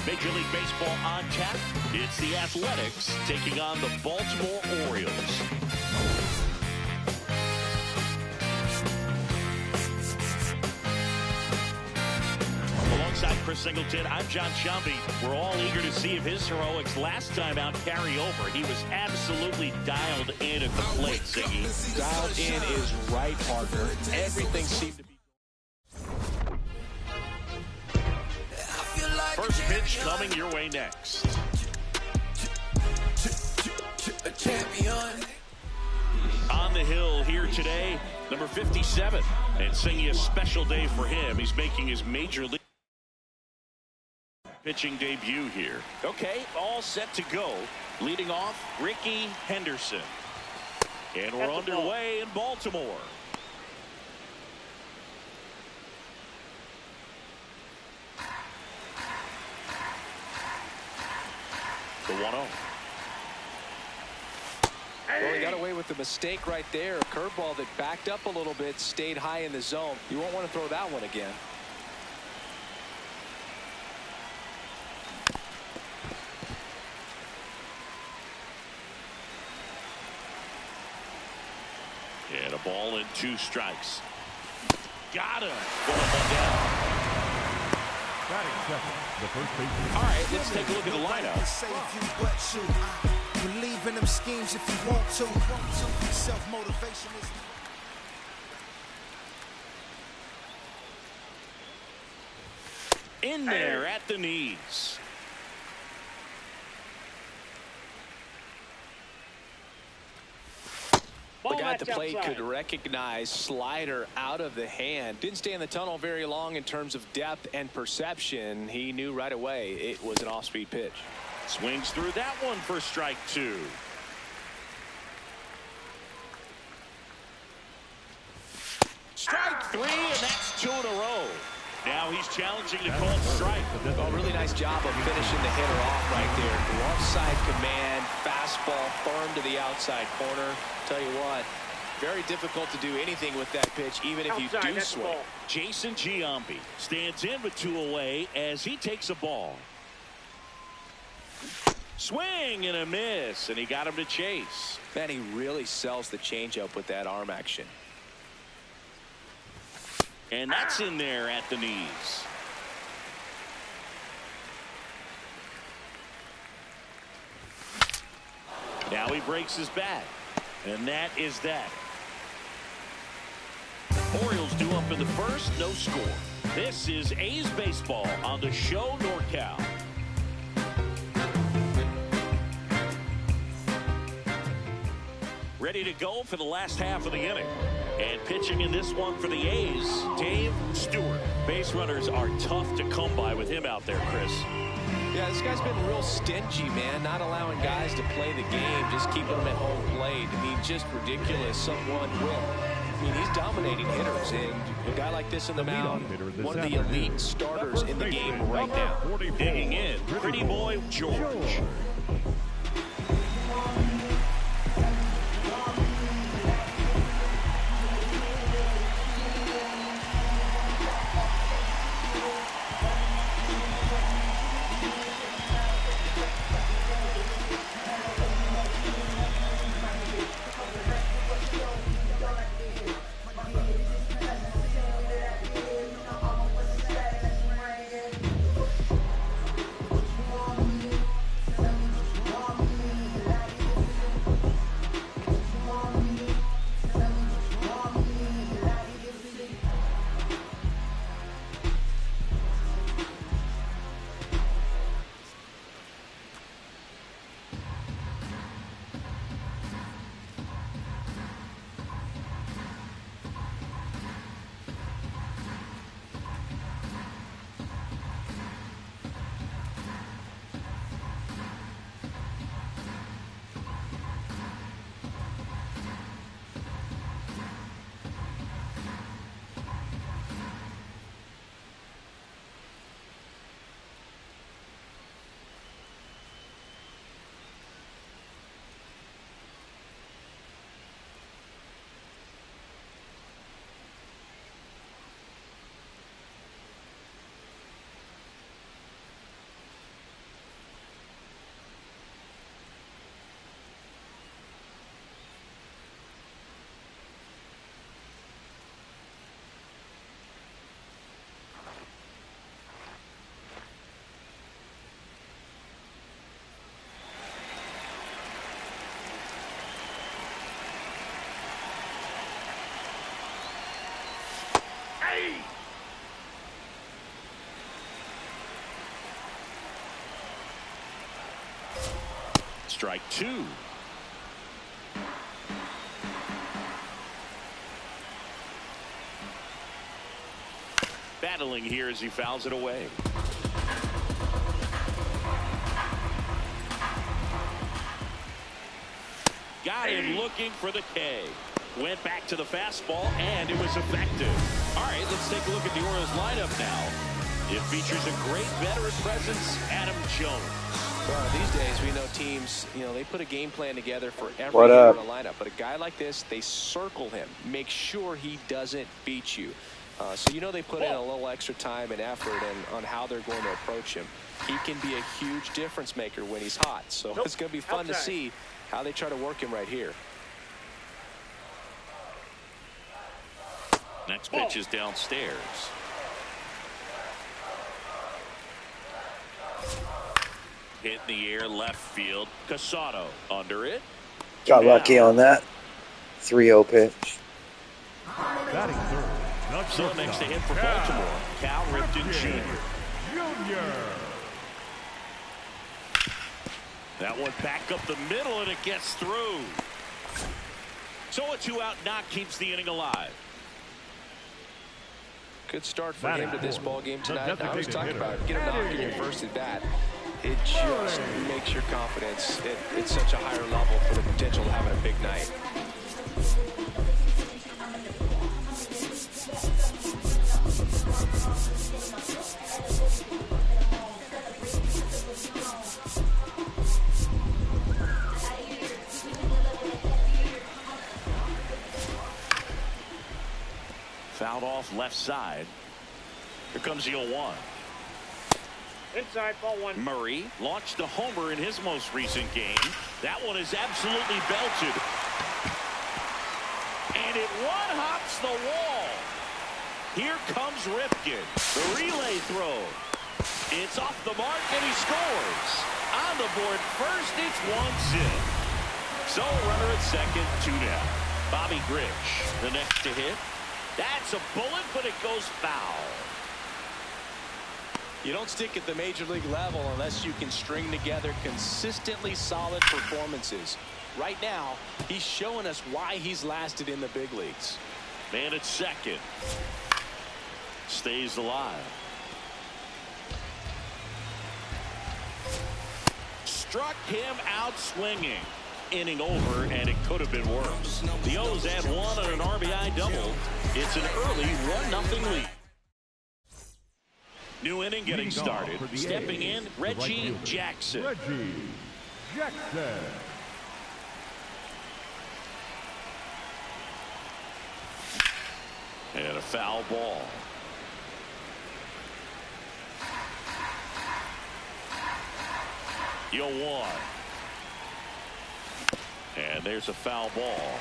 Major League Baseball on tap. It's the Athletics taking on the Baltimore Orioles. Alongside Chris Singleton, I'm John Shelby. We're all eager to see if his heroics last time out carry over. He was absolutely dialed in at the plate, Siggy. Dialed in is right, partner. Everything seemed to be. First pitch coming your way next. On the hill here today, number 57. And singing a special day for him. He's making his major league pitching debut here. Okay, all set to go. Leading off, Ricky Henderson. And we're underway in Baltimore. The 1-0. Well, he got away with the mistake right there. A curveball that backed up a little bit, stayed high in the zone. You won't want to throw that one again. And a ball and 2 strikes. Got him. Going one down. All right, let's take a look at the lineup. Believe in them schemes if you want to. Self-motivation is. In there at the knees. The guy at the plate could recognize slider out of the hand. Didn't stay in the tunnel very long in terms of depth and perception. He knew right away it was an off-speed pitch. Swings through that one for strike 2. Strike 3, and that's 2 in a row. Now he's challenging to call strike. A really nice job of finishing the hitter off right there. Left side command, fastball firm to the outside corner. Tell you what, very difficult to do anything with that pitch, even if you do swing. Jason Giambi stands in with 2 away as he takes a ball. Swing and a miss, and he got him to chase. Man, he really sells the changeup with that arm action. And that's in there at the knees. Now he breaks his bat. And that is that. Orioles due up in the first, no score. This is A's Baseball on the show NorCal. Ready to go for the last half of the inning. And pitching in this one for the A's, Dave Stewart. Base runners are tough to come by with him out there, Chris. Yeah, this guy's been real stingy, man. Not allowing guys to play the game, just keeping them at home plate. I mean, just ridiculous. Someone will. I mean, he's dominating hitters, and a guy like this in the mound, one of the elite starters in the game right now. Digging in, Pretty Boy George. Strike two. Battling here as he fouls it away. Got him looking for the K. Went back to the fastball, and it was effective. All right, let's take a look at the Orioles lineup now. It features a great veteran presence, Adam Jones. Well, these days we know teams, they put a game plan together for every hitter in a lineup. But a guy like this, they circle him, make sure he doesn't beat you. So they put in a little extra time and effort on how they're going to approach him. He can be a huge difference maker when he's hot. So it's going to be fun to see how they try to work him right here. Next pitch is downstairs. Hit in the air, left field. Casado under it. Got lucky on that 3-0 pitch. Batting third. So next to hit for Baltimore, Cal Ripken Jr. That one back up the middle, and it gets through. So a 2-out knock keeps the inning alive. Good start for him to this ball game tonight. I was talking about get a knock in your first at bat. It just makes your confidence at such a higher level for the potential of having a big night. Fouled off left side. Here comes the 0-1. Inside, ball one. Murray launched a homer in his most recent game. That one is absolutely belted. And it one-hops the wall. Here comes Ripken. The relay throw. It's off the mark, and he scores. On the board first, it's 1-0. So a runner at second, 2 down. Bobby Grich, the next to hit. That's a bullet, but it goes foul. You don't stick at the major league level unless you can string together consistently solid performances. Right now, he's showing us why he's lasted in the big leagues. Man at second. Stays alive. Struck him out swinging. Inning over, and it could have been worse. The O's add one on an RBI double. It's an early 1-0 lead. New inning getting started. Stepping in, Reggie Jackson. Reggie Jackson. And a foul ball. Yo, 1. And there's a foul ball.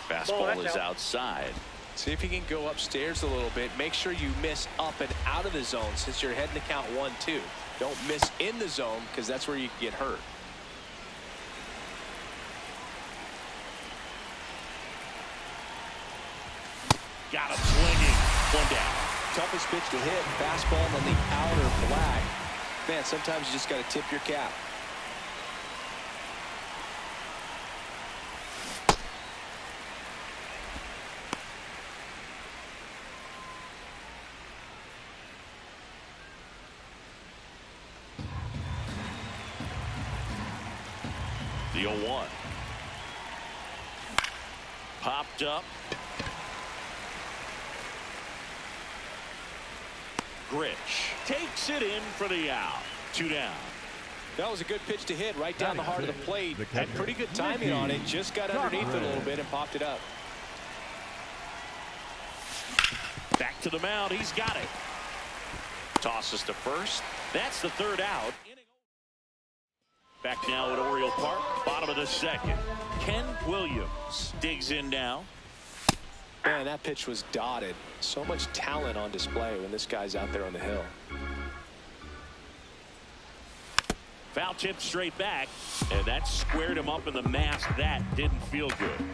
Fastball is outside. See if you can go upstairs a little bit. Make sure you miss up and out of the zone since you're heading to count 1-2. Don't miss in the zone because that's where you can get hurt. Got him swinging. 1 down. Toughest pitch to hit. Fastball on the outer black. Man, sometimes you just got to tip your cap. The 0-1. Popped up. Grich takes it in for the out. 2 down. That was a good pitch to hit right down the heart of the plate. Had pretty good timing on it. Just got underneath it a little bit and popped it up. Back to the mound. He's got it. Tosses to first. That's the 3rd out. Back now at Oriole Park. Bottom of the 2nd. Ken Williams digs in now. Man, that pitch was dotted. So much talent on display when this guy's out there on the hill. Foul tip straight back, and that squared him up in the mask. That didn't feel good.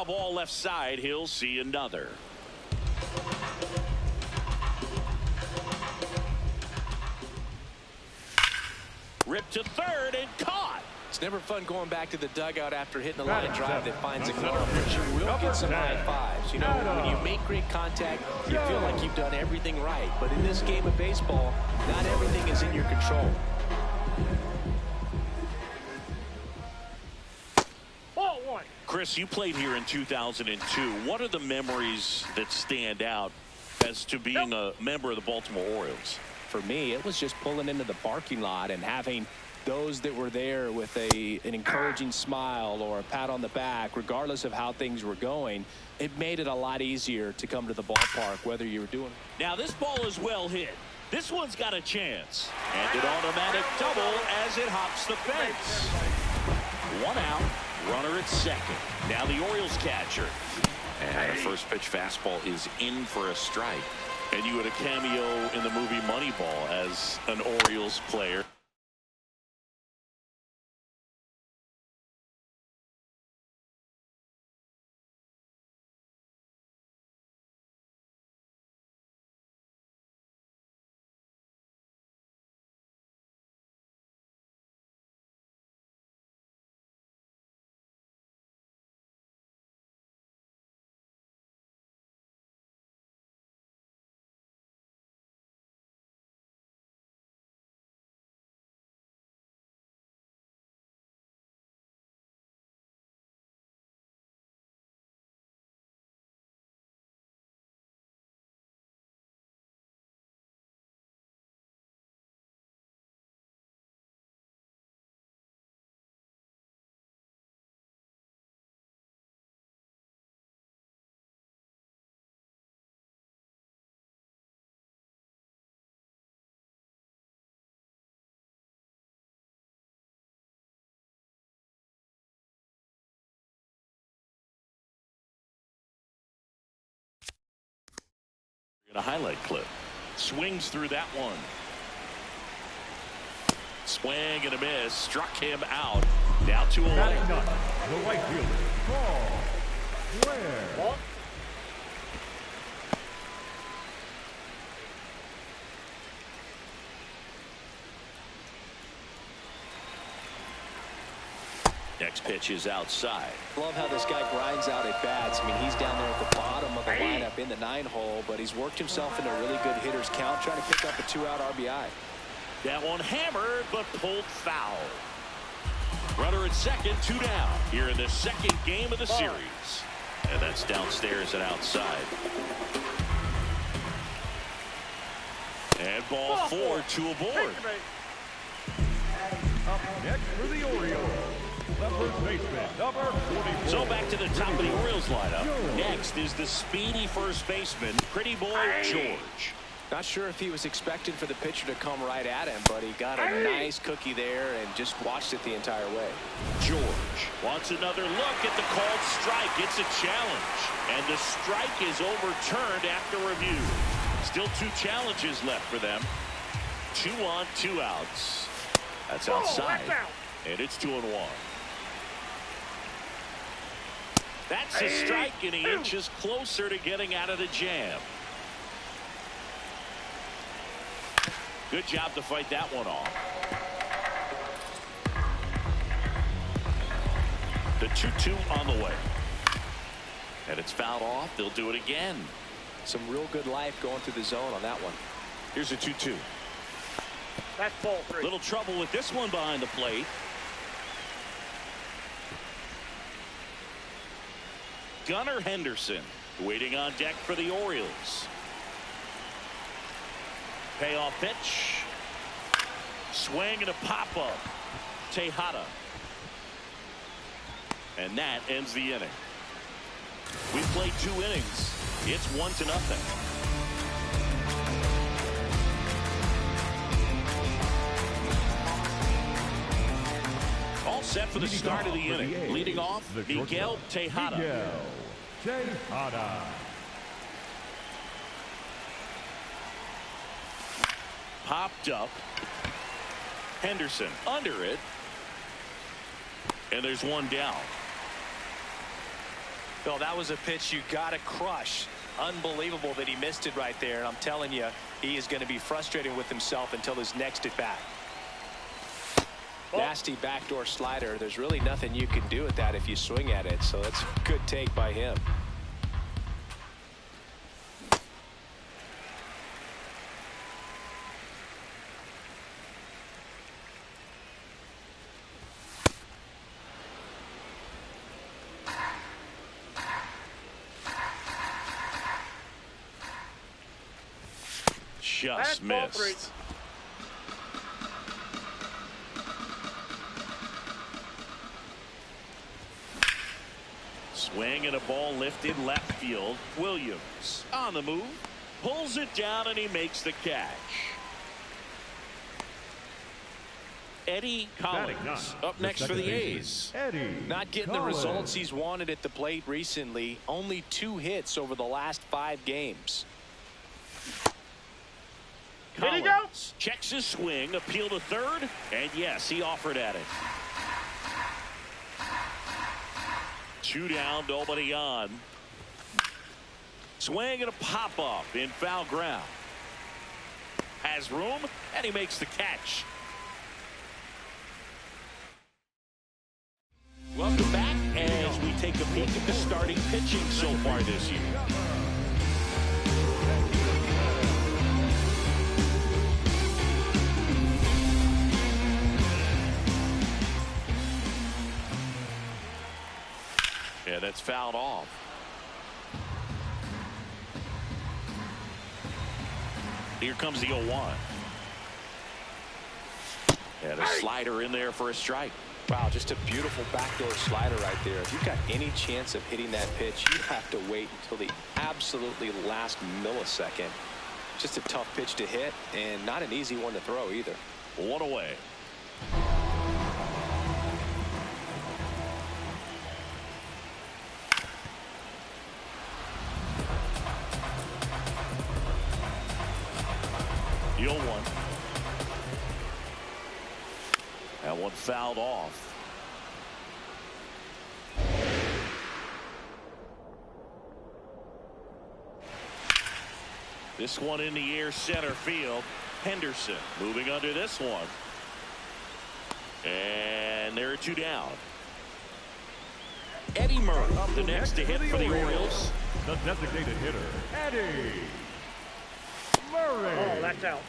Foul ball left side. He'll see another. Ripped to third and caught. It's never fun going back to the dugout after hitting a line drive that finds a glove, but you will get some high fives. You know, when you make great contact, you feel like you've done everything right. But in this game of baseball, not everything is in your control. Ball one. Chris, you played here in 2002. What are the memories that stand out as to being a member of the Baltimore Orioles? For me, it was just pulling into the parking lot and having those that were there with an encouraging smile or a pat on the back, regardless of how things were going. It made it a lot easier to come to the ballpark, whether you were doing. Now this ball is well hit. This one's got a chance. And an automatic double as it hops the fence. 1 out, runner at second. Now the Orioles catcher. And a first pitch fastball is in for a strike. And you had a cameo in the movie Moneyball as an Orioles player. In a highlight clip. Swings through that one. Swing and a miss. Struck him out. Now 2 away. Batting ninth, the right fielder, Paul Blair. Next pitch is outside. Love how this guy grinds out at bats. I mean, he's down there at the bottom of the lineup in the 9-hole, but he's worked himself into a really good hitter's count, trying to pick up a 2-out RBI. That one hammered, but pulled foul. Runner at second, 2 down here in the second game of the series. And that's downstairs and outside. And ball 4, 2 aboard. Up next for the Orioles, the first baseman, number 44. So back to the top of the Orioles lineup. Next is the speedy first baseman, Pretty Boy George. Not sure if he was expecting for the pitcher to come right at him, but he got a nice cookie there and just watched it the entire way. George wants another look at the called strike. It's a challenge, and the strike is overturned after review. Still 2 challenges left for them. 2 on, 2 outs. That's outside, and it's 2-1. That's a strike, and he inches closer to getting out of the jam. Good job to fight that one off. The 2-2 on the way. And it's fouled off. They'll do it again. Some real good life going through the zone on that one. Here's a 2-2. That's ball 3. Little trouble with this one behind the plate. Gunnar Henderson waiting on deck for the Orioles. Payoff pitch. Swing and a pop-up. Tejada. And that ends the inning. We played 2 innings. It's 1-0. All set for the start of the inning. Leading off, Miguel Tejada. Miguel Tejada. Popped up. Henderson under it. And there's 1 down. Well, that was a pitch you got to crush. Unbelievable that he missed it right there. And I'm telling you, he is going to be frustrated with himself until his next at bat. Nasty backdoor slider. There's really nothing you can do with that if you swing at it. So that's a good take by him. Just missed. Swing and a ball lifted left field. Williams on the move, pulls it down, and he makes the catch. Eddie Collins up next for the A's. Not getting the results he's wanted at the plate recently. Only 2 hits over the last 5 games. Collins checks his swing, appeal to third, and yes, he offered at it. 2 down, nobody on. Swing and a pop up in foul ground. Has room, and he makes the catch. Welcome back as we take a peek at the starting pitching so far this year. Yeah, that's fouled off. Here comes the 0-1. And a slider in there for a strike. Wow, just a beautiful backdoor slider right there. If you've got any chance of hitting that pitch, you have to wait until the absolutely last millisecond. Just a tough pitch to hit, and not an easy one to throw either. 1 away. The 0-1. That one fouled off. This one in the air, center field. Henderson moving under this one. And there are 2 down. Eddie Murray, the next to hit for the Orioles. The designated hitter, Eddie Murray. Oh, that's out.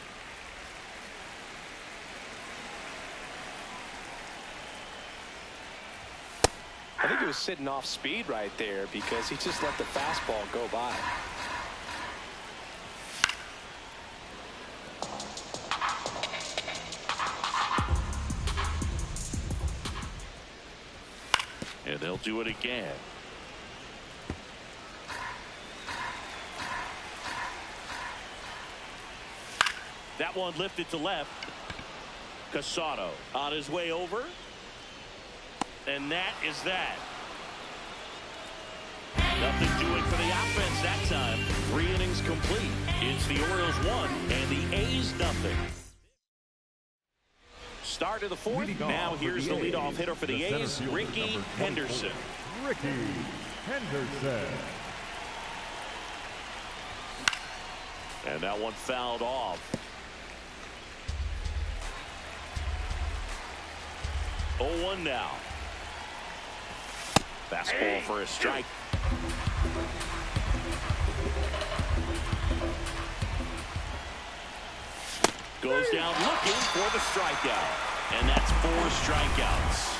I think he was sitting off speed right there because he just let the fastball go by. And they'll do it again. That one lifted to left. Casado on his way over. And that is that. Nothing doing for the offense that time. 3 innings complete. It's the Orioles 1 and the A's nothing. Start of the 4th. Now here's the leadoff hitter for the A's, Ricky Henderson. Ricky Henderson. And that one fouled off. 0-1 now. Fastball for a strike. Goes down looking for the strikeout. And that's 4 strikeouts.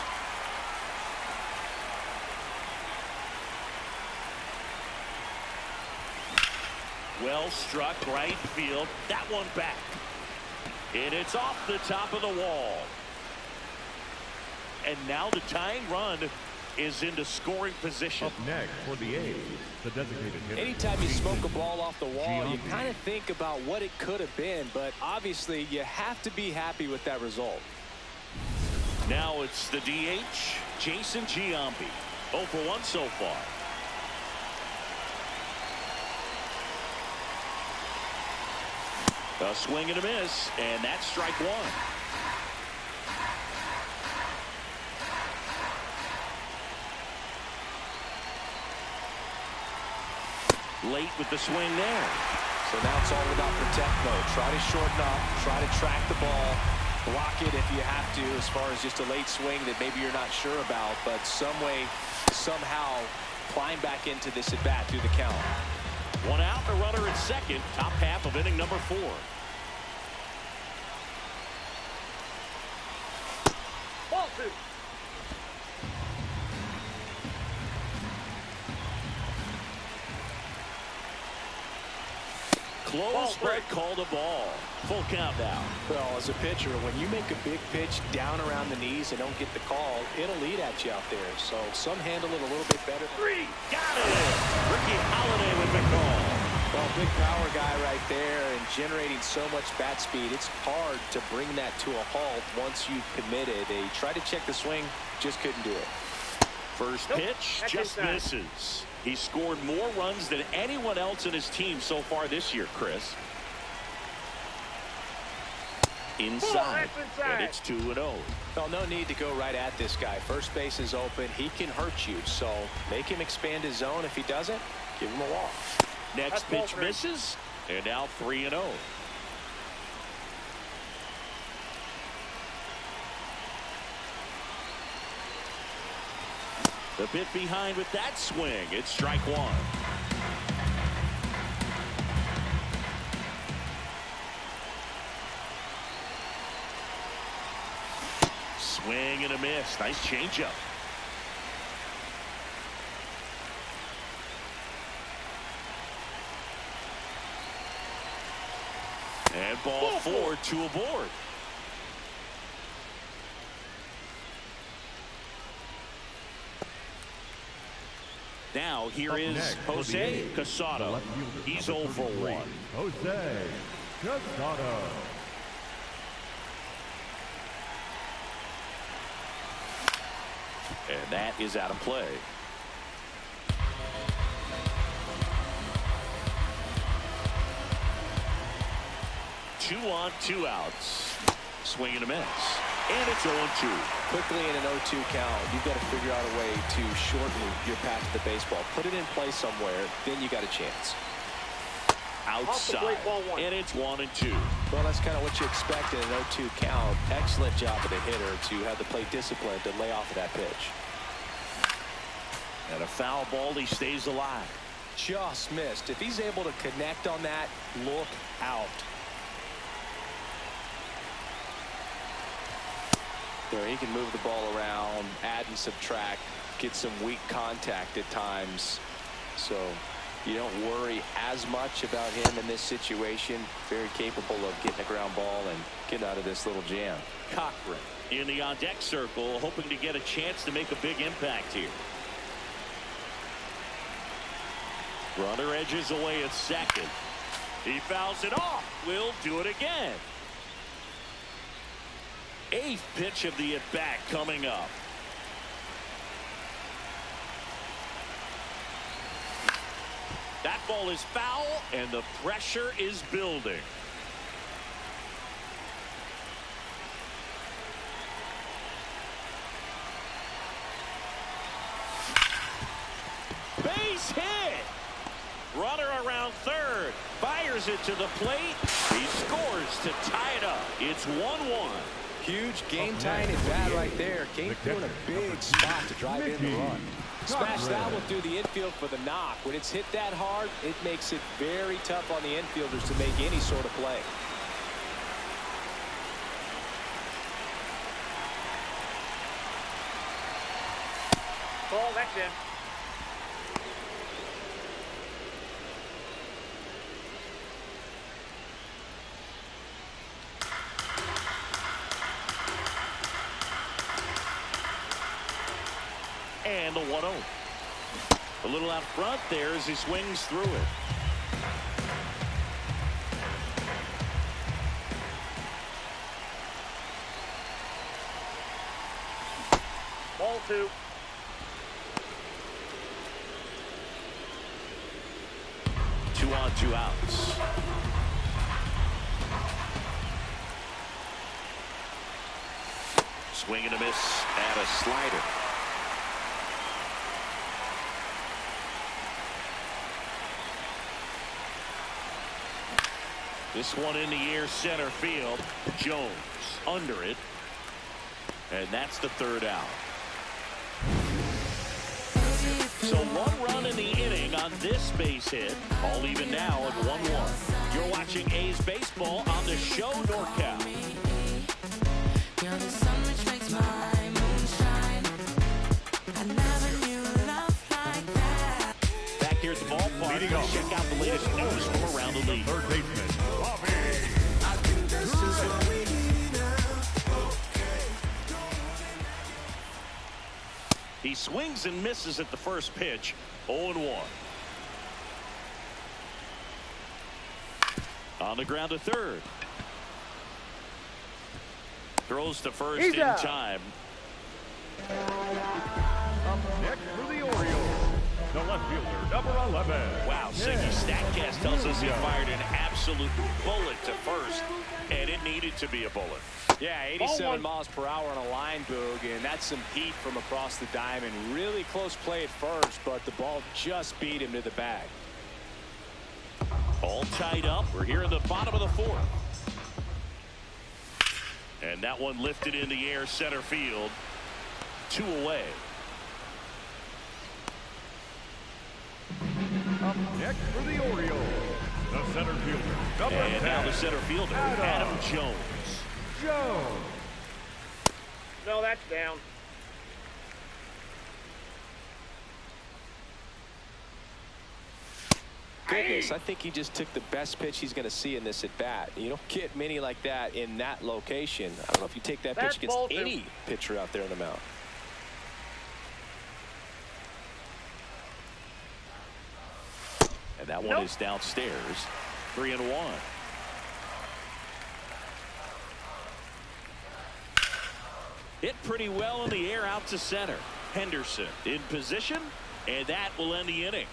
Well struck right field. That one back. And it's off the top of the wall. And now the tying run is into scoring position. Up next for the A's, the designated hitter. Anytime you smoke a ball off the wall, you kind of think about what it could have been, but obviously you have to be happy with that result. Now it's the DH, Jason Giambi. 0 for 1 so far. A swing and a miss, and that's strike 1. Late with the swing there. So now it's all about protect mode. Try to shorten up, try to track the ball, block it if you have to, as far as just a late swing that maybe you're not sure about, but some way to somehow climb back into this at bat through the count. One out, a runner at second, top half of inning number 4. Ball 2. Close, but called a ball. Full count now. Well, as a pitcher, when you make a big pitch down around the knees and don't get the call, it'll eat at you out there. So some handle it a little bit better. 3, got it! Ricky Holiday with the call. Well, big power guy right there and generating so much bat speed. It's hard to bring that to a halt once you've committed. They tried to check the swing, just couldn't do it. First pitch, just misses. He scored more runs than anyone else in his team so far this year, Chris. Inside, and it's 2-0. Well, no need to go right at this guy. First base is open. He can hurt you, so make him expand his zone. If he doesn't, give him a walk. Next pitch misses, and now 3-0. The bit behind with that swing. It's strike 1. Swing and a miss. Nice changeup. And ball 4, 2 aboard. Now here is Jose Casado. He's 0 for 1. Jose Casado. And that is out of play. Two on, 2 outs. Swing and a miss. And it's 0-2. Quickly in an 0-2 count, you've got to figure out a way to shorten your path to the baseball. Put it in play somewhere, then you got a chance. Outside, and it's 1-2. Well, that's kind of what you expect in an 0-2 count. Excellent job of the hitter to have the plate discipline to lay off of that pitch. And a foul ball, he stays alive. Just missed. If he's able to connect on that, look out. Where he can move the ball around, add and subtract, get some weak contact at times. So you don't worry as much about him in this situation. Very capable of getting a ground ball and getting out of this little jam. Cochran in the on-deck circle, hoping to get a chance to make a big impact here. Runner edges away at second. He fouls it off. Will do it again. 8th pitch of the at-bat coming up. That ball is foul, and the pressure is building. Base hit. Runner around third. Fires it to the plate. He scores to tie it up. It's 1-1. Huge game-tying at bat right there. Came through in a big spot to drive in the run. Smash that one through the infield for the knock. When it's hit that hard, it makes it very tough on the infielders to make any sort of play. Ball, that's in. And the 1-0. A little out front there as he swings through it. Ball 2. Two on, 2 outs. Swing and a miss and a slider. This one in the air, center field. Jones under it. And that's the third out. So 1 run in the inning on this base hit. All even now at 1-1. You're watching A's baseball on the show NorCal. Back here at the ballpark, let's check out the latest news from around the league. Third baseman, Bobby. He swings and misses at the first pitch. 0-1. On the ground to third. Throws to first in time. Up next for the Orioles, the left fielder, number 11. Wow, Siggy, StatCast tells us he fired an absolute bullet to first, and it needed to be a bullet. Yeah, 87 miles per hour on a line, Boog, and that's some heat from across the diamond. Really close play at first, but the ball just beat him to the bag. All tied up. We're here in the bottom of the fourth. And that one lifted in the air, center field. 2 away. Up next for the Orioles, the center fielder, number 10. And now the center fielder, Adam Jones. Jones. No, that's down. Goodness, I think he just took the best pitch he's going to see in this at bat. You don't get many like that in that location. I don't know if you take that pitch against any pitcher out there on the mound. And that one is downstairs. 3-1. Hit pretty well in the air out to center. Henderson in position, and that will end the inning.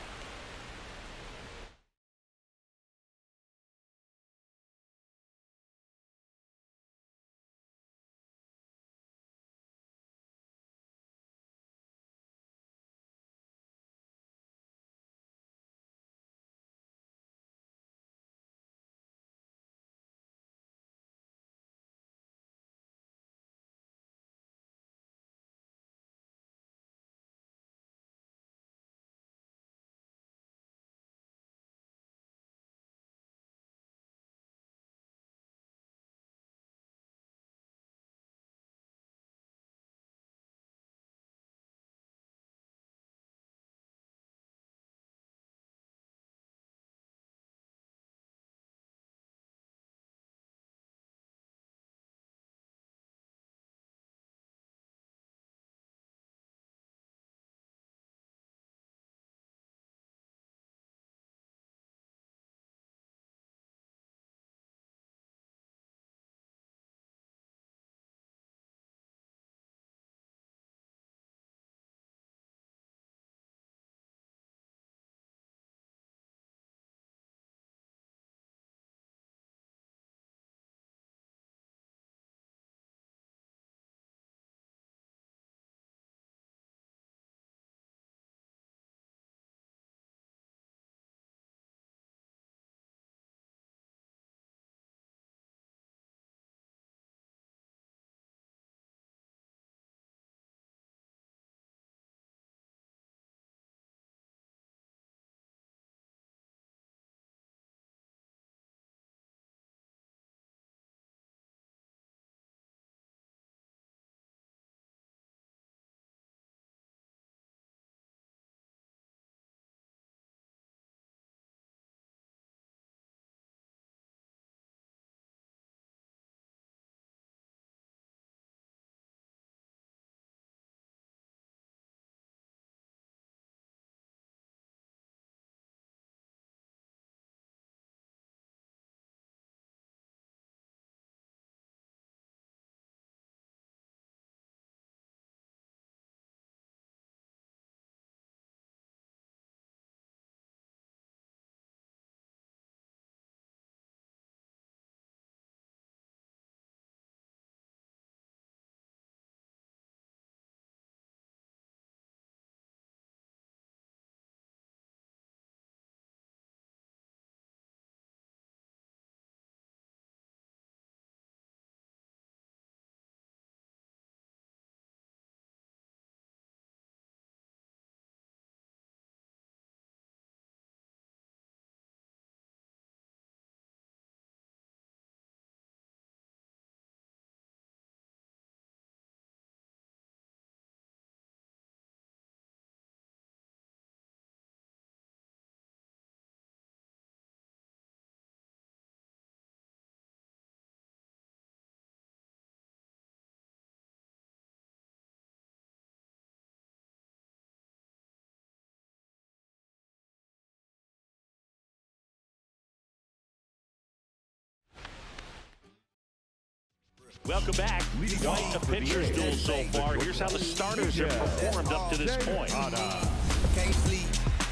Welcome back. Quite a pitcher's duel so far. Here's how the starters have performed up to this point. Can't sleep,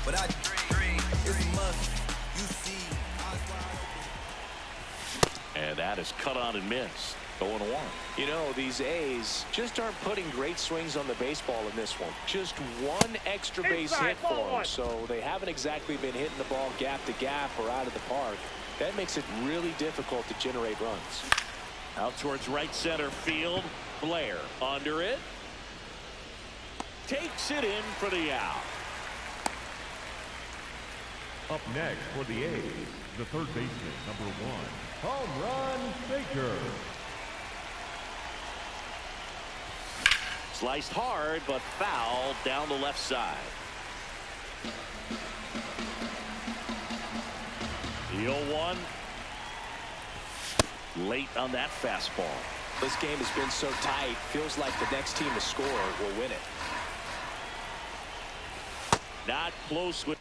but I dream. It's a must. You see. And that is cut on and missed. 0-1. You know, these A's just aren't putting great swings on the baseball in this one. Just one extra base hit for them, so they haven't exactly been hitting the ball gap to gap or out of the park. That makes it really difficult to generate runs. Out towards right center field. Blair under it. Takes it in for the out. Up next for the A's, the third baseman, number 1, home run Baker. Sliced hard, but foul down the left side. The 0-1. Late on that fastball. This game has been so tight. Feels like the next team to score will win it. Not close with.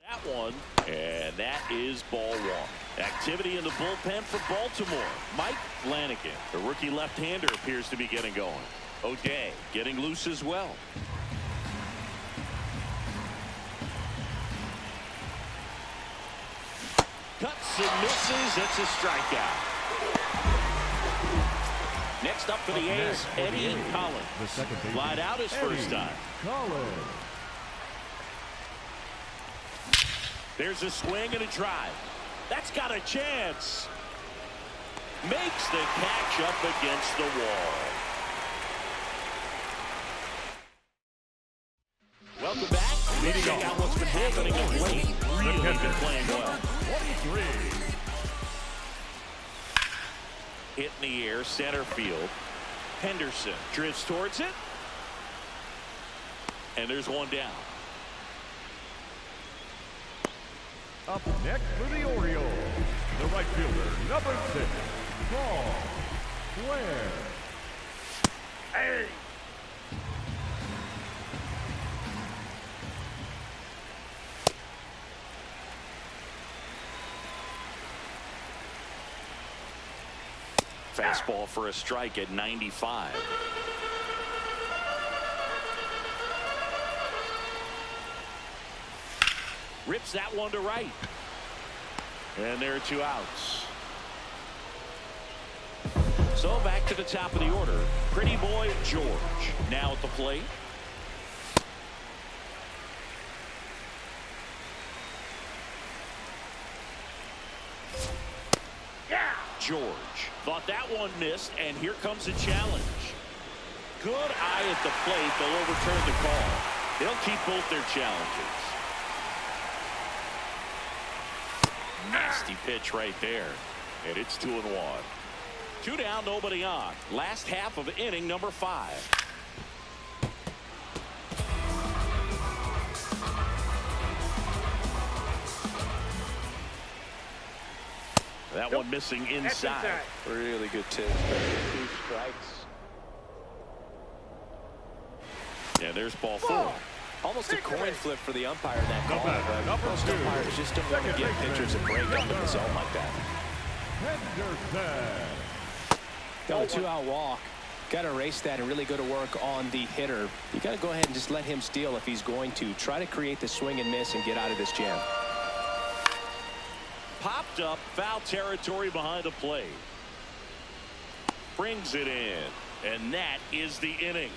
That one, and that is ball 1. Activity in the bullpen for Baltimore. Mike Flanagan, the rookie left-hander, appears to be getting going. O'Day getting loose as well. Cuts and misses. It's a strikeout. Next up for the A's, Eddie Collins. Flied out his first time. There's a swing and a drive. That's got a chance. Makes the catch up against the wall. Welcome back. Let's check out what's been happening of late. Really been playing well. 23. Hit in the air, center field. Henderson drifts towards it. And there's one down. Up next for the Orioles, the right fielder, number 6, Paul Blair. Hey! Fastball for a strike at 95. Rips that one to right. And there are 2 outs. So back to the top of the order. Pretty boy George now at the plate. Yeah! George thought that one missed, and here comes a challenge. Good eye at the plate. They'll overturn the call. They'll keep both their challenges. Nasty pitch right there. And it's 2-1. 2 down, nobody on. Last half of inning number 5. That one missing inside. Really good tip. 2 strikes. And there's ball 4. Almost a coin flip for the umpire in that call. But most umpires just don't want to give pitchers a break up in the zone like that. Got a 2-out walk. Got to erase that and really go to work on the hitter. You got to go ahead and just let him steal if he's going to. Try to create the swing and miss and get out of this jam. Popped up, foul territory behind the plate. Brings it in. And that is the inning.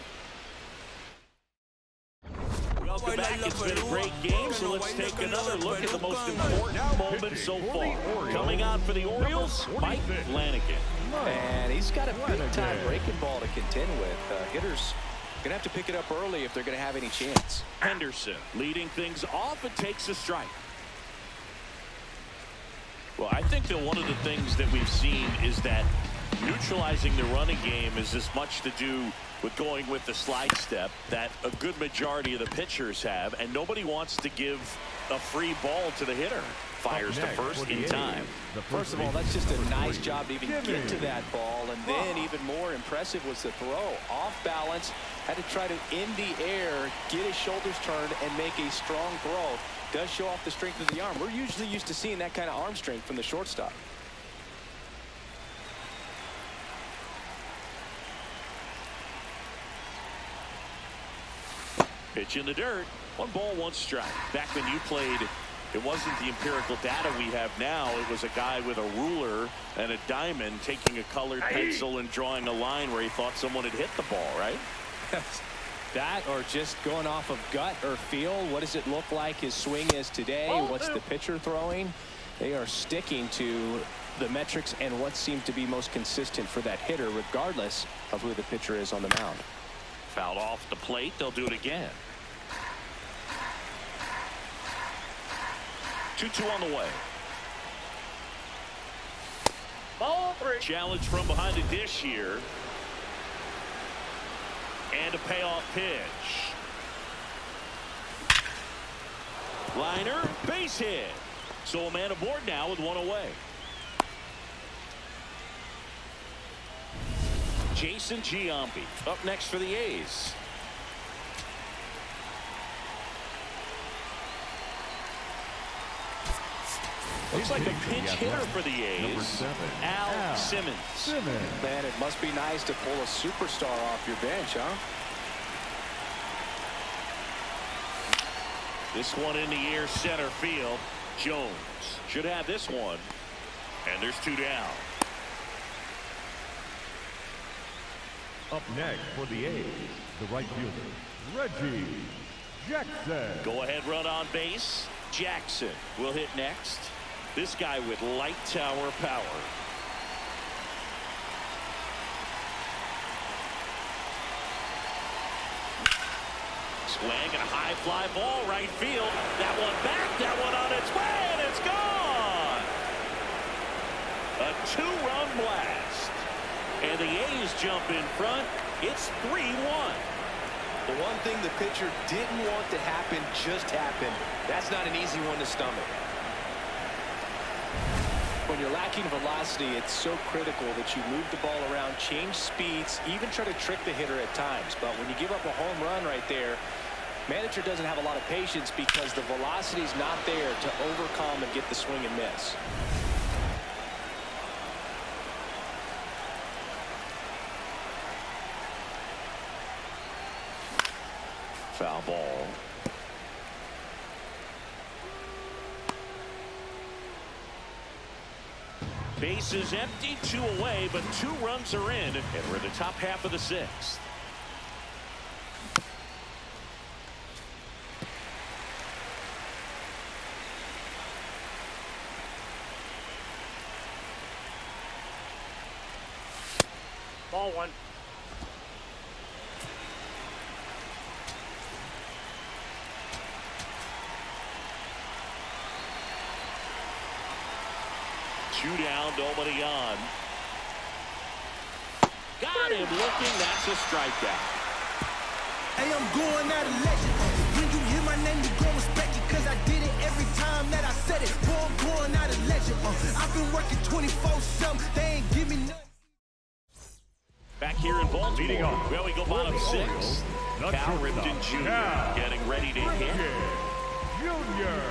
Welcome back. It's been a great game, so let's take another look at the most important moment so far. Coming on for the Orioles, Mike Flanagan. And he's got a big-time breaking ball to contend with. Hitters going to have to pick it up early if they're going to have any chance. Henderson leading things off and takes a strike. Well, I think that one of the things that we've seen is that neutralizing the running game is as much to do with going with the slide step that a good majority of the pitchers have, and nobody wants to give a free ball to the hitter. Fires to first in time. First of all, that's just a nice job to even get to that ball, and then even more impressive was the throw. Off balance, had to try to in the air, get his shoulders turned, and make a strong throw. Does show off the strength of the arm. We're usually used to seeing that kind of arm strength from the shortstop. Pitch in the dirt. 1 ball, 1 strike. Back when you played, it wasn't the empirical data we have now. It was a guy with a ruler and a diamond taking a colored pencil and drawing a line where he thought someone had hit the ball, right? That or just going off of gut or feel. What does it look like his swing is today? What's the pitcher throwing? They are sticking to the metrics and what seemed to be most consistent for that hitter, regardless of who the pitcher is on the mound. Fouled off the plate. They'll do it again. 2-2 on the way. Ball 3. Challenge from behind the dish here. And a payoff pitch. Liner, base hit. So a man aboard now with 1 away. Jason Giambi up next for the A's. Looks like a pinch hitter for the A's. Al Simmons. Man, it must be nice to pull a superstar off your bench, huh? This one in the air, center field. Jones should have this one. And there's 2 down. Up next for the A's, the right fielder, Reggie Jackson. Go ahead run on base. Jackson will hit next. This guy with light tower power. Swing and a high fly ball right field. That one back, that one on its way, and it's gone. A 2-run blast. And the A's jump in front. It's 3-1. The one thing the pitcher didn't want to happen just happened. That's not an easy one to stomach. When you're lacking velocity, it's so critical that you move the ball around, change speeds, even try to trick the hitter at times. But when you give up a home run right there, manager doesn't have a lot of patience because the velocity is not there to overcome and get the swing and miss. Foul ball. Base is empty, 2 away, but 2 runs are in, and we're in the top half of the 6th. Ball 1. Two down, nobody on. Got him looking. That's a strikeout. Hey, I'm going out a legend. When you hear my name, you gon' respect it, cause I did it every time that I said it. Boy, I'm going out a legend. I've been working 24/7. They ain't give me nothing. Back here in Baltimore, well, we go bottom 6. Cal Ripken Jr. getting ready to hit. Junior.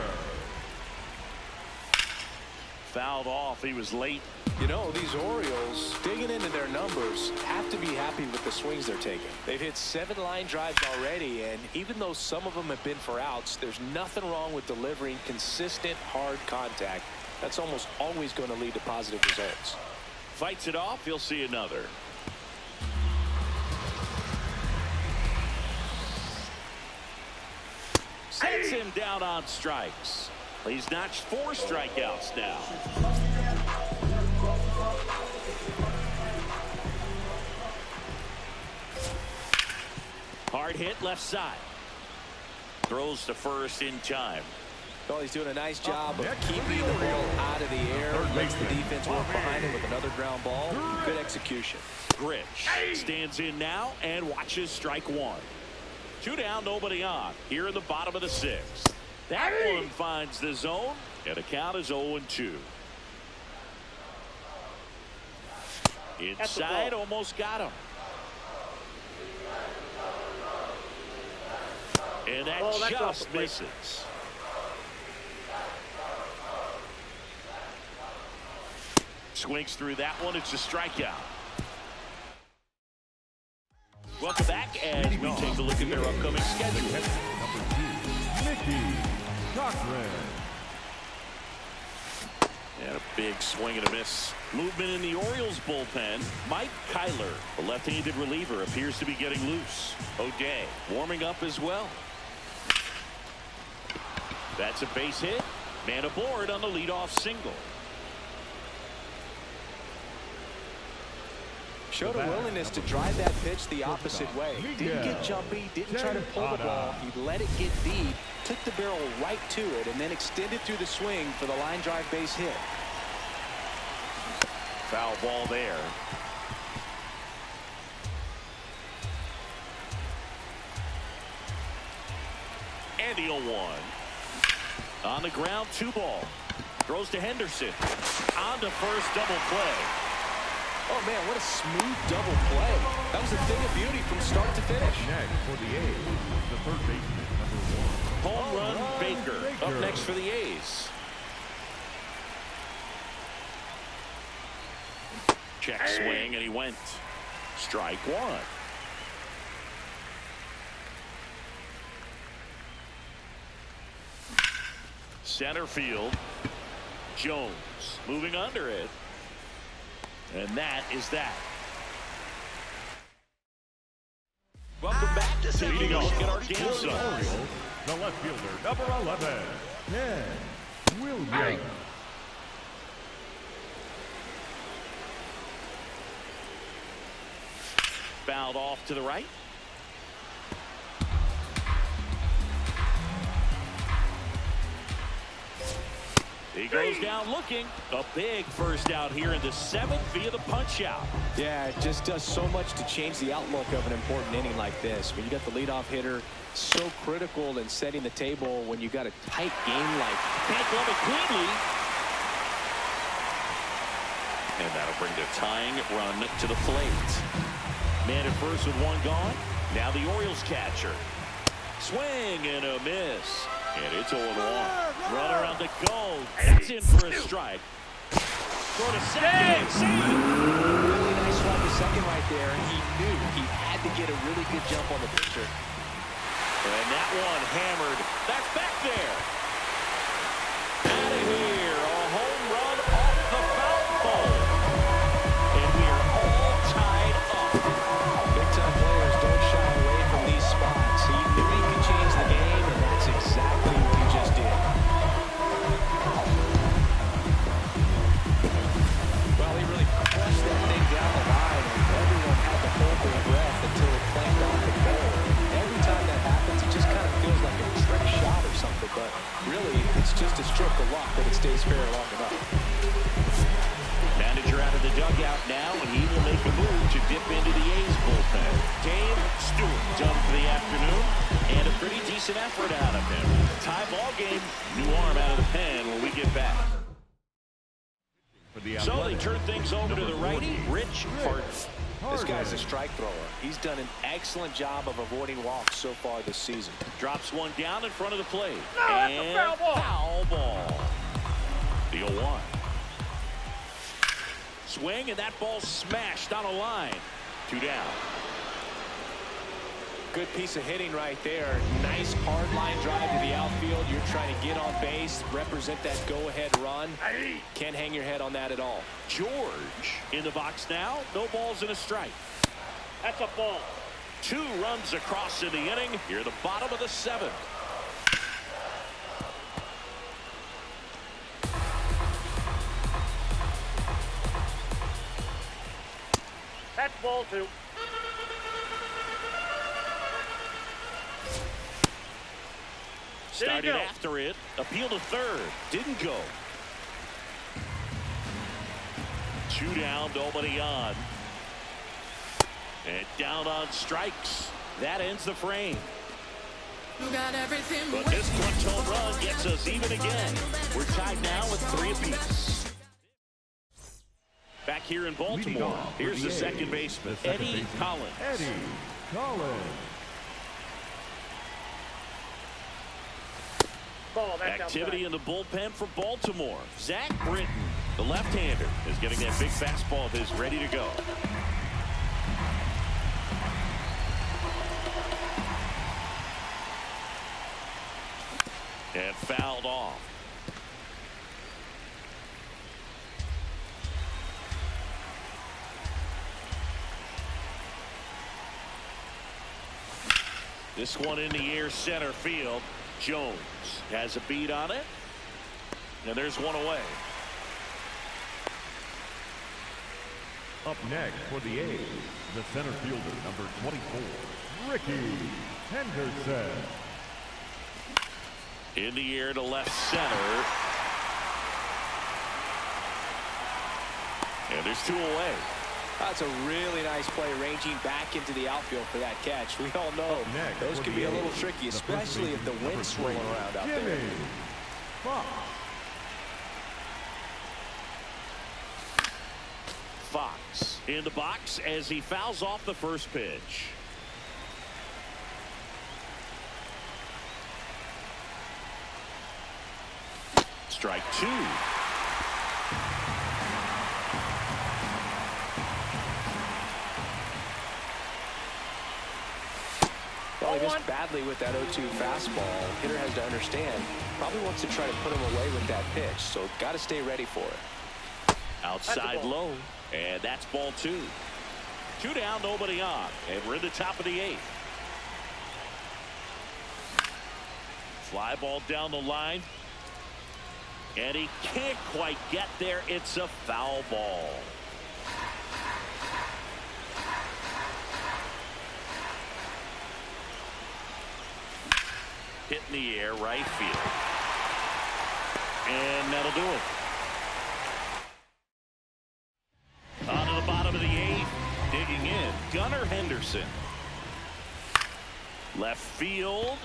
Fouled off. He was late. You know, these Orioles, digging into their numbers, have to be happy with the swings they're taking. They've hit 7 line drives already, and even though some of them have been for outs, there's nothing wrong with delivering consistent, hard contact. That's almost always going to lead to positive results. Fights it off. He'll see another. Sets him down on strikes. He's notched 4 strikeouts now. Hard hit left side. Throws to first in time. Well, he's doing a nice job of keeping the ball out of the air. Lets the defense work behind him with another ground ball. Good execution. Grich stands in now and watches strike 1. 2 down, nobody on. Here in the bottom of the 6th. That one finds the zone, and the count is 0-2. Inside, almost got him. And that just misses. Swings through that one. It's a strikeout. Welcome back as we take a look at their upcoming schedule. Number 2, Mickey Cochran. And a big swing and a miss. Movement in the Orioles bullpen. Mike Kyler, the left-handed reliever, appears to be getting loose. O'Day warming up as well. That's a base hit. Man aboard on the leadoff single. Showed a willingness to drive that pitch the opposite way. Didn't get jumpy, didn't try to pull the ball. He let it get deep, took the barrel right to it, and then extended through the swing for the line drive base hit. Foul ball there. And the 0-1. On the ground, 2 ball. Throws to Henderson. On to first, double play. Oh, man, what a smooth double play. That was a thing of beauty from start to finish. Next for the A's, the third baseman, number 1. Home run Baker up next for the A's. Check swing, and he went. Strike 1. Center field. Jones moving under it. And that is that. Welcome back to taking a look at our game side. The left fielder, number 11, Ken Williams. Fouled off to the right. He goes down looking. A big first out here in the 7th via the punch out. Yeah, it just does so much to change the outlook of an important inning like this. When you got the leadoff hitter, so critical in setting the table when you got a tight game like can't glove it cleanly. And that'll bring the tying run to the plate. Man at first with 1 gone. Now the Orioles catcher. Swing and a miss. And it's 0-1. Runner on the go. That's in for a strike. Throw to second. really nice run to second right there. He knew he had to get a really good jump on the pitcher. And that one hammered. That's back there. Out of here. A home run off the foul pole. And we are all tied up. Big-time players don't shy away from these spots. He knew he could change the game, and that's exactly what he just did. Well, he really crushed that thing down the line, and everyone had to hold their breath until it clamped off the goal. Every time that happens, it just kind of feels like a trick shot or something, but really, it's just a stroke of luck that it stays fair long enough. Manager out of the dugout now, and he will make a move to dip into the A's bullpen. Dave Stewart done for the afternoon, and a pretty decent effort out of him. Tie ball game, new arm out of the pen when we get back. So they turn things over to the righty, Rich Harden. This guy's a strike thrower. He's done an excellent job of avoiding walks so far this season. Drops one down in front of the plate. And foul ball. The 0-1. Swing, and that ball smashed on a line. 2 down. Good piece of hitting right there. Nice hard line drive to the outfield. You're trying to get on base, represent that go-ahead run. Can't hang your head on that at all. George in the box now. No balls and a strike. That's a ball. 2 runs across in the inning. Here at the bottom of the 7th. Ball 2. Started after it. Appeal to third. Didn't go. 2 down, nobody on. And down on strikes. That ends the frame. But this clutch home run gets us even again. We're tied now with 3 apiece. Back here in Baltimore, here's the second baseman, Eddie Collins. Eddie Collins. Activity in the bullpen for Baltimore. Zach Britton, the left-hander, is getting that big fastball of his ready to go. And fouled off. This one in the air, center field. Jones has a beat on it. And there's one away. Up next for the A's, the center fielder, number 24, Ricky Henderson. In the air to left center. And there's 2 away. That's a really nice play, ranging back into the outfield for that catch. We all know those can be a little tricky, especially if the wind's swirling around out there. Fox in the box as he fouls off the first pitch. Strike 2. Well, he missed badly with that 0-2 fastball. Hitter has to understand, probably wants to try to put him away with that pitch, so got to stay ready for it. Outside low, and that's ball 2. 2 down, nobody on, and we're in the top of the 8th. Fly ball down the line, and he can't quite get there. It's a foul ball. Hit in the air, right field. And that'll do it. On to the bottom of the 8th. Digging in, Gunnar Henderson. Left field.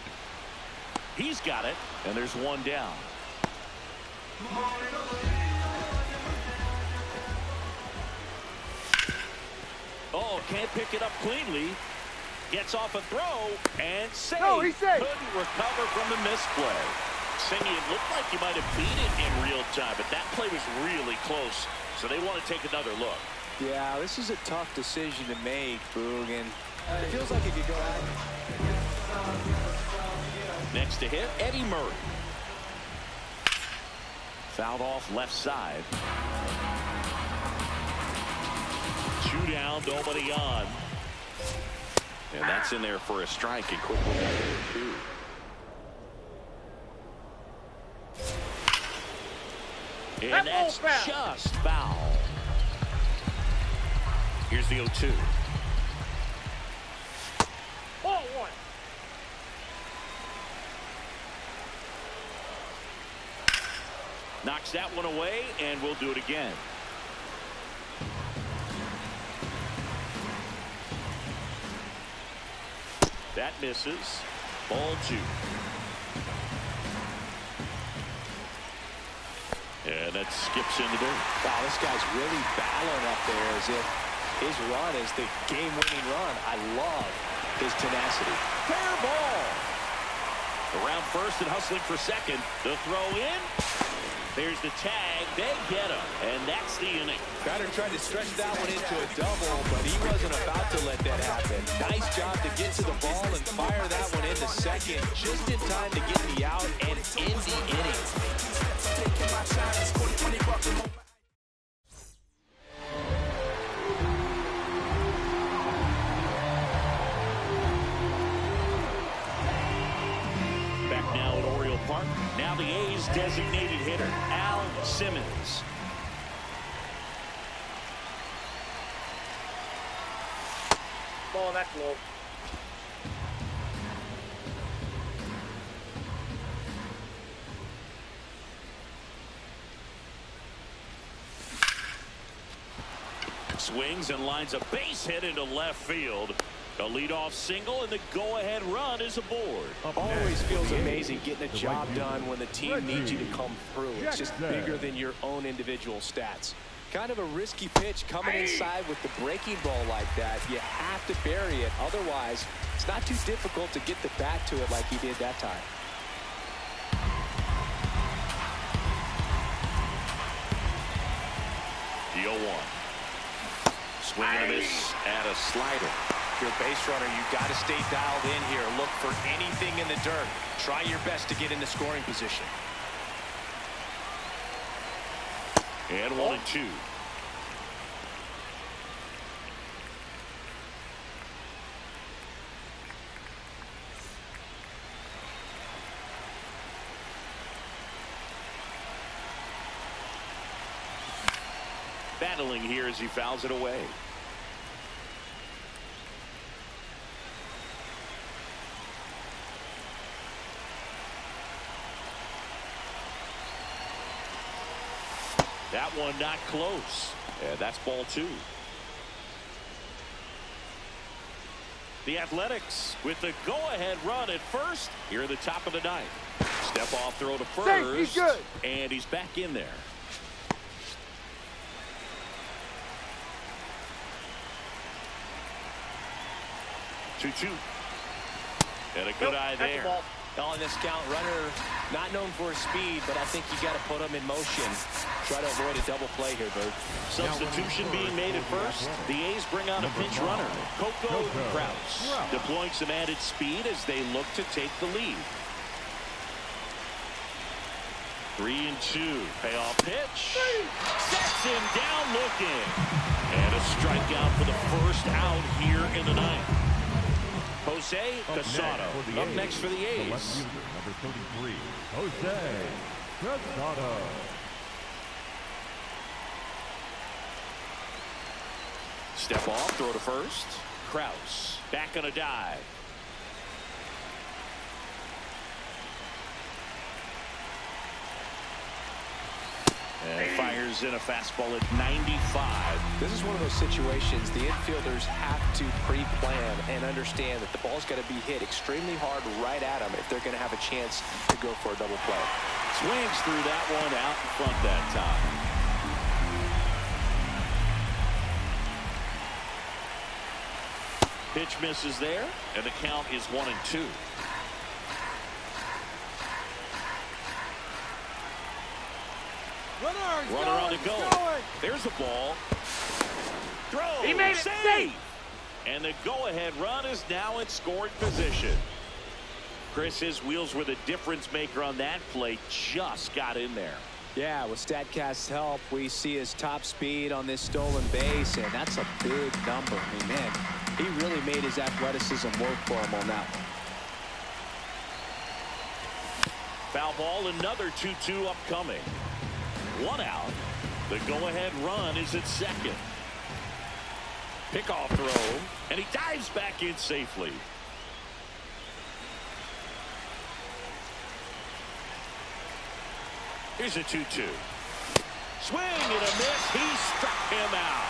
He's got it. And there's 1 down. Oh, can't pick it up cleanly. Gets off a throw and saved. No, he's safe. Couldn't recover from the misplay. Singy, it looked like you might have beat it in real time, but that play was really close, so they want to take another look. Yeah, this is a tough decision to make, Boog, and it feels like it could go out. Next to hit, Eddie Murray. Fouled off left side. 2 down, nobody on. And that's in there for a strike, and quickly number 2. And that's just foul. Here's the 0-2. Ball 1. Knocks that one away, and we'll do it again. That misses. Ball 2. And that skips into dirt. Wow, this guy's really battling up there as if his run is the game-winning run. I love his tenacity. Fair ball. Around first and hustling for second. The throw in. There's the tag. They get him. And that's the inning. Batter tried to stretch that one into a double, but he wasn't about to let that happen. Nice job to get to the ball and fire that one into second just in time to get the out and end the inning. Back now at Oriole Park. Now the A's designated hitter, Al Simmons. Ball, that's low. Swings and lines a base hit into left field. A leadoff single, and the go-ahead run is aboard. Always feels amazing getting a job done when the team needs you to come through. It's just bigger than your own individual stats. Kind of a risky pitch coming inside with the breaking ball like that. You have to bury it. Otherwise, it's not too difficult to get the bat to it like he did that time. The 0-1. Swing and a miss at a slider. If you're a base runner, you've got to stay dialed in here. Look for anything in the dirt. Try your best to get into scoring position. And 1-2. Battling here as he fouls it away. That one not close. And that's ball 2. The Athletics with the go-ahead run at first here at the top of the 9th. Step off throw to first. Safe, he's good. And he's back in there. 2-2. And a good eye there. On this count, runner not known for his speed, but I think you got to put him in motion. Try to avoid a double play here, Bird. Substitution being made at first. The A's bring on a pinch runner, Coco Krause, deploying some added speed as they look to take the lead. 3-2. Payoff pitch. Sets him down looking. And a strikeout for the first out here in the 9th. Jose Casado up next for the A's. Number 33, Jose Casado. Step off, throw to first. Krause back on a dive. And fires in a fastball at 95. This is one of those situations the infielders have to pre-plan and understand that the ball's got to be hit extremely hard right at them if they're going to have a chance to go for a double play. Swings through that one out in front that time. Pitch misses there, and the count is 1-2. Runner on to go. There's the ball. Throw. He made it safe. And the go-ahead run is now in scoring position. Chris, his wheels were the difference maker on that play. Just got in there. Yeah, with StatCast's help, we see his top speed on this stolen base, and that's a big number. I mean, man, he really made his athleticism work for him on that one. Foul ball, another 2-2 upcoming. 1 out. The go-ahead run is at second. Pickoff throw, and he dives back in safely. Here's a 2-2. Swing and a miss. He struck him out.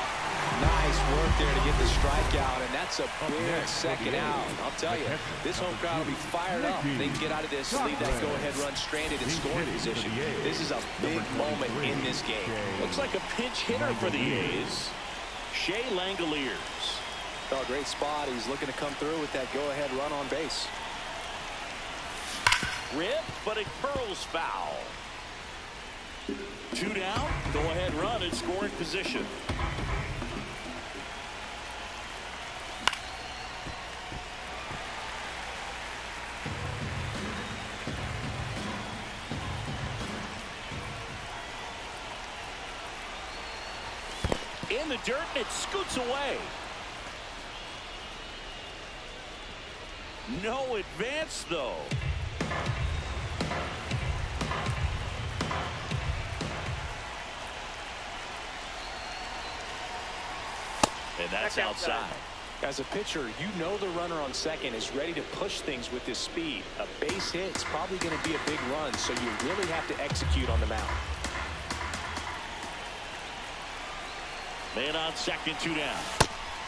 Nice work there to get the strikeout, and that's a big second out. I'll tell you, this home crowd will be fired up. They can get out of this, leave that go-ahead run stranded in scoring position. This is a big moment in this game. Looks like a pinch hitter for the A's. Shea Langoliers. Oh, great spot. He's looking to come through with that go-ahead run on base. Rip, but it curls foul. 2 down. Go-ahead run in scoring position. In the dirt, and it scoots away. No advance, though. And that's outside. As a pitcher, you know the runner on second is ready to push things with his speed. A base hit is probably going to be a big run, so you really have to execute on the mound. Man on second, 2 down.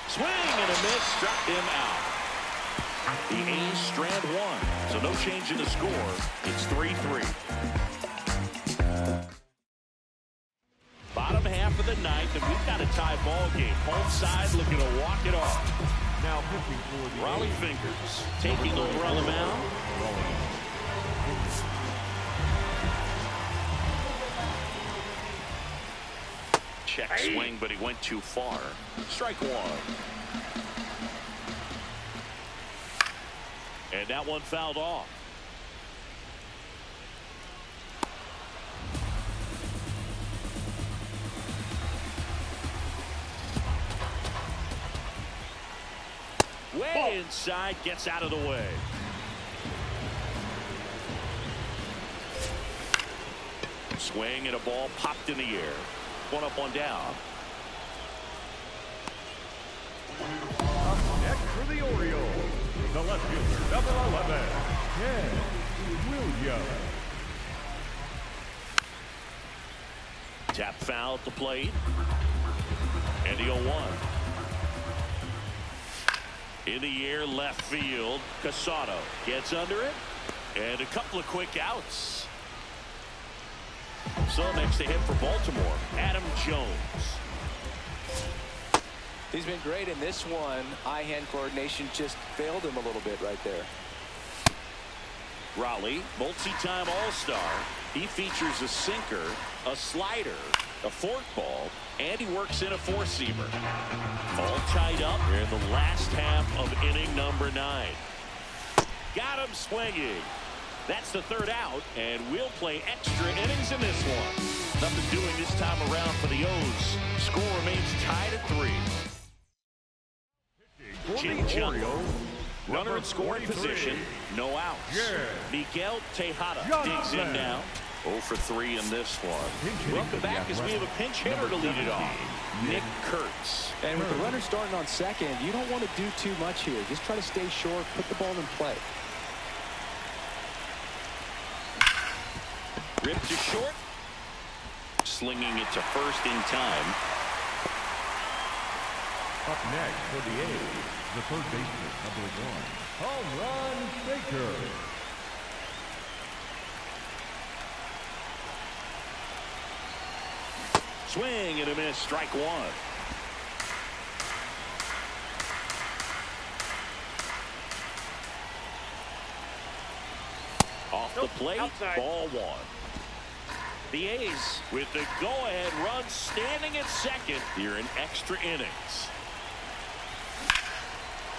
Swing and a miss, struck him out. The A's strand 1, so no change in the score. It's 3-3. Bottom half of the ninth, and we've got a tie ball game. Home side looking to walk it off. Now pitching for the Raleigh A's. Fingers taking over on the mound. Check swing, but he went too far. Strike 1. And that one fouled off. Way inside, gets out of the way. Swing and a ball popped in the air. 1 up, 1 down. Up next for the Orioles, the left fielder, number 11, Ken Williams. Tap foul at the plate. And the 0-1. In the air, left field. Casado gets under it. And a couple of quick outs. So next to hit for Baltimore, Adam Jones. He's been great in this one. Eye-hand coordination just failed him a little bit right there. Raleigh, multi-time All-Star. He features a sinker, a slider, a forkball, and he works in a four-seamer. All tied up here in the last half of inning number 9. Got him swinging. That's the 3rd out, and we'll play extra innings in this one. Nothing doing this time around for the O's. Score remains tied at 3. Jim Orioles, runner in scoring position, no outs. Miguel Tejada digs in now. 0 for 3 in this one. Welcome back as we have a pinch hitter to lead it off. Nick Kurtz. And with the runner starting on second, you don't want to do too much here. Just try to stay short, put the ball in play. Ripped to short. Slinging it to first in time. Up next for the A's, the third baseman, number 1, home run Baker. Swing and a miss, strike 1. Off the plate, outside. ball 1. The A's with the go-ahead run standing at second here in extra innings.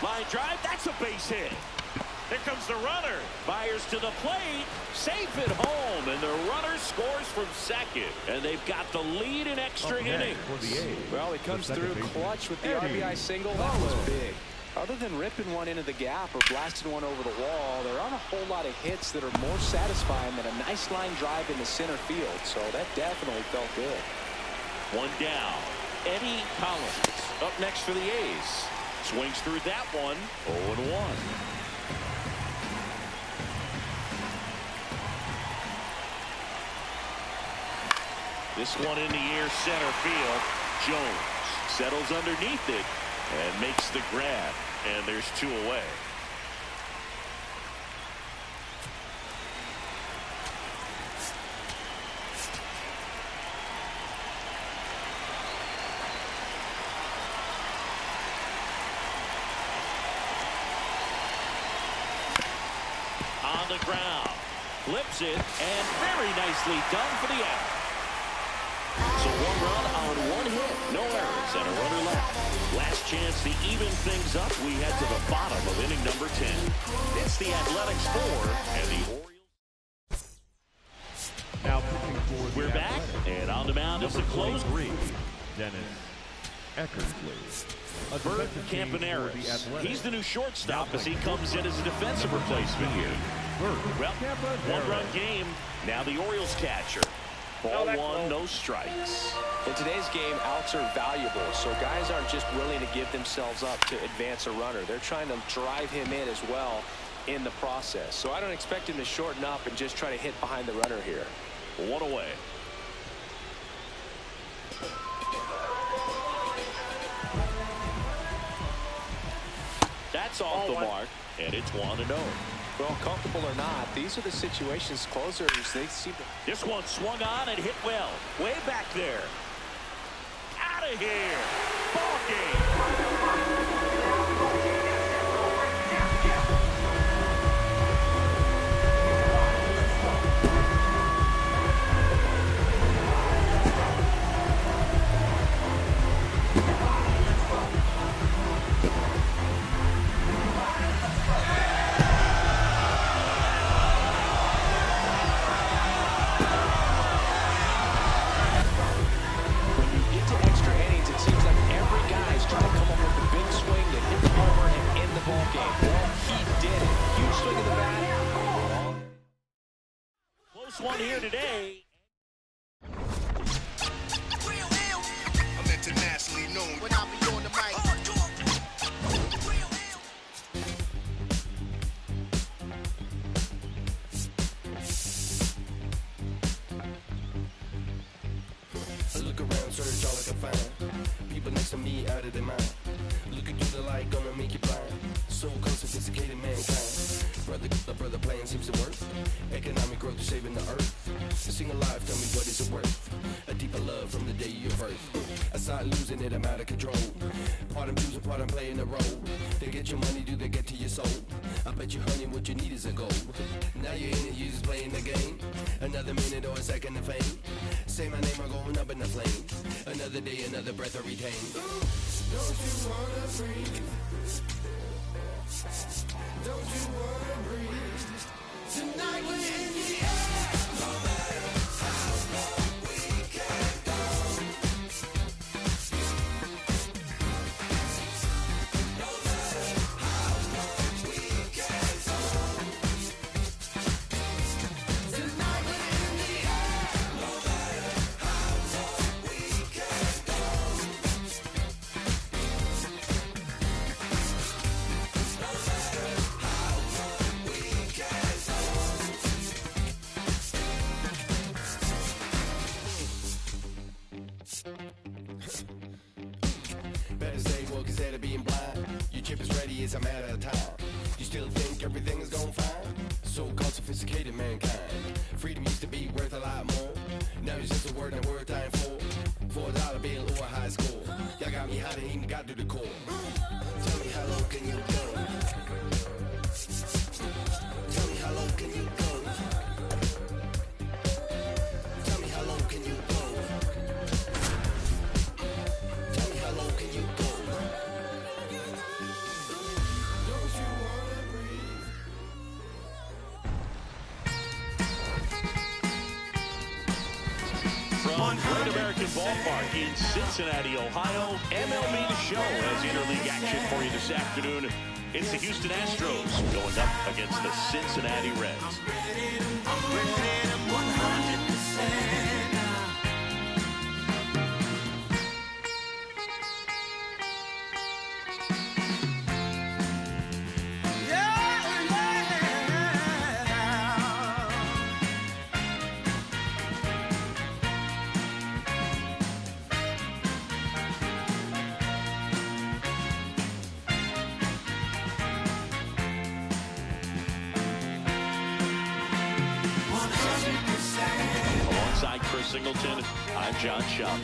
Line drive, that's a base hit. Here comes the runner. Fires to the plate, safe at home, and the runner scores from second. And they've got the lead in extra innings. For the A's, Well, he comes through clutch with the RBI single. That was big. Other than ripping one into the gap or blasting one over the wall, there aren't a whole lot of hits that are more satisfying than a nice line drive into center field. So that definitely felt good. 1 down. Eddie Collins up next for the A's. Swings through that one. 0-1. This one in the air, center field. Jones settles underneath it and makes the grab. And there's 2 away. On the ground. Flips it, and very nicely done for the out. So 1 run on 1 hit. No errors and a runner left. Last chance to even things up. We head to the bottom of inning number 10. It's the Athletics 4 and the Orioles. Now pitching for the We're back, and on the mound is the close. Dennis Eckersley. Bert Campaneris. He's the new shortstop as he comes in as a defensive replacement here. Well, 1-run game. Now the Orioles catcher. Ball one, no strikes. In today's game, outs are valuable, so guys aren't just willing to give themselves up to advance a runner. They're trying to drive him in as well in the process. So I don't expect him to shorten up and just try to hit behind the runner here. One away. That's off the mark, and it's 1-0. Well, comfortable or not, these are the situations closers, they seem to... This one swung on and hit well. Way back there. Out of here. Ball game. One here today. I'm internationally known when I be on the mic. I look around, search all I can find. People next to me out of their mind. Looking through the light, gonna make you blind. So-called sophisticated mankind. Brother plan seems to work. Economic growth is saving the earth. Sing alive, tell me what is it worth? A deeper love from the day of your birth. I start losing it, I'm out of control. Part I'm choosing, part I'm playing the role. They get your money, do they get to your soul? I bet you, honey, what you need is a goal. Now you're in it, you just playing the game. Another minute or a second of fame. Say my name, I'm going up in the flames. Another day, another breath I retain. Don't you wanna breathe? Don't you wanna breathe? Tonight we're in the air. No matter how low we can go. No matter how low we can go. Tonight we're in the air. No matter how low we can go. Better stay woke instead of being blind. Your chip is ready, it's a matter of time. You still think everything is going fine? So-called sophisticated mankind. Freedom used to be worth a lot more. Now it's just a word and a word time for $4 bill or a high score. Y'all got me hot and even got to the core. Tell me how low can you go? Tell me how low can you go? Tell me how low can you go? Tell me how low can you go? Don't you wanna breathe? From Great American Ballpark in Cincinnati, Ohio, MLB The Show has interleague action for you this afternoon. It's the Houston Astros going up against the Cincinnati Reds. Singleton, I'm John Schaub.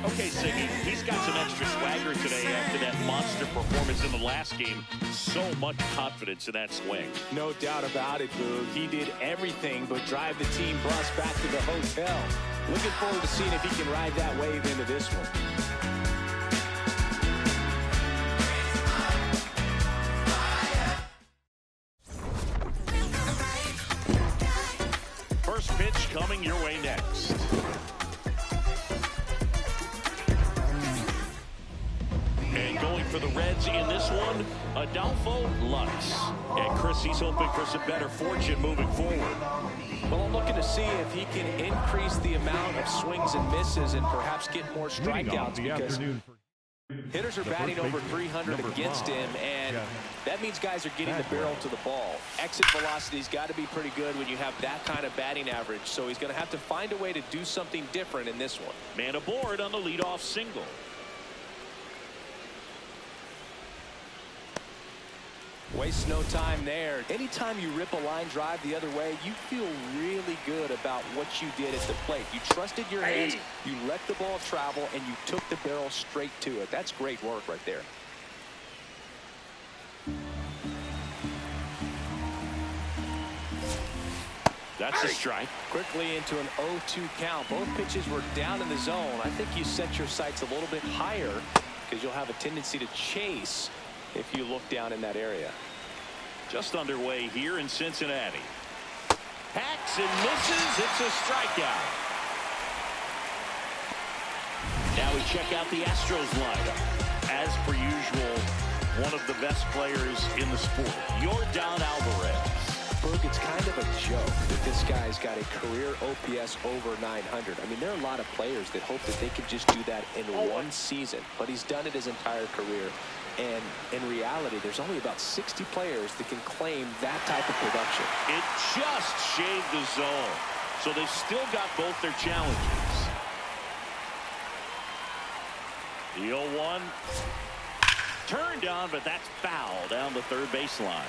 Okay, Siggy, he's got some extra swagger today after that monster performance in the last game. So much confidence in that swing. No doubt about it, Boog. He did everything but drive the team bus back to the hotel. Looking forward to seeing if he can ride that wave into this one. First pitch coming your way next. And going for the Reds in this one, Adolfo Lutz. And Chris, he's hoping for some better fortune moving forward. Well, I'm looking to see if he can increase the amount of swings and misses and perhaps get more strikeouts, because hitters are batting over 300 against him, and that means guys are getting the barrel to the ball. Exit velocity's got to be pretty good when you have that kind of batting average, so he's going to have to find a way to do something different in this one. Man aboard on the leadoff single. Waste no time there. Anytime you rip a line drive the other way, you feel really good about what you did at the plate. You trusted your hands, you let the ball travel, and you took the barrel straight to it. That's great work right there. That's a strike. Quickly into an 0-2 count. Both pitches were down in the zone. I think you set your sights a little bit higher because you'll have a tendency to chase if you look down in that area. Just underway here in Cincinnati. Hacks and misses. It's a strikeout. Now we check out the Astros lineup. As per usual, one of the best players in the sport, Yordan Alvarez. Berg, it's kind of a joke that this guy's got a career OPS over 900. I mean, there are a lot of players that hope that they could just do that in one season, but he's done it his entire career. And in reality, there's only about 60 players that can claim that type of production. It just shaved the zone, so they've still got both their challenges. The 0-1 turned on, but that's foul down the third baseline.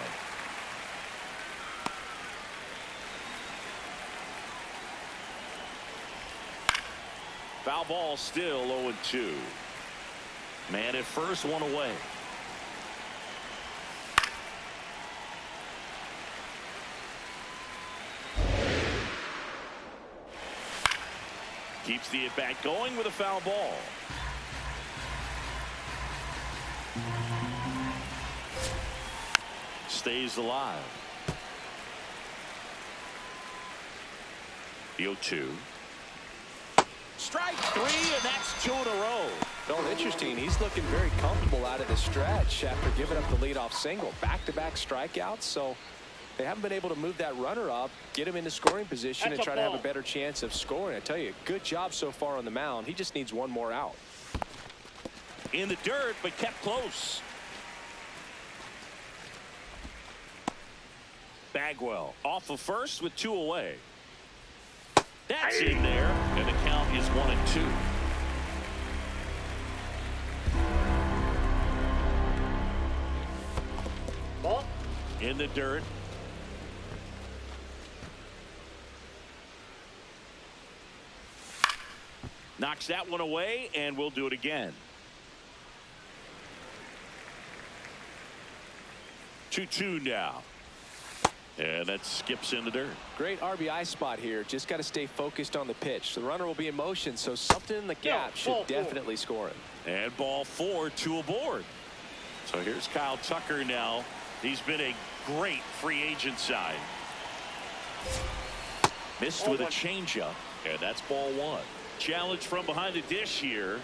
Foul ball, still 0-2. Man at first, one away. Keeps the at-bat going with a foul ball. Stays alive. The 0-2. Strike three, and that's 2 in a row. Well, interesting. He's looking very comfortable out of the stretch after giving up the leadoff single. Back-to-back strikeouts, so they haven't been able to move that runner up, get him into scoring position, and try to have a better chance of scoring. I tell you, good job so far on the mound. He just needs one more out. In the dirt, but kept close. Bagwell off of first with 2 away. That's in there, and the count is 1-2. Ball. In the dirt. Knocks that one away, and we'll do it again. 2-2 now. And that skips in the dirt. Great RBI spot here. Just got to stay focused on the pitch. The runner will be in motion, so something in the gap should definitely score him. And ball 4, 2 aboard. So here's Kyle Tucker now. He's been a great free agent sign. Missed with a changeup, and that's ball 1. Challenge from behind the dish here.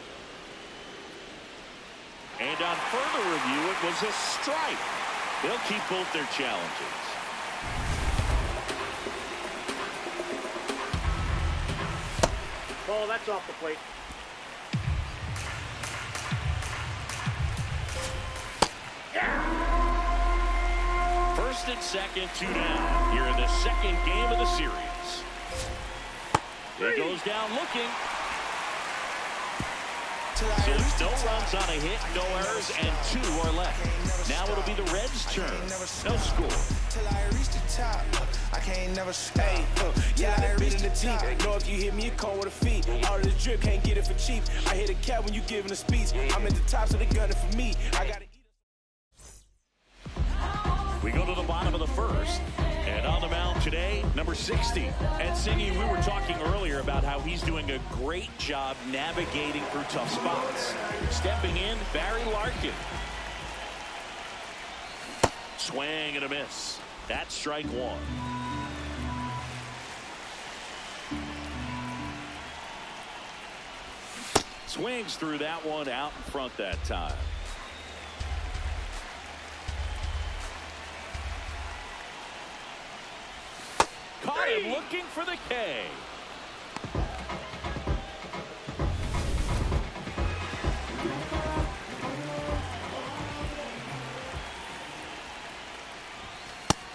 And on further review, it was a strike. They'll keep both their challenges. Ball, that's off the plate. First and second, 2 down. Here in the second game of the series. It goes down looking. So there's no runs on a hit, no errors, and 2 are left. Now it'll be the Reds' turn. No score. Till I reach the top, I can't never stay. Yeah, I been in the team. Know if you hit me, you call with a feet. All of the drip, can't get it for cheap. I hit a cat when you giving a speech. I'm at the top, so they gunning for me. I gotta eat. We go to the bottom of the first. And on the mound today, number 60. And Singy, we were talking earlier about how he's doing a great job navigating through tough spots. Stepping in, Barry Larkin. Swing and a miss. That's strike 1. Swings through that one out in front that time. looking for the K.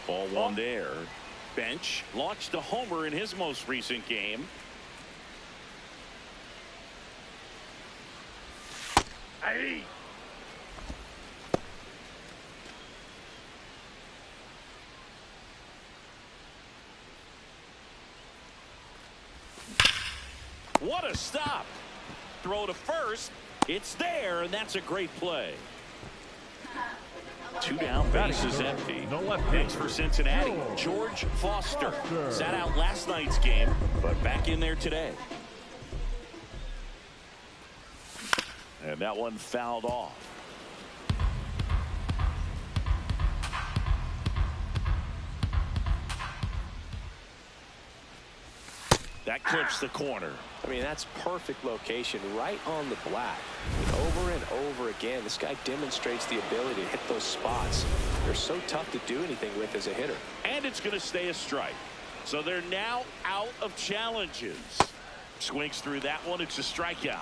Ball one there. Bench launched a homer in his most recent game. Hey. What a stop. Throw to first. It's there, and that's a great play. 2 down, bases empty. Next for Cincinnati, George Foster. Sat out last night's game, but back in there today. And that one fouled off. That clips the corner. I mean, that's perfect location right on the black. And over again, this guy demonstrates the ability to hit those spots. They're so tough to do anything with as a hitter. And it's going to stay a strike. So they're now out of challenges. Swings through that one. It's a strikeout.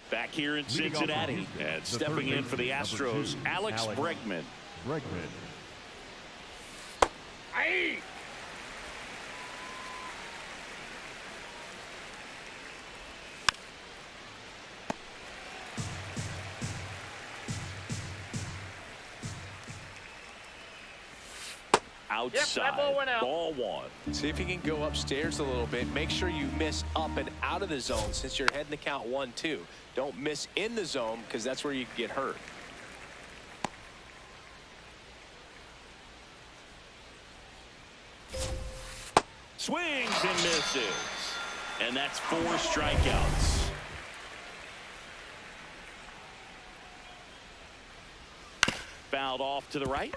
Back here in Cincinnati. And stepping in for the Astros, Alex Bregman. Hey. Outside. Yep, that ball went out. Ball one. See if you can go upstairs a little bit. Make sure you miss up and out of the zone since you're heading to count 1-2. Don't miss in the zone because that's where you can get hurt. Swings and misses. And that's 4 strikeouts. Fouled off to the right.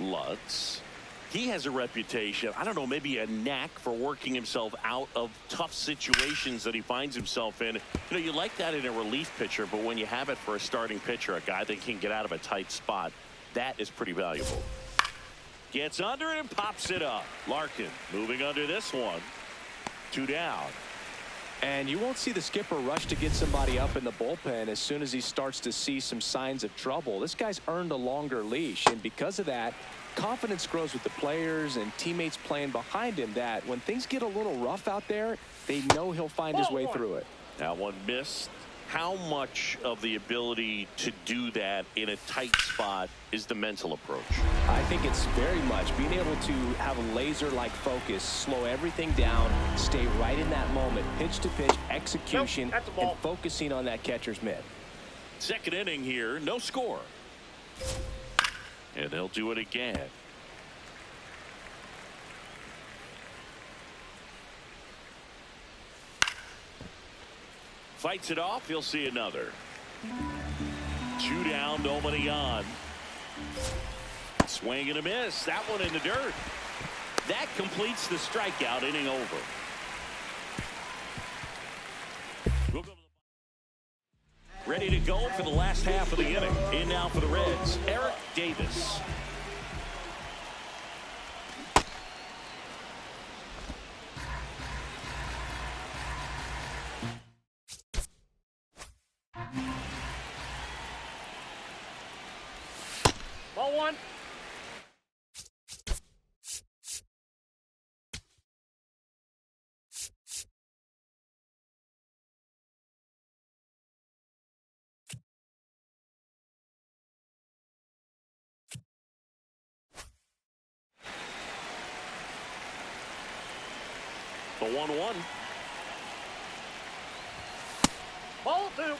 Lutz. He has a reputation, I don't know, maybe a knack for working himself out of tough situations that he finds himself in. You know, you like that in a relief pitcher, but when you have it for a starting pitcher, a guy that can get out of a tight spot, that is pretty valuable. Gets under it and pops it up. Larkin moving under this one. 2 down. And you won't see the skipper rush to get somebody up in the bullpen as soon as he starts to see some signs of trouble. This guy's earned a longer leash, and because of that, confidence grows with the players and teammates playing behind him that when things get a little rough out there, they know he'll find his way through it. That one missed. How much of the ability to do that in a tight spot is the mental approach? I think it's very much being able to have a laser-like focus, slow everything down, stay right in that moment, pitch-to-pitch execution, and focusing on that catcher's mitt. Second inning here, no score. And they'll do it again. Fights it off. He'll see another. 2 down, nobody on. Swing and a miss. That one in the dirt. That completes the strikeout. Inning over. We'll go to the... Ready to go for the last half of the inning. In now for the Reds, Eric Davis. Ball one. The 1-1. Ball two.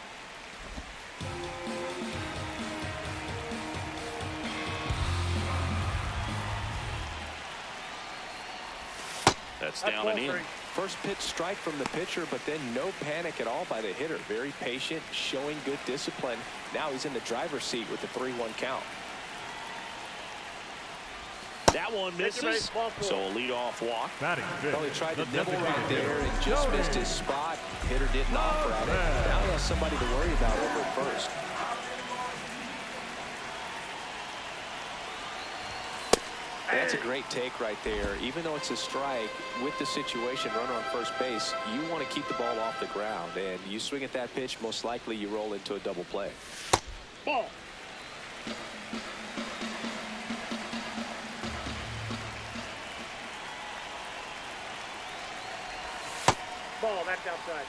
That's down and in. First pitch strike from the pitcher, but then no panic at all by the hitter. Very patient, showing good discipline. Now he's in the driver's seat with the 3-1 count. That one misses. So a leadoff walk. Well, he tried to nibble right there and just missed his spot. Hitter didn't offer at it. Now he has somebody to worry about over at first. That's a great take right there. Even though it's a strike, with the situation, runner on first base, you want to keep the ball off the ground. And you swing at that pitch, most likely you roll into a double play. Ball. Ball, that's outside.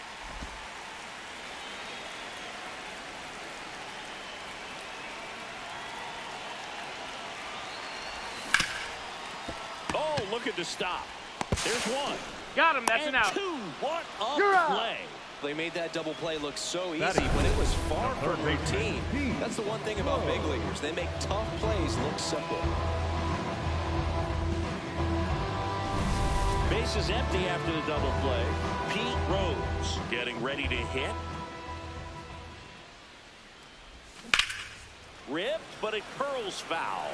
Oh, looking to stop. There's one. Got him, that's and an out. two. What a You're out. play. They made that double play look so easy, That is but it was far the from third baseman, routine. Pete. That's the one thing about big leaguers. They make tough plays look simple. Base is empty after the double play. Pete Rose getting ready to hit. Ripped, but it curls foul.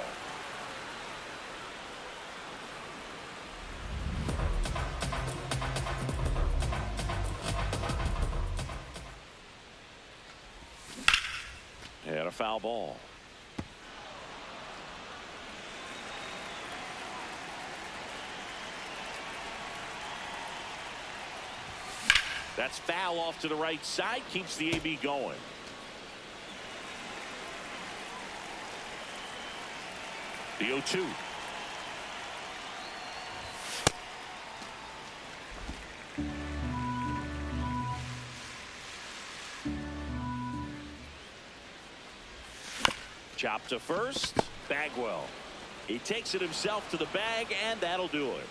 And a foul ball. That's foul off to the right side. Keeps the AB going. The 0-2. Chop to first. Bagwell. He takes it himself to the bag, and that'll do it.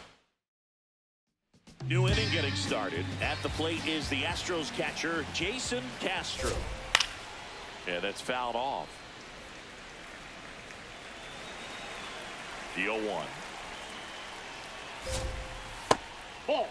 New inning getting started. At the plate is the Astros catcher, Jason Castro. And that's fouled off. The 0-1. Ball.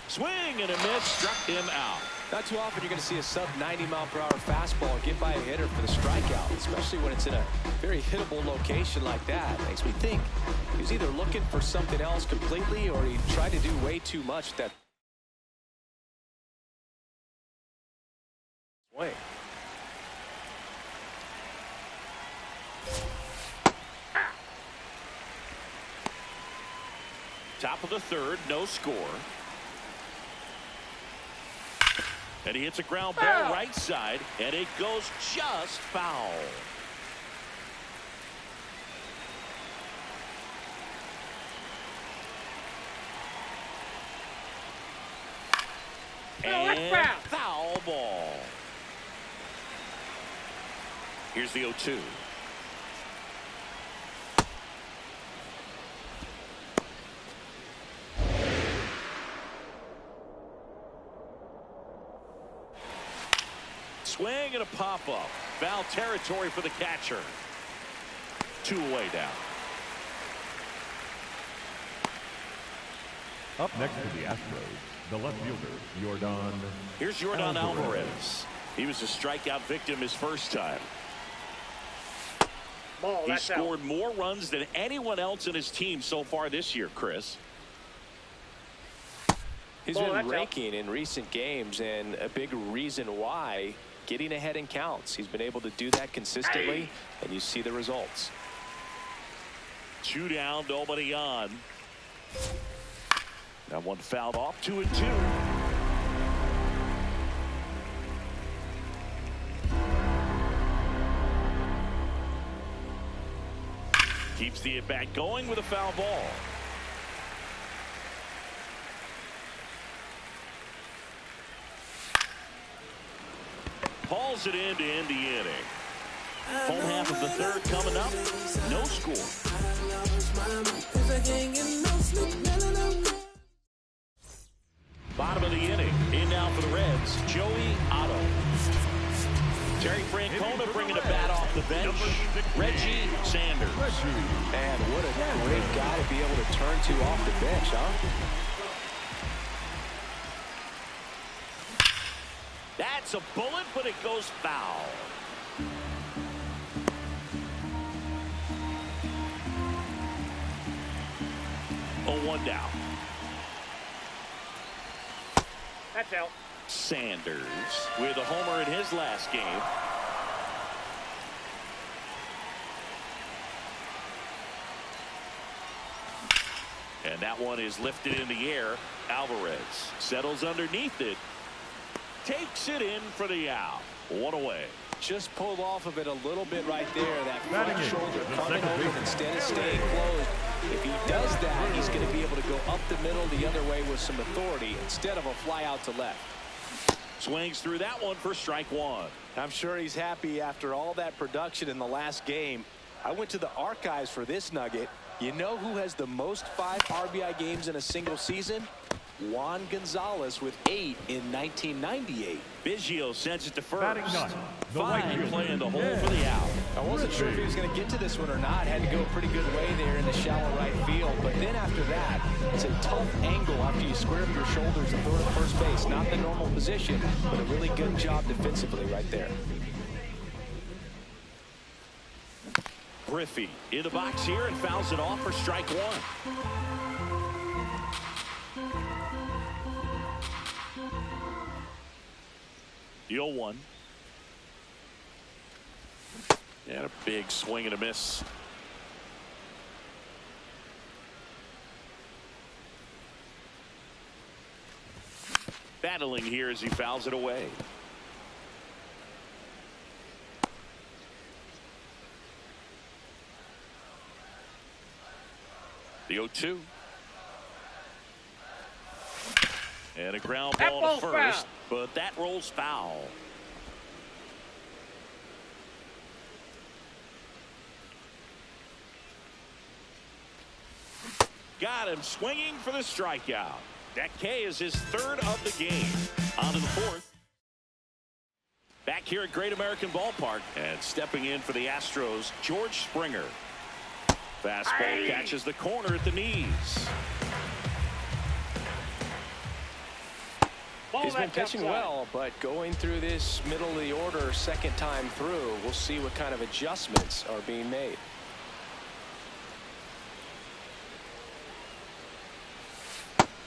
Swing and a miss, struck him out. Not too often you're going to see a sub-90-mile-per-hour fastball get by a hitter for the strikeout, especially when it's in a very hittable location like that. Makes me think he was either looking for something else completely or he tried to do way too much with that swing. Top of the third, no score. And he hits a ground ball right side, and it goes just foul. And foul ball. Here's the 0-2. Swing and a pop-up. Foul territory for the catcher. 2 away now. Up next to the Astros, the left fielder, Yordan. Here's Yordan Alvarez. He was a strikeout victim his first time. Ball, He scored more runs than anyone else in his team so far this year, Chris. He's been raking in recent games, and a big reason why, getting ahead in counts. He's been able to do that consistently, and you see the results. 2 down, nobody on. That one fouled off. 2-2. Keeps the at-bat going with a foul ball. Hauls it in to end the inning. Home half of the third coming up. No score. Bottom of the inning. In now for the Reds, Joey Otto. Terry Francona bringing a bat off the bench. Reggie Sanders. Man, what a great guy to be able to turn to off the bench, huh? That's a bullet, but it goes foul. Oh, 1 down. That's out. Sanders with a homer in his last game. And that one is lifted in the air. Alvarez settles underneath it. Takes it in for the out. One away. Just pulled off of it a little bit right there. That Batting front it, shoulder the coming second over baseman, instead of staying closed. If he does that, he's going to be able to go up the middle the other way with some authority instead of a fly out to left. Swings through that one for strike one. I'm sure he's happy after all that production in the last game. I went to the archives for this nugget. You know who has the most 5 RBI games in a single season? Juan Gonzalez with 8 in 1998. Biggio sends it to Batting first. ninth, the right Fine fielder, play in the hole Ned. for the out. I wasn't sure if he was going to get to this one or not. Had to go a pretty good way there in the shallow right field. But then after that, it's a tough angle after you square up your shoulders and throw to first base. Not the normal position, but a really good job defensively right there. Griffey in the box here and fouls it off for strike one. The 0-1. And a big swing and a miss. Battling here as he fouls it away. The 0-2. And a ground ball to first, but that rolls foul. Got him swinging for the strikeout. That K is his 3rd of the game. On to the 4th. Back here at Great American Ballpark, and stepping in for the Astros, George Springer. Fastball catches the corner at the knees. He's been pitching well, but going through this middle of the order second time through, we'll see what kind of adjustments are being made.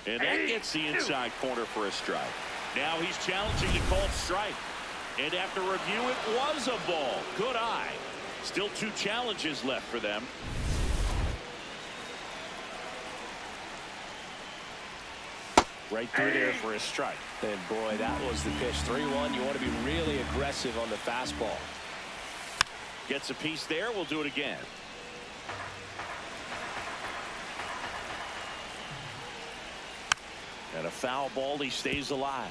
And that gets the inside corner for a strike. Now he's challenging the called strike. And after review, it was a ball. Good eye. Still 2 challenges left for them. Right through there for a strike. And boy, that was the pitch. 3-1. You want to be really aggressive on the fastball. Gets a piece there. We'll do it again. And a foul ball. He stays alive.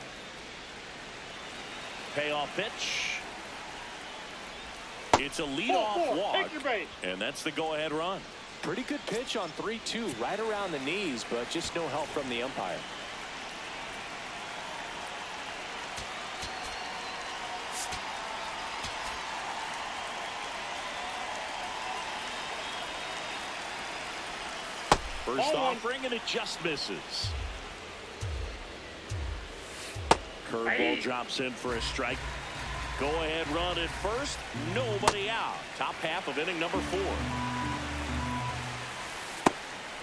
Payoff pitch. It's a leadoff walk. And that's the go-ahead run. Pretty good pitch on 3-2, right around the knees, but just no help from the umpire. First offering, and it just misses. Curveball drops in for a strike. Go ahead run at first. Nobody out. Top half of inning number 4.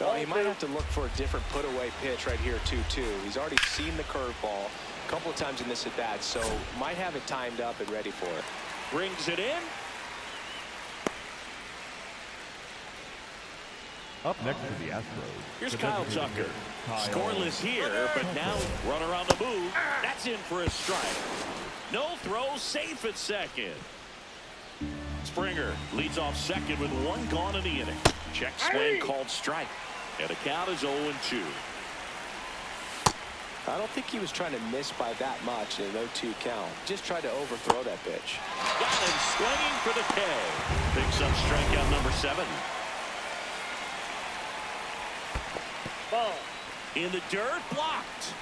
Well, he might have to look for a different put-away pitch right here, 2-2. He's already seen the curveball a couple of times in this at-bat, so might have it timed up and ready for it. Brings it in. Up next to the Astros. Here's the Kyle designated Tucker. Kyle. Scoreless here, but now runner on the move. That's in for a strike. No throw, safe at second. Springer leads off second with 1 gone in the inning. Check swing called strike. And the count is 0-2. I don't think he was trying to miss by that much in an 0-2 count. Just tried to overthrow that pitch. Got him swinging for the K. Picks up strikeout number 7. Ball. In the dirt, blocked.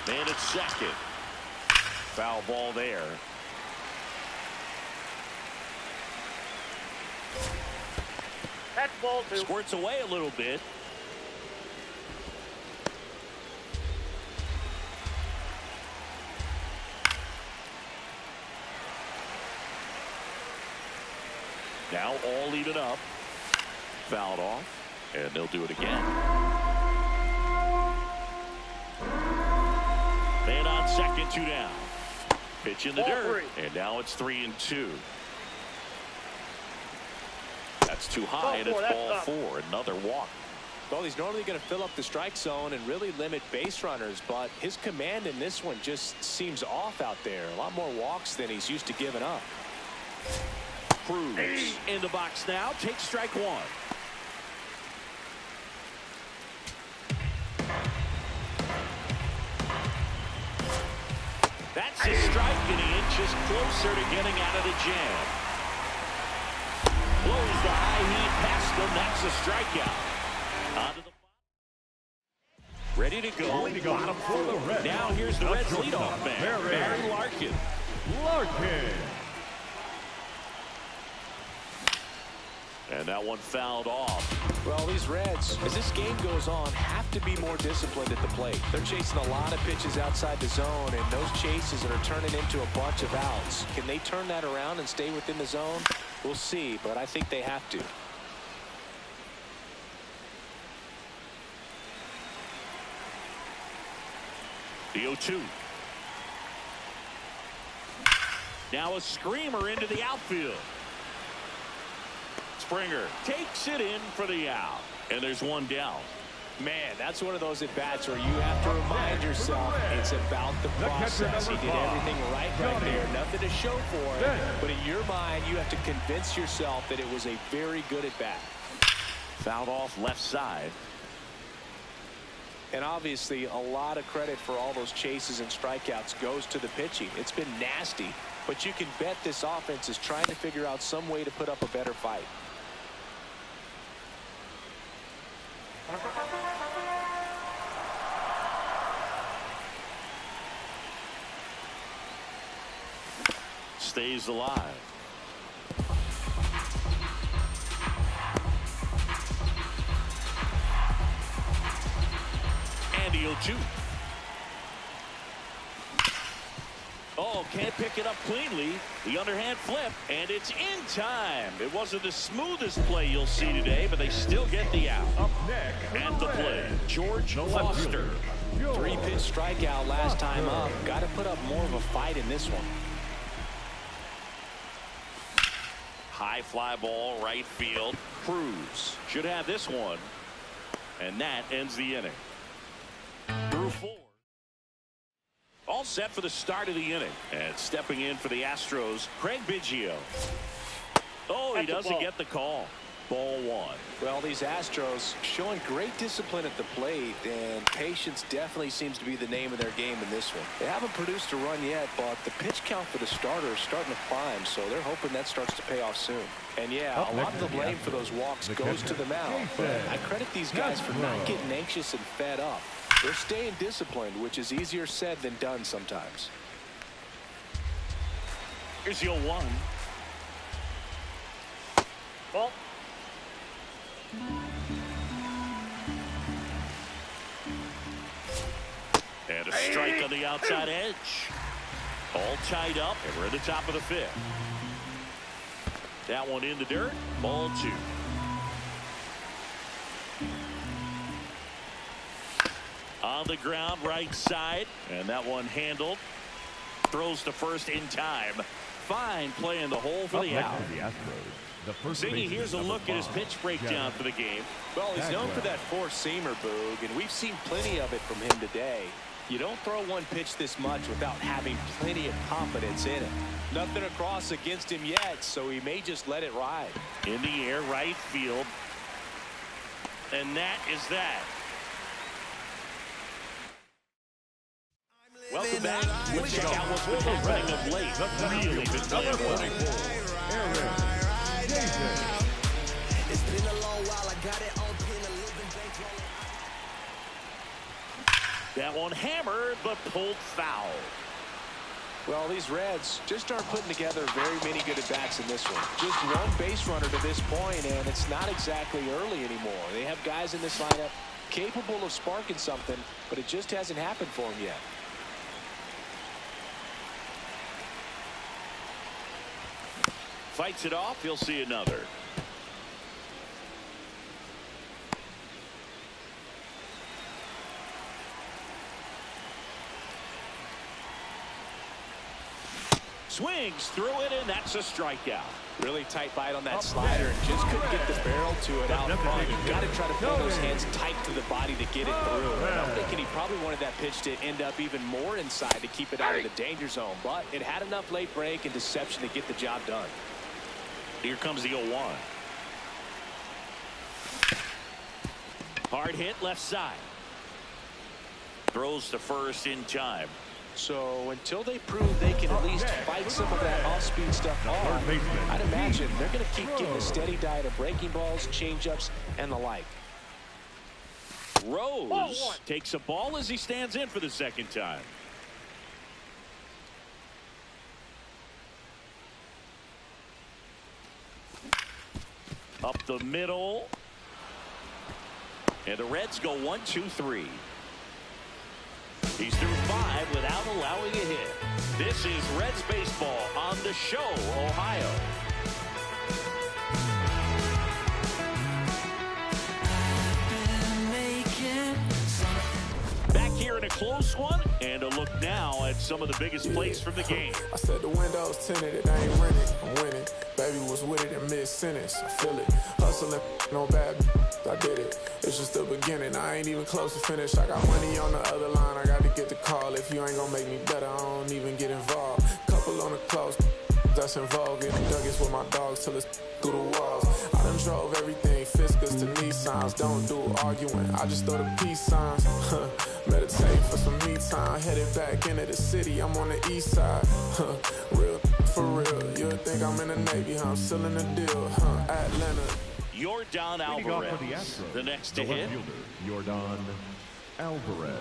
And it's second. Foul ball there. That's ball 2. Squirts away a little bit. Now all even up. Fouled off. And they'll do it again. second 2 down. Pitch in the Ball dirt. 3. And now it's 3-2. That's too high, and it's ball 4. Another walk. Well, he's normally going to fill up the strike zone and really limit base runners, but his command in this one just seems off out there. A lot more walks than he's used to giving up. Cruz in the box now. Takes strike 1. That's a strike, and he inches closer to getting out of the jam. Blows the high heat past him. That's a strikeout. Onto the ready to go. Bottom for the Reds. Now here's the Reds leadoff man, Barry Larkin. And that one fouled off. Well, these Reds, as this game goes on, have to be more disciplined at the plate. They're chasing a lot of pitches outside the zone, and those chases are turning into a bunch of outs. Can they turn that around and stay within the zone? We'll see, but I think they have to. The 0-2. Now a screamer into the outfield. Springer takes it in for the out. And there's one down. Man, that's one of those at-bats where you have to remind yourself it's about the process. He did everything right there. Nothing to show for it. But in your mind, you have to convince yourself that it was a very good at-bat. Fouled off left side. And obviously, a lot of credit for all those chases and strikeouts goes to the pitching. It's been nasty, but you can bet this offense is trying to figure out some way to put up a better fight. Stays alive. And the 0-2. Oh, can't pick it up cleanly. The underhand flip, and it's in time. It wasn't the smoothest play you'll see today, but they still get the out. Up next, And the play, George Foster. 3-pitch strikeout last time up. Got to put up more of a fight in this one. High fly ball, right field. Cruz should have this one. And that ends the inning. Through 4. All set for the start of the inning. And stepping in for the Astros, Craig Biggio. Oh, he doesn't get the call. Ball 1. Well, these Astros showing great discipline at the plate, and patience definitely seems to be the name of their game in this one. They haven't produced a run yet, but the pitch count for the starter is starting to climb, so they're hoping that starts to pay off soon. And yeah, a lot of the blame for those walks goes to the mound, but I credit these guys for not getting anxious and fed up. They're staying disciplined, which is easier said than done sometimes. Here's the 0-1. Ball. And a strike on the outside edge. All tied up, and we're at the top of the 5th. That one in the dirt. Ball 2. On the ground, right side. And that one handled. Throws to first in time. Fine play in the hole for the out. Ziggy, here's a look at his pitch breakdown for the game. Well, he's known for that four-seamer, Boog, and we've seen plenty of it from him today. You don't throw one pitch this much without having plenty of confidence in it. Nothing across against him yet, so he may just let it ride. In the air, right field. And that is that. Welcome back. We'll check out what's been happening of late. Really been playing well. It's been a long while. I got it on pin, a living bankroll. That one hammered, but pulled foul. Well, these Reds just aren't putting together very many good at-bats in this one. Just one base runner to this point, and it's not exactly early anymore. They have guys in this lineup capable of sparking something, but it just hasn't happened for them yet. Fights it off. He'll see another. Swings through it, and that's a strikeout. Really tight bite on that slider and just couldn't get the barrel to it out front. You've got to try to pull those hands tight to the body to get it through. And I'm thinking he probably wanted that pitch to end up even more inside to keep it out of the danger zone. But it had enough late break and deception to get the job done. Here comes the 0-1. Hard hit left side. Throws to first in time. So until they prove they can at least fight some of that off-speed stuff off, I'd imagine they're going to keep getting a steady diet of breaking balls, changeups, and the like. Rose takes a ball as he stands in for the second time. Up the middle. And the Reds go 1-2-3. He's through 5 without allowing a hit. This is Reds baseball on the show, Ohio. Back here in a close one, and a look now at some of the biggest plays from the game. I said the windows tinted, I ain't renting, I'm winning. Baby was with it in mid-sentence, I feel it. Hustling, no bad, I did it. It's just the beginning, I ain't even close to finish. I got money on the other line, I got to get the call. If you ain't gonna make me better, I don't even get involved. Couple on the close, that's in vogue. Getting nuggets with my dogs till it's through the walls. I done drove everything, Fiscus to Nissans. Don't do arguing, I just throw the peace signs. Meditate for some me time, headed back into the city, I'm on the east side. Real for real, you'll think I'm in the Navy, huh? I'm still in the deal, Atlanta. Yordan Alvarez, the next to hit. Yordan Alvarez.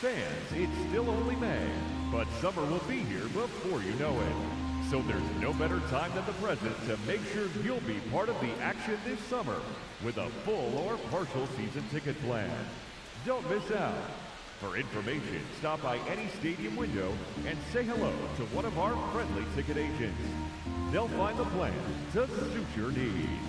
Fans, it's still only May, but summer will be here before you know it. So there's no better time than the present to make sure you'll be part of the action this summer with a full or partial season ticket plan. Don't miss out. For information, stop by any stadium window and say hello to one of our friendly ticket agents. They'll find the plan to suit your needs.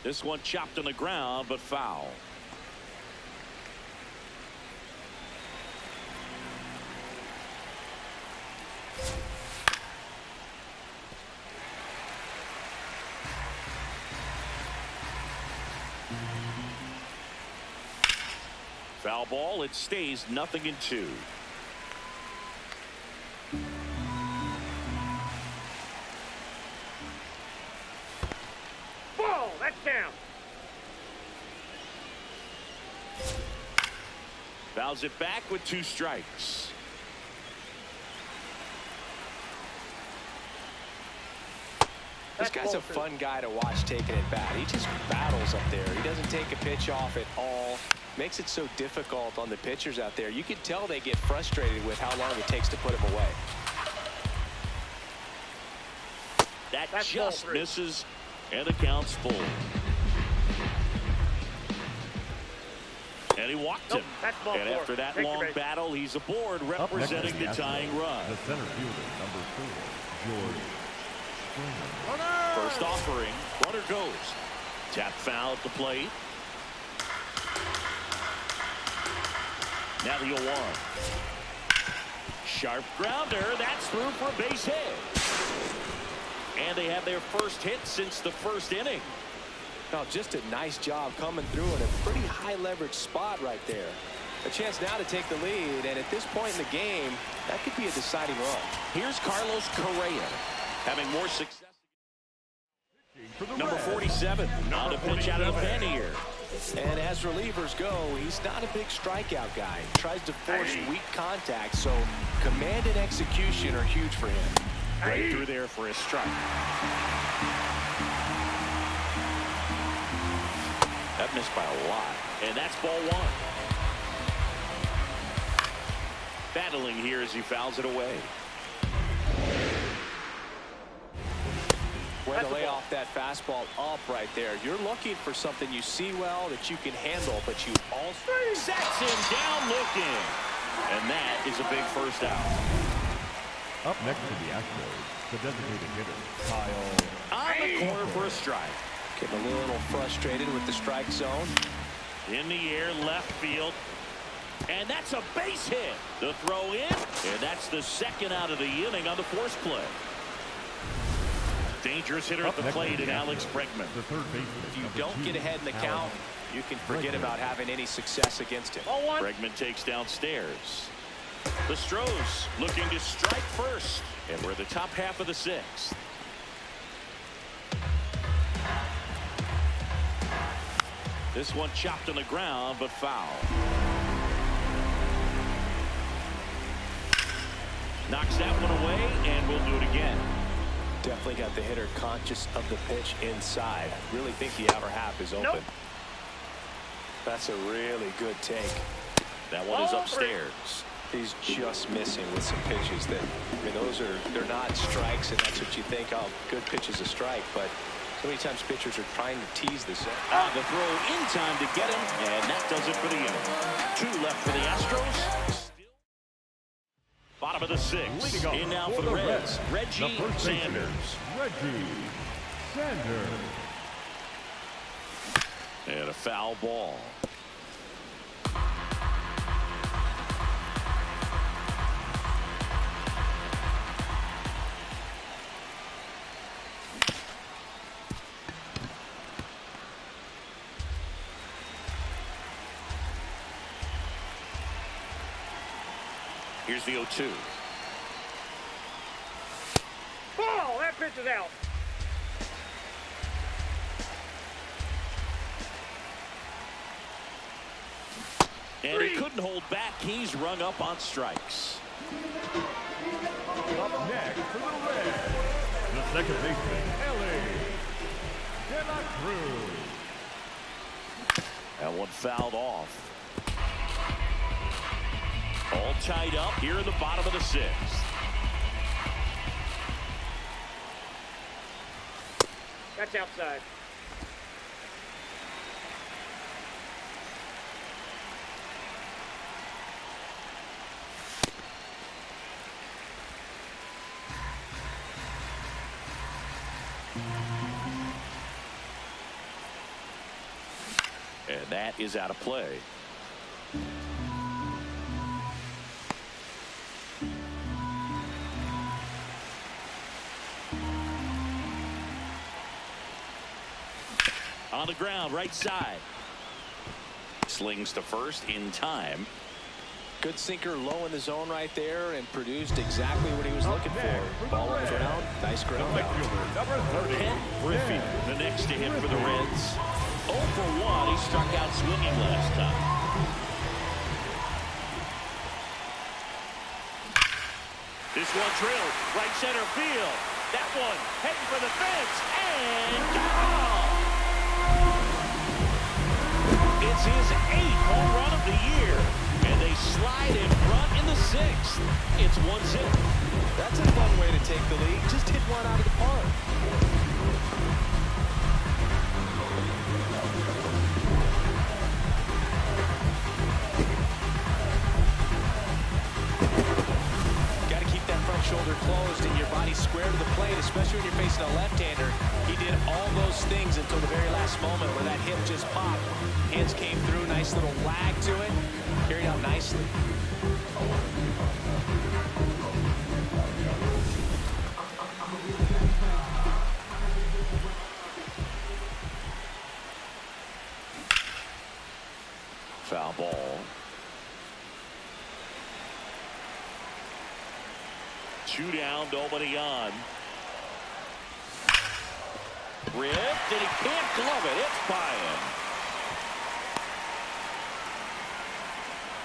This one chopped on the ground, but foul. Foul ball. It stays 0-2. Ball. That's down. Fouls it back with 2 strikes. This guy's a fun guy to watch taking it back. He just battles up there. He doesn't take a pitch off at all. Makes it so difficult on the pitchers out there. You can tell they get frustrated with how long it takes to put him away. That's just misses, and the count's full. And he walked him. And after that long battle, he's aboard representing the tying run. The center fielder, number 4, George. First offering, runner goes. Tap foul at the plate. Now the 0-1. Sharp grounder. That's through for a base hit. And they have their first hit since the first inning. Now, just a nice job coming through in a pretty high leverage spot right there. A chance now to take the lead, and at this point in the game, that could be a deciding run. Here's Carlos Correa having more success. Number 47 on a pitch out of the pen here. And as relievers go, he's not a big strikeout guy. He tries to force weak contact, so command and execution are huge for him. Right through there for a strike. That missed by a lot. And that's ball 1. Battling here as he fouls it away. Way to lay off that fastball up right there. You're looking for something you see well that you can handle, but you also sets him down looking. And that is a big first out. Up next to the Astros, the designated hitter, Kyle. On the corner for a strike. Getting a little frustrated with the strike zone. In the air, left field. And that's a base hit. The throw in. And that's the second out of the inning on the force play. Dangerous hitter at the plate, and Alex Bregman. The third baseman. If you don't get ahead in the count, you can forget about having any success against him. Bregman takes downstairs. The Stros looking to strike first. And we're the top half of the 6th. This one chopped on the ground, but foul. Knocks that one away, and we'll do it again. Definitely got the hitter conscious of the pitch inside. Really think the outer half is open. Nope. That's a really good take. That one is upstairs. He's just missing with some pitches that, I mean, they're not strikes, and that's what you think, oh, good pitch is a strike, but so many times pitchers are trying to tease this. The throw in time to get him, and that does it for the inning. 2 left for the Astros. Bottom of the 6th. In now for the Reds. Reggie Sanders. Reggie Sanders. And a foul ball. Here's the 0-2. Ball. That pitch is out. And he couldn't hold back. He's rung up on strikes. Up next for the Reds, the second baseman, De La Cruz. That one fouled off. All tied up here in the bottom of the 6th. That's outside. That is out of play. On the ground, right side. Slings to first in time. Good sinker low in the zone right there and produced exactly what he was looking for. Ball on the ground. Nice ground out. Number 30. Ken Griffey, the next to hit for the Reds. 0 for 1. He struck out swinging last time. This one drilled. Right center field. That one heading for the fence. And gone! It's his 8th home run of the year. And they slide in front in the 6th. It's 1-0. That's a fun way to take the lead. Just hit one out of the park. Got to keep that front shoulder closed and your body square to the plate, especially when you're facing a left-hander. He did all those things until the very last moment where that hip just popped. Hands came through, nice little lag to it. Carried out nicely. Foul ball. 2 down, nobody on. Ripped, and he can't glove it. It's by him.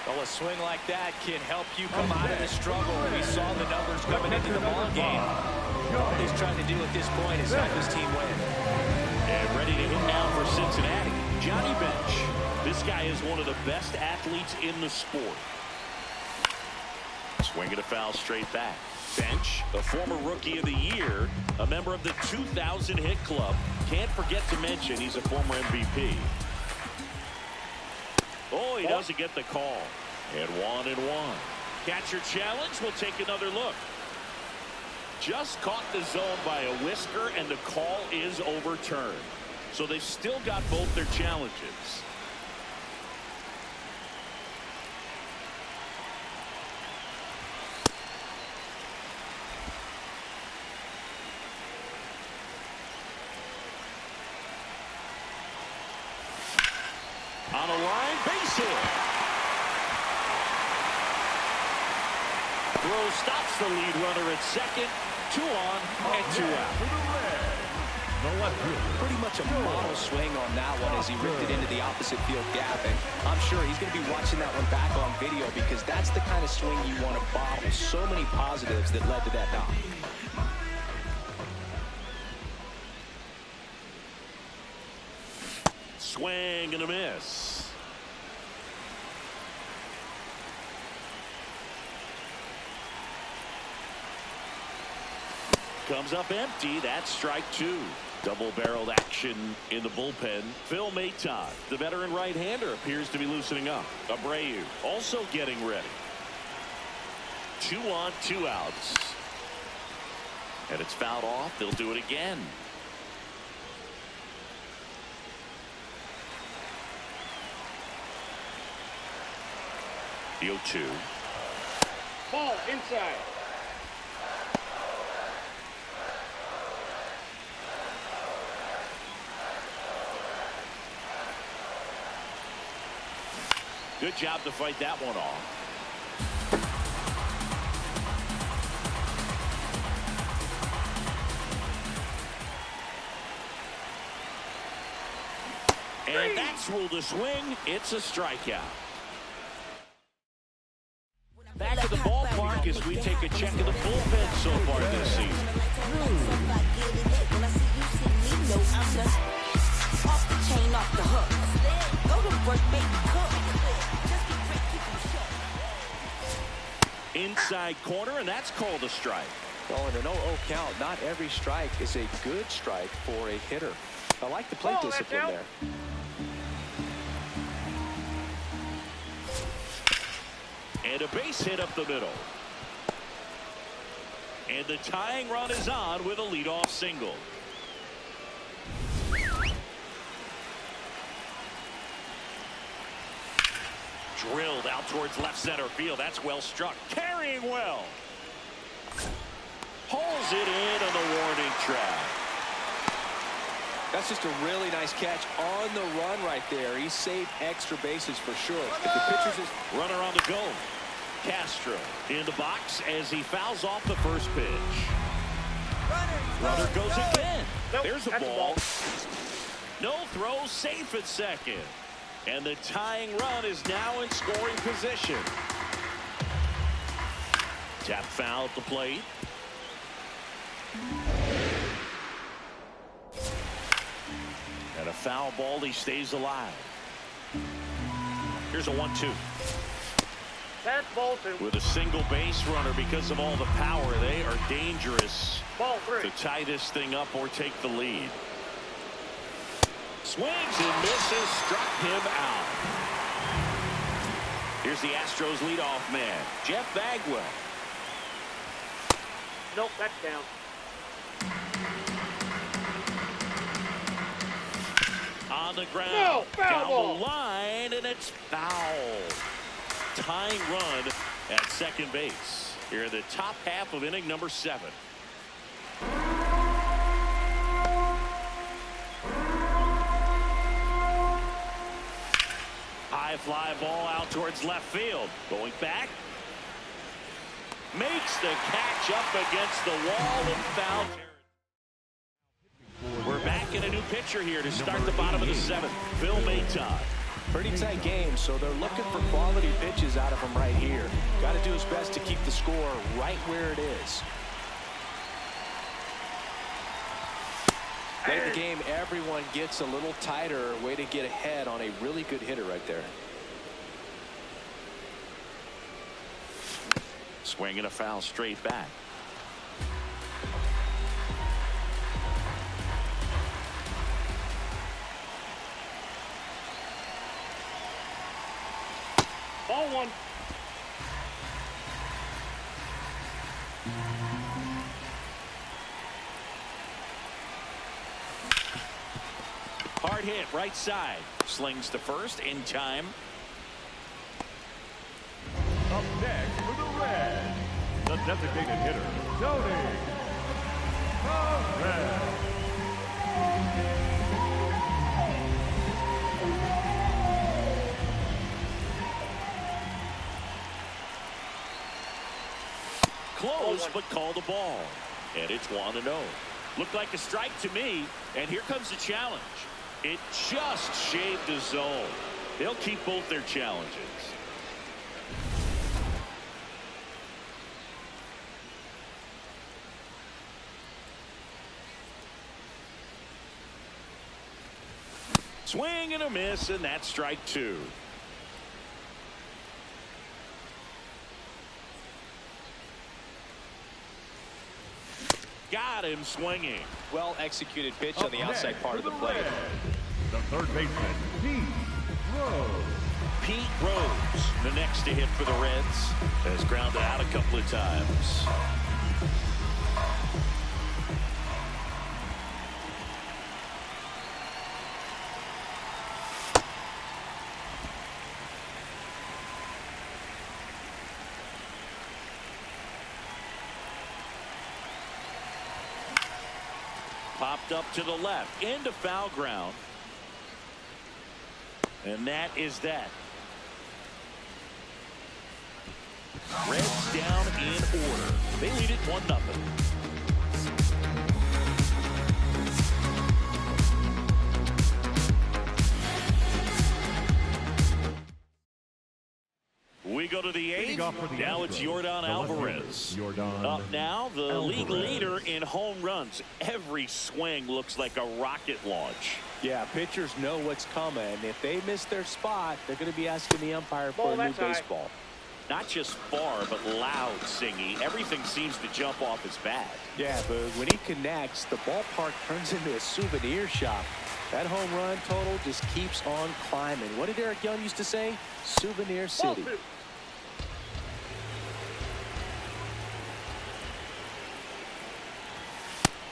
Well, a swing like that can help you come out of the struggle. We saw the numbers coming into the ball game. All he's trying to do at this point is help his team win. And ready to hit now for Cincinnati, Johnny Bench. This guy is one of the best athletes in the sport. Swinging a foul straight back. Bench, a former Rookie of the Year, a member of the 2000 hit club. Can't forget to mention he's a former MVP. Oh, he doesn't get the call. And 1-1. Catcher challenge. We'll take another look. Just caught the zone by a whisker, and the call is overturned. So they've still got both their challenges. On a line, base hit. Throw stops the lead runner at second. 2 on and 2 out. Pretty much a model swing on that one as he ripped it into the opposite field gap. And I'm sure he's going to be watching that one back on video because that's the kind of swing you want to bottle. So many positives that led to that knock. Swing and a miss. Comes up empty. That's strike 2. Double-barreled action in the bullpen. Phil Maton, the veteran right-hander, appears to be loosening up. Abreu also getting ready. 2 on, 2 outs. And it's fouled off. They'll do it again. The 0-2. Ball inside. Good job to fight that one off. And that's ruled a swing. It's a strikeout. Back to the ballpark as we take a check of the bullpen so far this season. Inside corner, and that's called a strike. Well, in an 0-0 count, not every strike is a good strike for a hitter. I like the plate discipline there. And a base hit up the middle. And the tying run is on with a leadoff single. Drilled out towards left center field. That's well struck. Carrying well. Pulls it in on the warning track. That's just a really nice catch on the run right there. He saved extra bases for sure. If the pitcher's just runner on the go. Castro in the box as he fouls off the first pitch. Runner goes again. Nope, there's a that's ball. No throw, safe at second. And the tying run is now in scoring position. Tap foul at the plate. And a foul ball, he stays alive. Here's a 1-2. That's ball 2. With a single base runner, because of all the power, they are dangerous Ball 3. to tie this thing up or take the lead. Swings and misses, struck him out. Here's the Astros leadoff man, Jeff Bagwell. Nope, that's down. On the ground, no, foul down ball. the line, and it's foul. Tying run at second base here in the top half of inning number 7. High fly ball out towards left field. Going back. Makes the catch up against the wall and foul territory. We're back in a new pitcher here to start the bottom of the 7th. Phil Maton. pretty tight game, so they're looking for quality pitches out of him right here. Got to do his best to keep the score right where it is. Late in the game, everyone gets a little tighter. Way to get ahead on a really good hitter right there. Swinging a foul straight back. Ball 1. Hard hit right side. Slings to first in time. Up next for the Reds, the designated hitter, Tony. The Reds. Close, but call the ball. And it's 1-0. Looked like a strike to me. And here comes the challenge. It just shaved the zone. They'll keep both their challenges. Swing and a miss, and that's strike 2. Got him swinging. Well executed pitch on the outside part of the plate. The third baseman, Pete Rose. Pete Rose, the next to hit for the Reds, has grounded out a couple of times. Popped up to the left into foul ground. And that is that. Reds down in order. They lead it 1-0. We go to the 8th. Now it's Yordan Alvarez. Up now, the league leader in home runs. Every swing looks like a rocket launch. Yeah, pitchers know what's coming. If they miss their spot, they're going to be asking the umpire for a new baseball. Not just far, but loud, Singy. Everything seems to jump off his bat. Yeah, but when he connects, the ballpark turns into a souvenir shop. That home run total just keeps on climbing. What did Eric Young used to say? Souvenir City.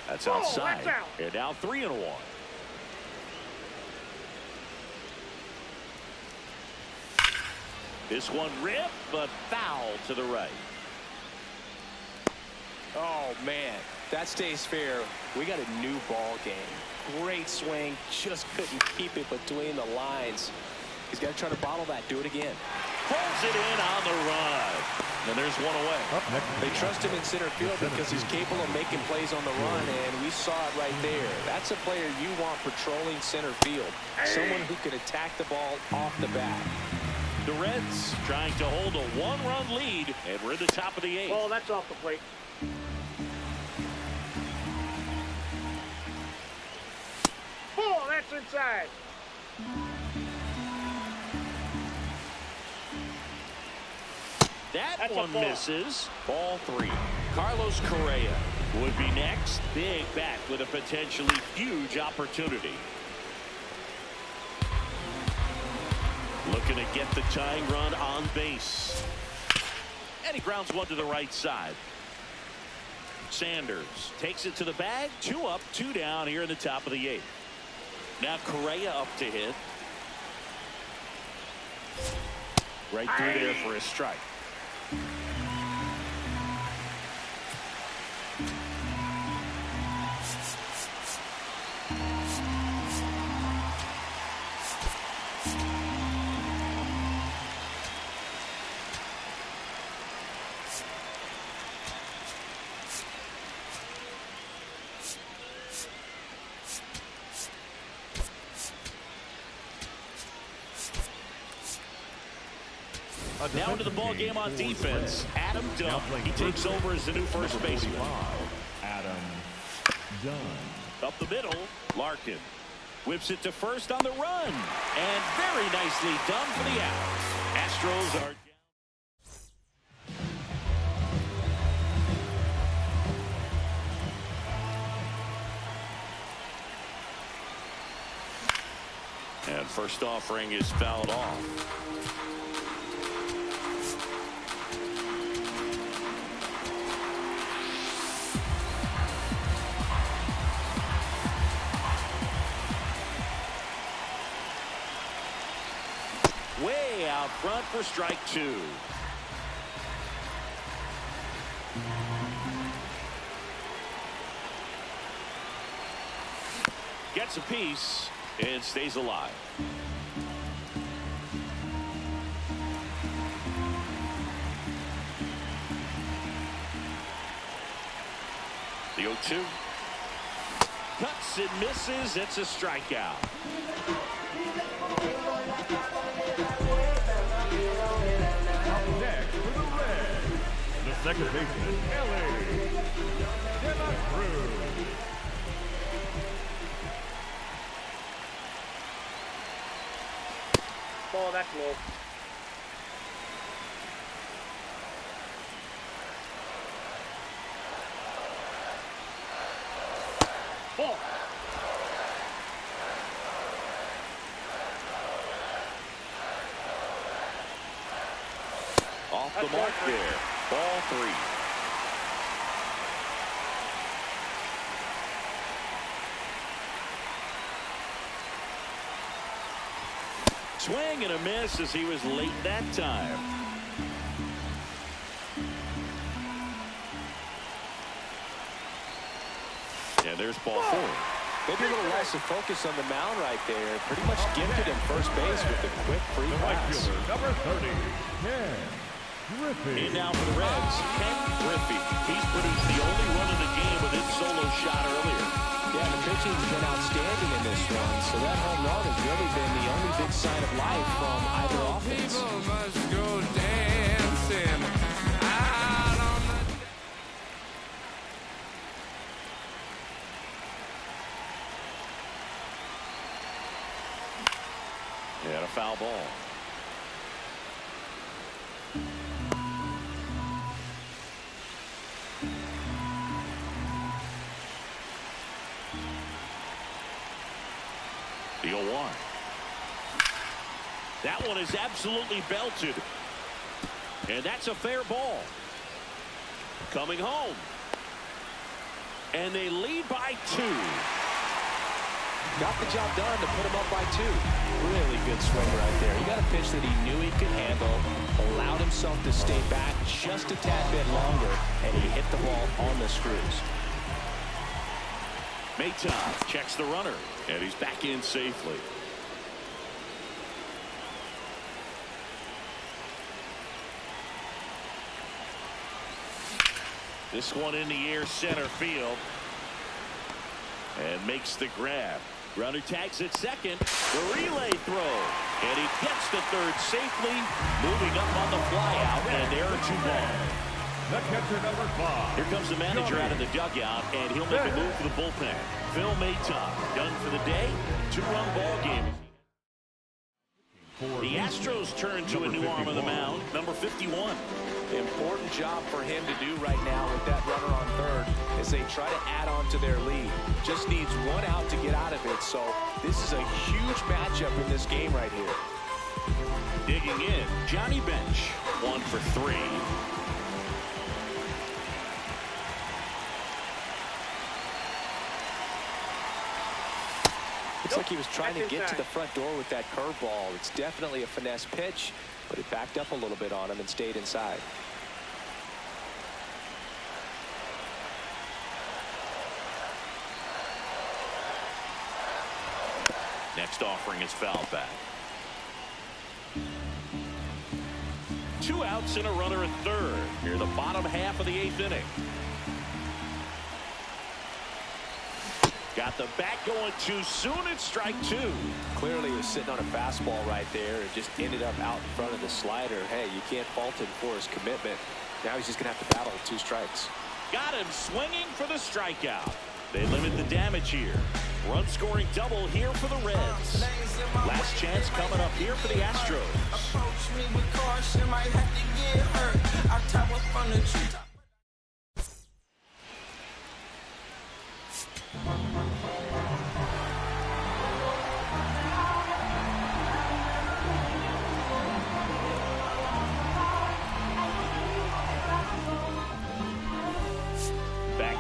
That's outside. And now 3-1. This one ripped, but foul to the right. Oh, man, that stays fair. We got a new ball game. Great swing, just couldn't keep it between the lines. He's got to try to bottle that. Do it again. Pulls it in on the run. And there's one away. They trust him in center field because he's capable of making plays on the run, and we saw it right there. That's a player you want patrolling center field. Someone who can attack the ball off the bat. The Reds trying to hold a one-run lead, and we're at the top of the 8th. Oh, that's off the plate. Oh, that's inside. That one misses. Ball 3. Carlos Correa would be next. Big bat with a potentially huge opportunity. Looking to get the tying run on base. And he grounds one to the right side. Sanders takes it to the bag. 2 up, 2 down here in the top of the 8th. Now Correa up to hit. Right through there for a strike. Now into the ball game on defense. Adam Dunn. He takes over as the new first baseman. Adam Dunn. Up the middle, Larkin whips it to first on the run, and very nicely done for the out. Astros are down. And first offering is fouled off. Way out front for strike 2. Gets a piece and stays alive. The 0-2. Cuts and misses. It's a strikeout. Next for the Reds, the second baseman, Oh, that's low. Ball. Off the mark there. Ball 3. Swing and a miss as he was late that time. And there's ball 4. Maybe a little loss of focus on the mound right there. Pretty much gifted him first base with a quick free pass. number 30, Ken Griffey. And now for the Reds, Ken Griffey. He's produced the only run of the game with his solo shot earlier. Yeah, the pitching's been outstanding in this one, so that home run has really been the only big sign of life from either offense. People must go dancing out on the... And a foul ball. The 0-1. That one is absolutely belted. And that's a fair ball. Coming home. And they lead by 2. got the job done to put him up by 2. Really good swing right there. He got a pitch that he knew he could handle, allowed himself to stay back just a tad bit longer, and he hit the ball on the screws. Mayton checks the runner, and he's back in safely. This one in the air center field. And makes the grab. Runner tags at second. The relay throw. And he gets to third safely. Moving up on the flyout. And there are 2 balls. The catcher, number 5. Here comes the manager out of the dugout. And he'll make a move for the bullpen. Phil Mayton done for the day. 2-run ball game. The Astros turn to a new arm of the mound. Number 51. Important job for him to do right now with that runner on third as they try to add on to their lead. Just needs 1 out to get out of it. So this is a huge matchup in this game right here. Digging in, Johnny Bench. 1 for 3. Looks like he was trying to get to the front door with that curveball. It's definitely a finesse pitch, but it backed up a little bit on him and stayed inside. Next offering is foul back. 2 outs and a runner at third. Near the bottom half of the 8th inning. Got the bat going too soon. It's strike 2. Clearly he was sitting on a fastball right there and just ended up out in front of the slider. Hey, you can't fault him for his commitment. Now he's just going to have to battle 2 strikes. Got him swinging for the strikeout. They limit the damage here. Run scoring double here for the Reds. Last chance coming up here for the Astros. Approach me with caution, might have to get hurt. Our tower from the tree.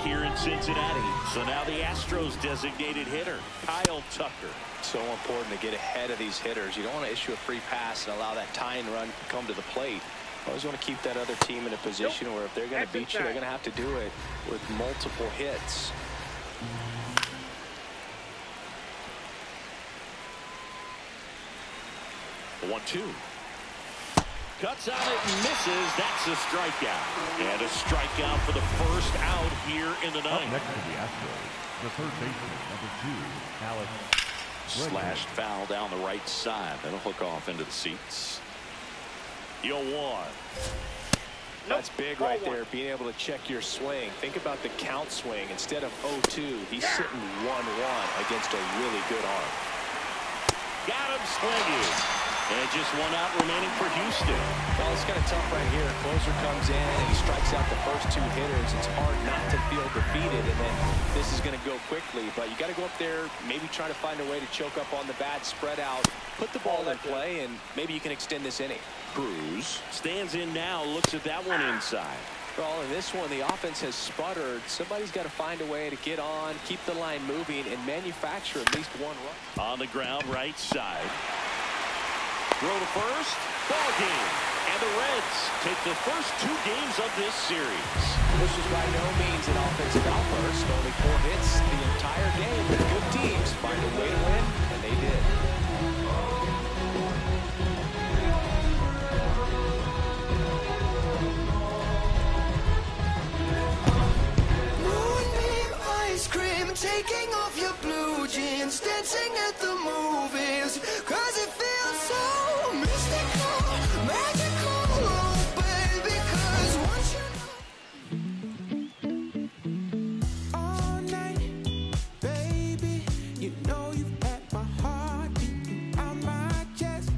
Here in Cincinnati. So now the Astros designated hitter, Kyle Tucker. So important to get ahead of these hitters. You don't want to issue a free pass and allow that tying run to come to the plate. You always want to keep that other team in a position where if they're going to beat you, they're going to have to do it with multiple hits. The 1-2. Cuts on it and misses. That's a strikeout. And a strikeout for the first out here in the 9th. Up next to the Astros, the third baseman, number 2, Alex. Slashed foul down the right side. That'll hook off into the seats. 0-1. That's big right there, being able to check your swing. Think about the count swing. Instead of 0-2, he's sitting 1-1 against a really good arm. Got him swinging. And just 1 out remaining for Houston. Well, it's kind of tough right here. Closer comes in and he strikes out the first 2 hitters. It's hard not to feel defeated, and then this is going to go quickly. But you got to go up there, maybe try to find a way to choke up on the bat, spread out, put the ball in play, and maybe you can extend this inning. Cruz stands in now, looks at that one inside. Well, in this one, the offense has sputtered. Somebody's got to find a way to get on, keep the line moving, and manufacture at least 1 run. On the ground, right side. Throw to first, ball game. And the Reds take the first 2 games of this series. This is by no means an offensive outburst. Only 4 hits the entire game. But good teams find a way to win, and they did. Moonbeam ice cream, taking off your blue jeans, dancing at the movies, 'cause it feels so mystical, magical, oh baby, 'cause once you know all night, baby, you know you've had my heart beating out my chest.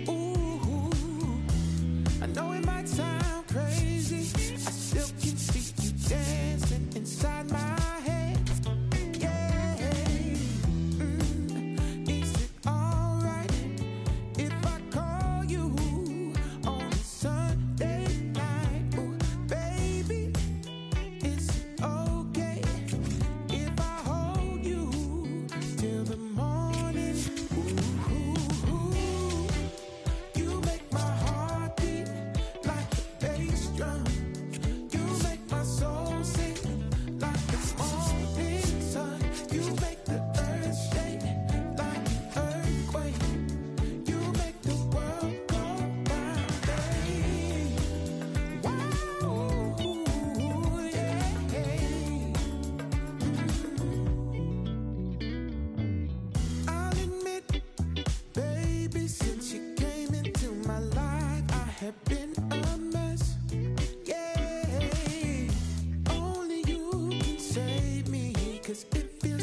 Ooh, I know it might sound crazy, I still can see you dancing inside my head. Yeah, is it alright?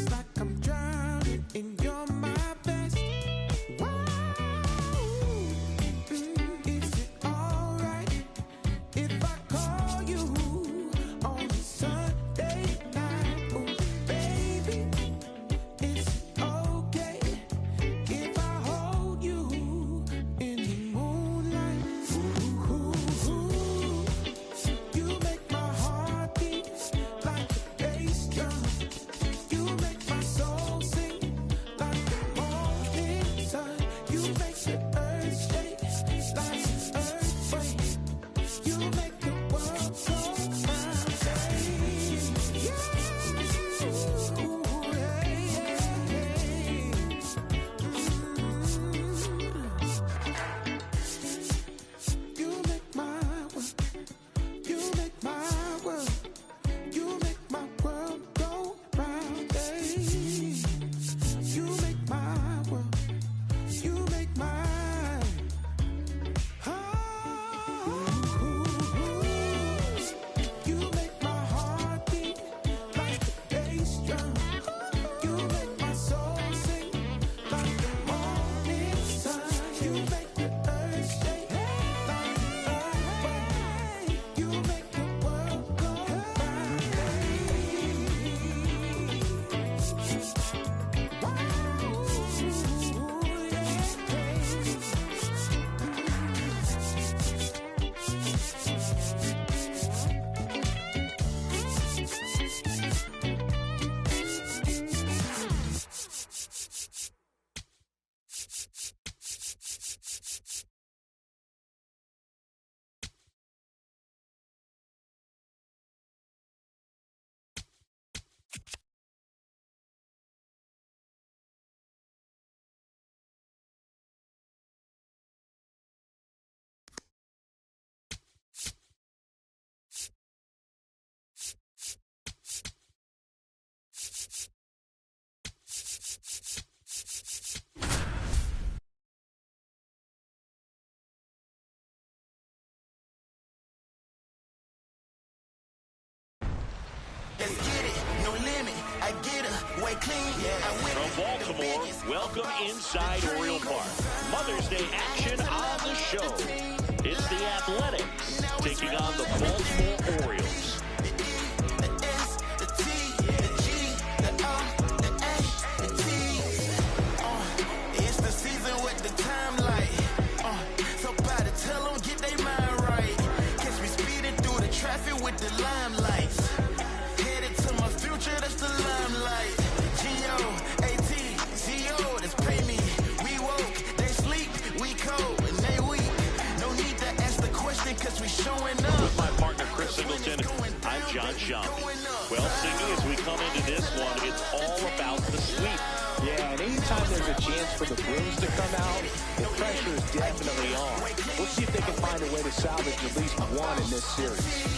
It's like I'm drowning and you're my best. Wow. Is it alright if I call you on Sunday night? Ooh, baby, is it okay if I hold you in the moonlight? Ooh, you make my heart beat like a bass drum. You make my soul sing like the morning sun. You make the earth shake like an earthquake. You make the world go round, baby. Yeah. Ooh, yeah, yeah, You make my world. You make my world. You make my world go round, baby. You make my world. You make my you make my heart beat like a bass drum. You make my soul sing like the morning sun. You make the earth shake like an earthquake. You make the world go round, Let's get it, no limit. I get her, way clean. I win From Baltimore, welcome inside Oriole Park. Mother's Day action on the show. It's the Athletics taking on the Baltimore Orioles. the S, the T, the G, the O, the A, the T. It's the season with the time light. So by the tell them, get their mind right. Catch me speeding through the traffic with the limelights. Headed to my future, that's the limelight. G-O-A-T-Z-O, that's pay me. We woke, they sleep, we cold, and they weak. No need to ask the question, cause we showing up. With my partner, Chris Singleton, I'm John Shampi. Well, Siggy, as we come into this one, it's all about the sweep. Yeah, and anytime there's a chance for the Bruins to come out, the pressure is definitely on. We'll see if they can find a way to salvage at least one in this series.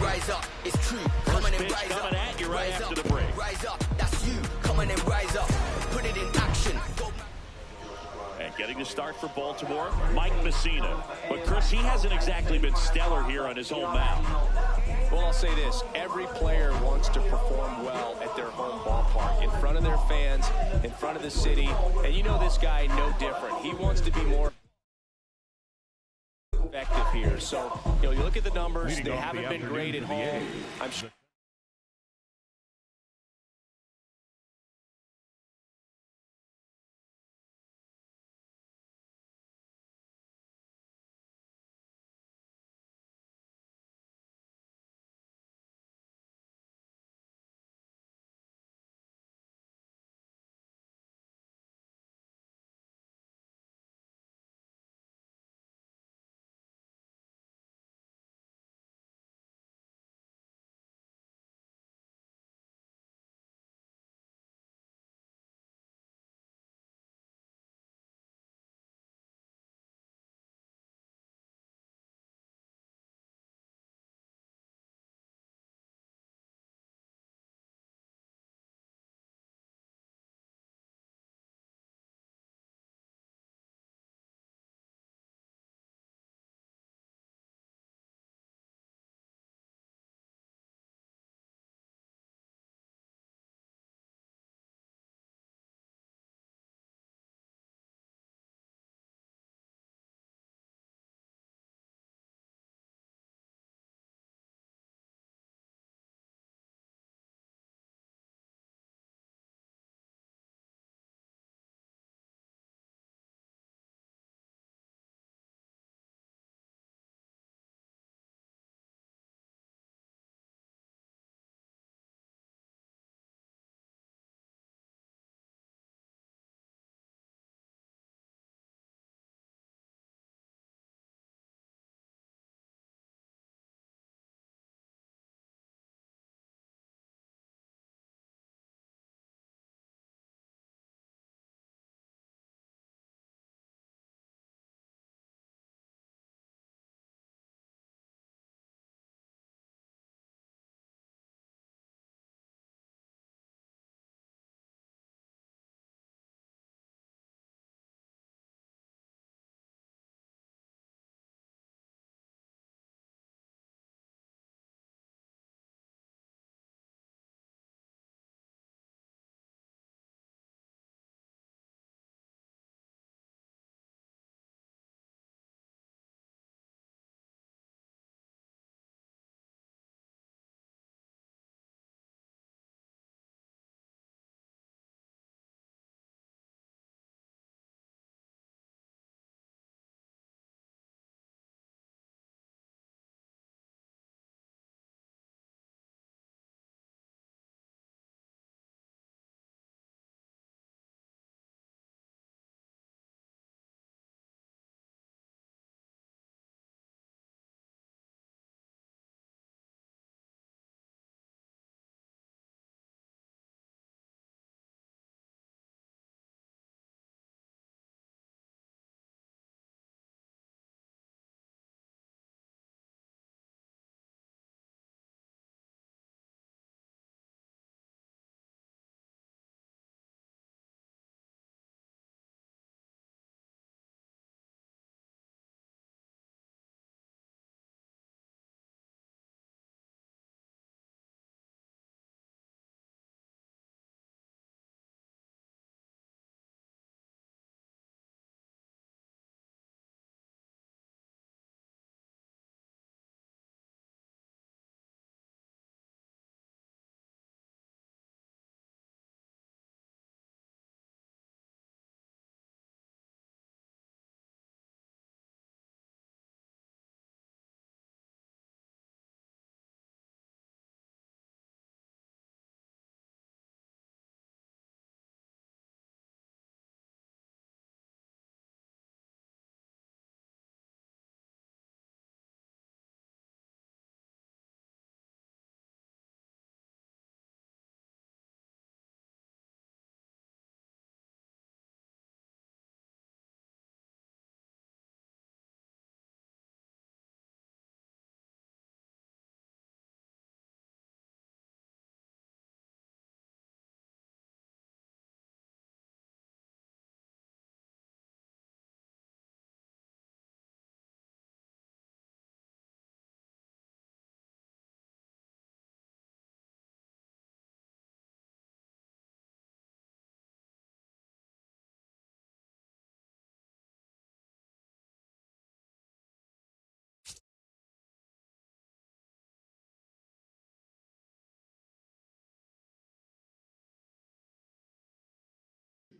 Rise up, it's true. First pitch coming at you right after the break. Rise up, that's you. Come on and rise up. Put it in action. And getting the start for Baltimore, Mike Messina. But Chris, he hasn't exactly been stellar here on his home mound. Well, I'll say this. Every player wants to perform well at their home ballpark, in front of their fans, in front of the city. And you know this guy, no different. He wants to be more effective here. So, you look at the numbers. They haven't been great at home. I'm sure.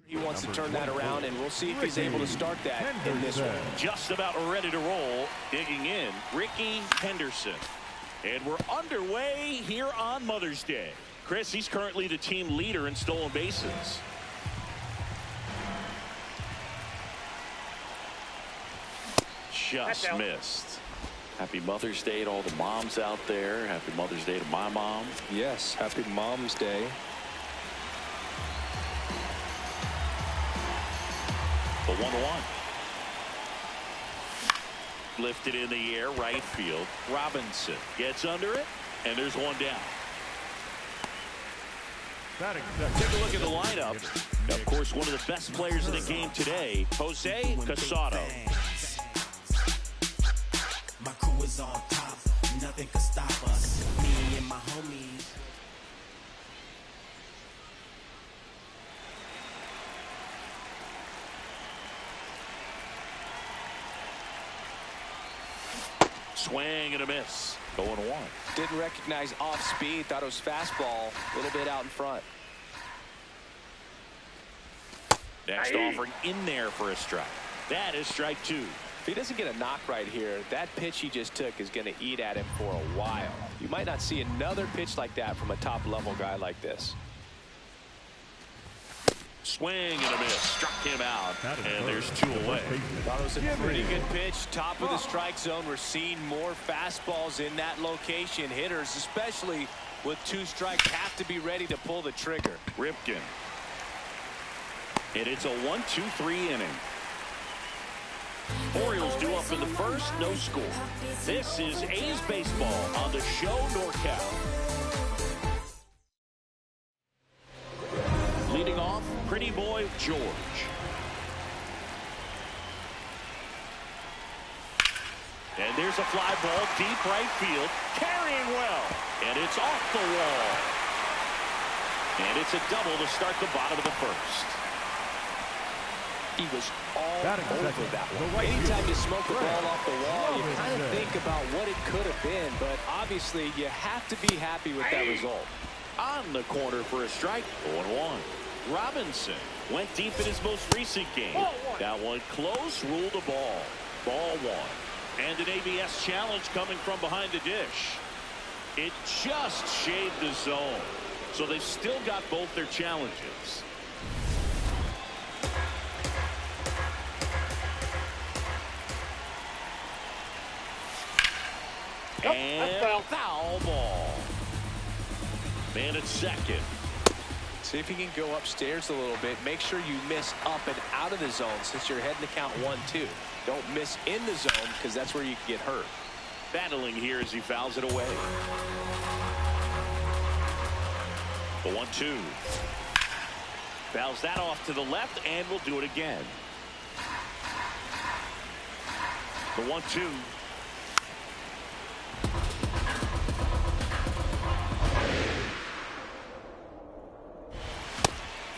He wants to turn that around, and we'll see if he's able to start that in this one. Just about ready to roll. Digging in, Ricky Henderson. And we're underway here on Mother's Day. Chris, he's currently the team leader in stolen bases. Just missed. Happy Mother's Day to all the moms out there. Happy Mother's Day to my mom. Yes, happy Mom's Day. The 1-1. Lifted in the air, right field. Robinson gets under it, and there's one down. Take a look at the lineup. Of course, one of the best players in the game today, Jose Casado. My crew is on top. Nothing can stop us. Me and my homies. Swing and a miss. Going one. Didn't recognize off speed. Thought it was fastball. A little bit out in front. Next offering in there for a strike. That is strike two. If he doesn't get a knock right here, that pitch he just took is going to eat at him for a while. You might not see another pitch like that from a top-level guy like this. Swing and a miss. Struck him out, and there's two away. Thought it was a pretty good pitch. Top of the strike zone. We're seeing more fastballs in that location. Hitters, especially with two strikes, have to be ready to pull the trigger. Ripken. And it's a 1-2-3 inning. Orioles due up in the first, no score. This is A's baseball on the show NorCal. Leading off, pretty boy George. And there's a fly ball deep right field, carrying well, and it's off the wall. And it's a double to start the bottom of the first. He was all over that one. Anytime you smoke the ball off the wall, you kind of think about what it could have been, but obviously you have to be happy with that result. On the corner for a strike, 0-1. Robinson went deep in his most recent game. That one close, ruled the ball. Ball one. And an ABS challenge coming from behind the dish. It just shaved the zone. So they've still got both their challenges. And foul ball. Man at second. See if you can go upstairs a little bit. Make sure you miss up and out of the zone since you're heading to count 1-2. Don't miss in the zone because that's where you can get hurt. Battling here as he fouls it away. The 1-2. Fouls that off to the left and will do it again. The 1-2.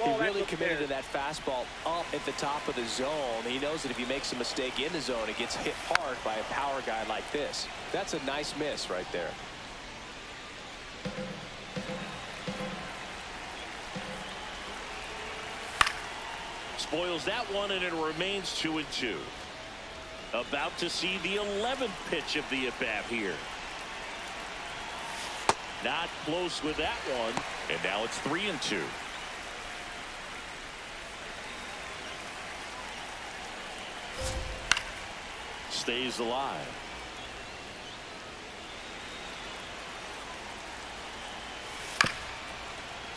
He really committed to that fastball up at the top of the zone. He knows that if he makes a mistake in the zone, it gets hit hard by a power guy like this. That's a nice miss right there. Spoils that one, and it remains 2-2. About to see the 11th pitch of the at-bat here. Not close with that one, and now it's 3-2. Stays alive.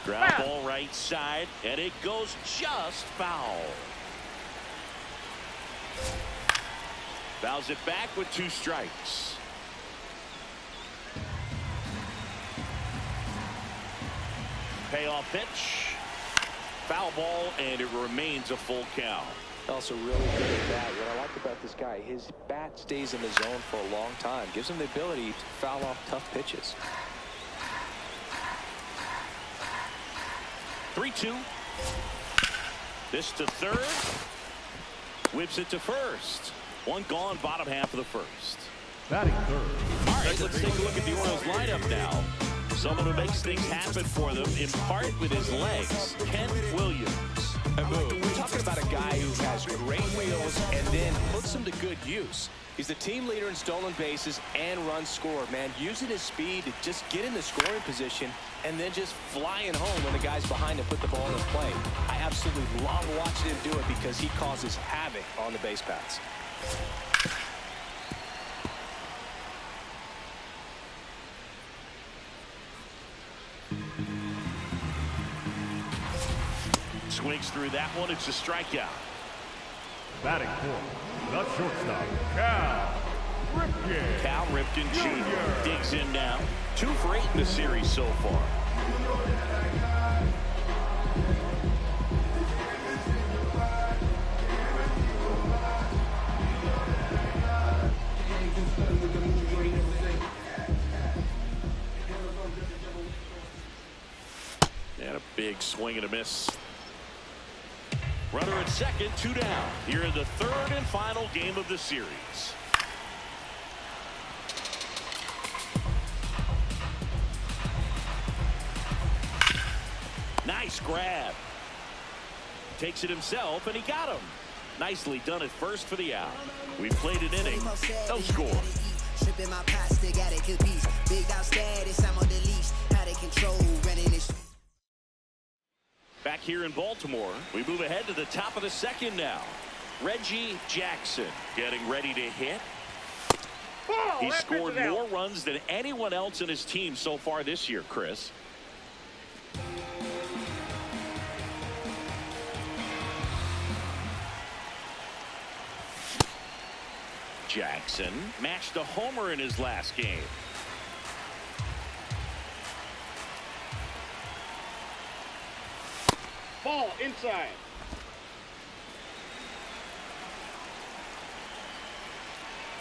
Ground ball right side, and it goes just foul. Fouls it back with 2 strikes. Payoff pitch. Foul ball, and it remains a full count. Also really good at that. What I like about this guy, his bat stays in the zone for a long time. Gives him the ability to foul off tough pitches. 3-2. This to third. Whips it to first. One gone, bottom half of the first. Batting third. All right, let's take a look at the Orioles lineup now. Someone who makes things happen for them, in part with his legs, Ken Williams. We're talking about a guy who has great wheels and then puts them to good use. He's the team leader in stolen bases and runs scored, man. Using his speed to just get in the scoring position and then just flying home when the guys behind him put the ball in play. I absolutely love watching him do it because he causes havoc on the base paths. Swings through that one. It's a strikeout. Batting fourth, the shortstop, Cal Ripken. Cal Ripken Jr. digs in now. 2 for 8 in the series so far. And a big swing and a miss. Runner at second, 2 down. Here in the 3rd and final game of the series. Nice grab. Takes it himself, and he got him. Nicely done at first for the out. We played an inning, no score. Stripping my plastic, got it could be big out status. I'm on the leash, how they control running this. Back here in Baltimore, we move ahead to the top of the 2nd now. Reggie Jackson getting ready to hit. He scored more runs than anyone else in his team so far this year, Chris. Jackson matched a homer in his last game. Ball inside.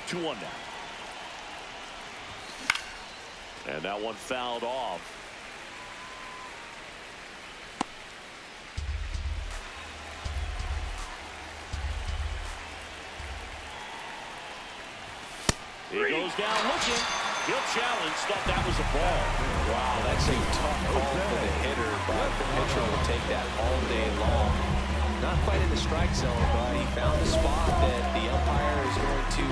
2-1 now. And that one fouled off. He goes down looking. He'll challenge. Thought that was a ball. Wow, that's a tough call for the hitter, but the pitcher will take that all day long. Not quite in the strike zone, but he found a spot that the umpire is going to,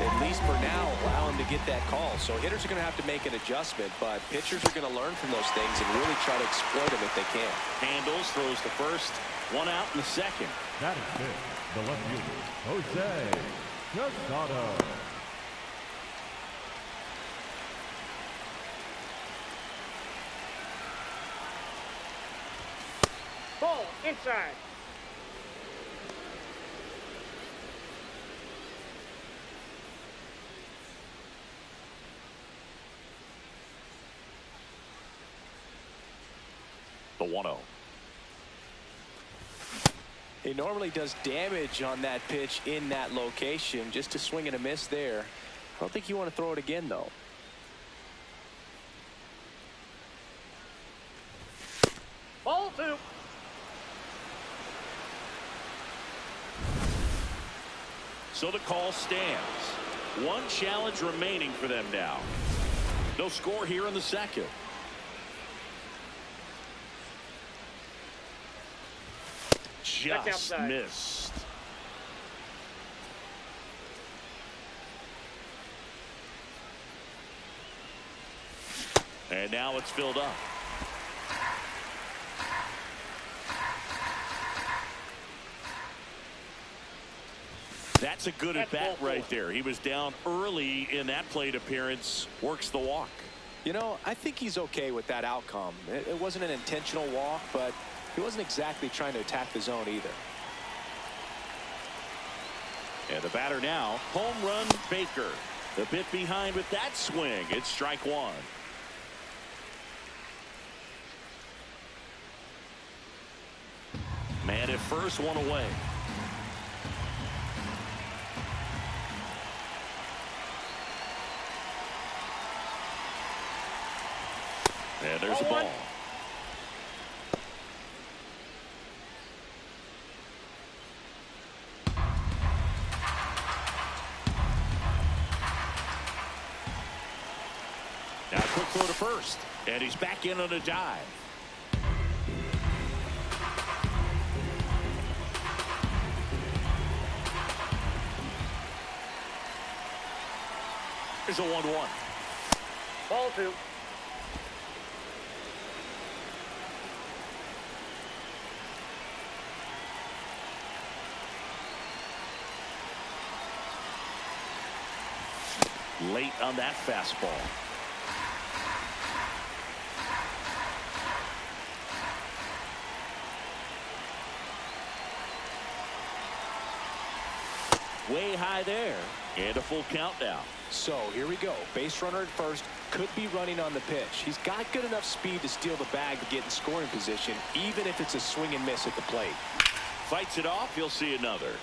at least for now, allow him to get that call. So hitters are going to have to make an adjustment, but pitchers are going to learn from those things and really try to exploit them if they can. Handles, throws the first, 1 out in the 2nd. That is it. The left fielder, Jose Casado. Ball inside. The 1-0. He normally does damage on that pitch in that location. Just a swing and a miss there. I don't think you want to throw it again, though. Ball 2. So the call stands. 1 challenge remaining for them now. No score here in the 2nd. Just missed. And now it's filled up. That's a good at bat right there. He was down early in that plate appearance. Works the walk. You know, I think he's okay with that outcome. It wasn't an intentional walk, but he wasn't exactly trying to attack the zone either. And the batter now, home run Baker. A bit behind with that swing. It's strike 1. Man at first, 1 away. And there's a ball. Now quick throw to first. And he's back in on a dive. Here's a 1-1. Ball 2. Late on that fastball. Way high there. And a full count now. So here we go. Base runner at first. Could be running on the pitch. He's got good enough speed to steal the bag to get in scoring position, even if it's a swing and miss at the plate. Fights it off. You'll see another.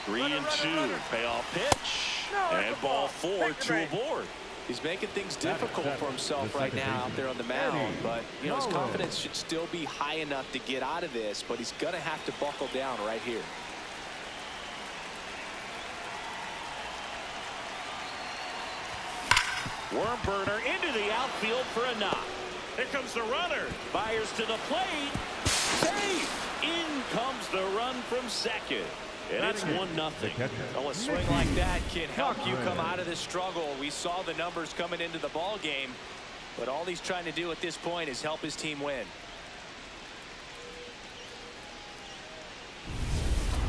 Runner, 3-2. Payoff pitch. No, and ball 4 to aboard. He's making things difficult for himself right now out there on the mound, but you know his confidence should still be high enough to get out of this, but he's going to have to buckle down right here. Worm burner into the outfield for a knock. Here comes the runner. Fires to the plate. Safe. In comes the run from second. And it's 1-0. Oh, a swing like that can help you come out of this struggle. We saw the numbers coming into the ball game, but all he's trying to do at this point is help his team win.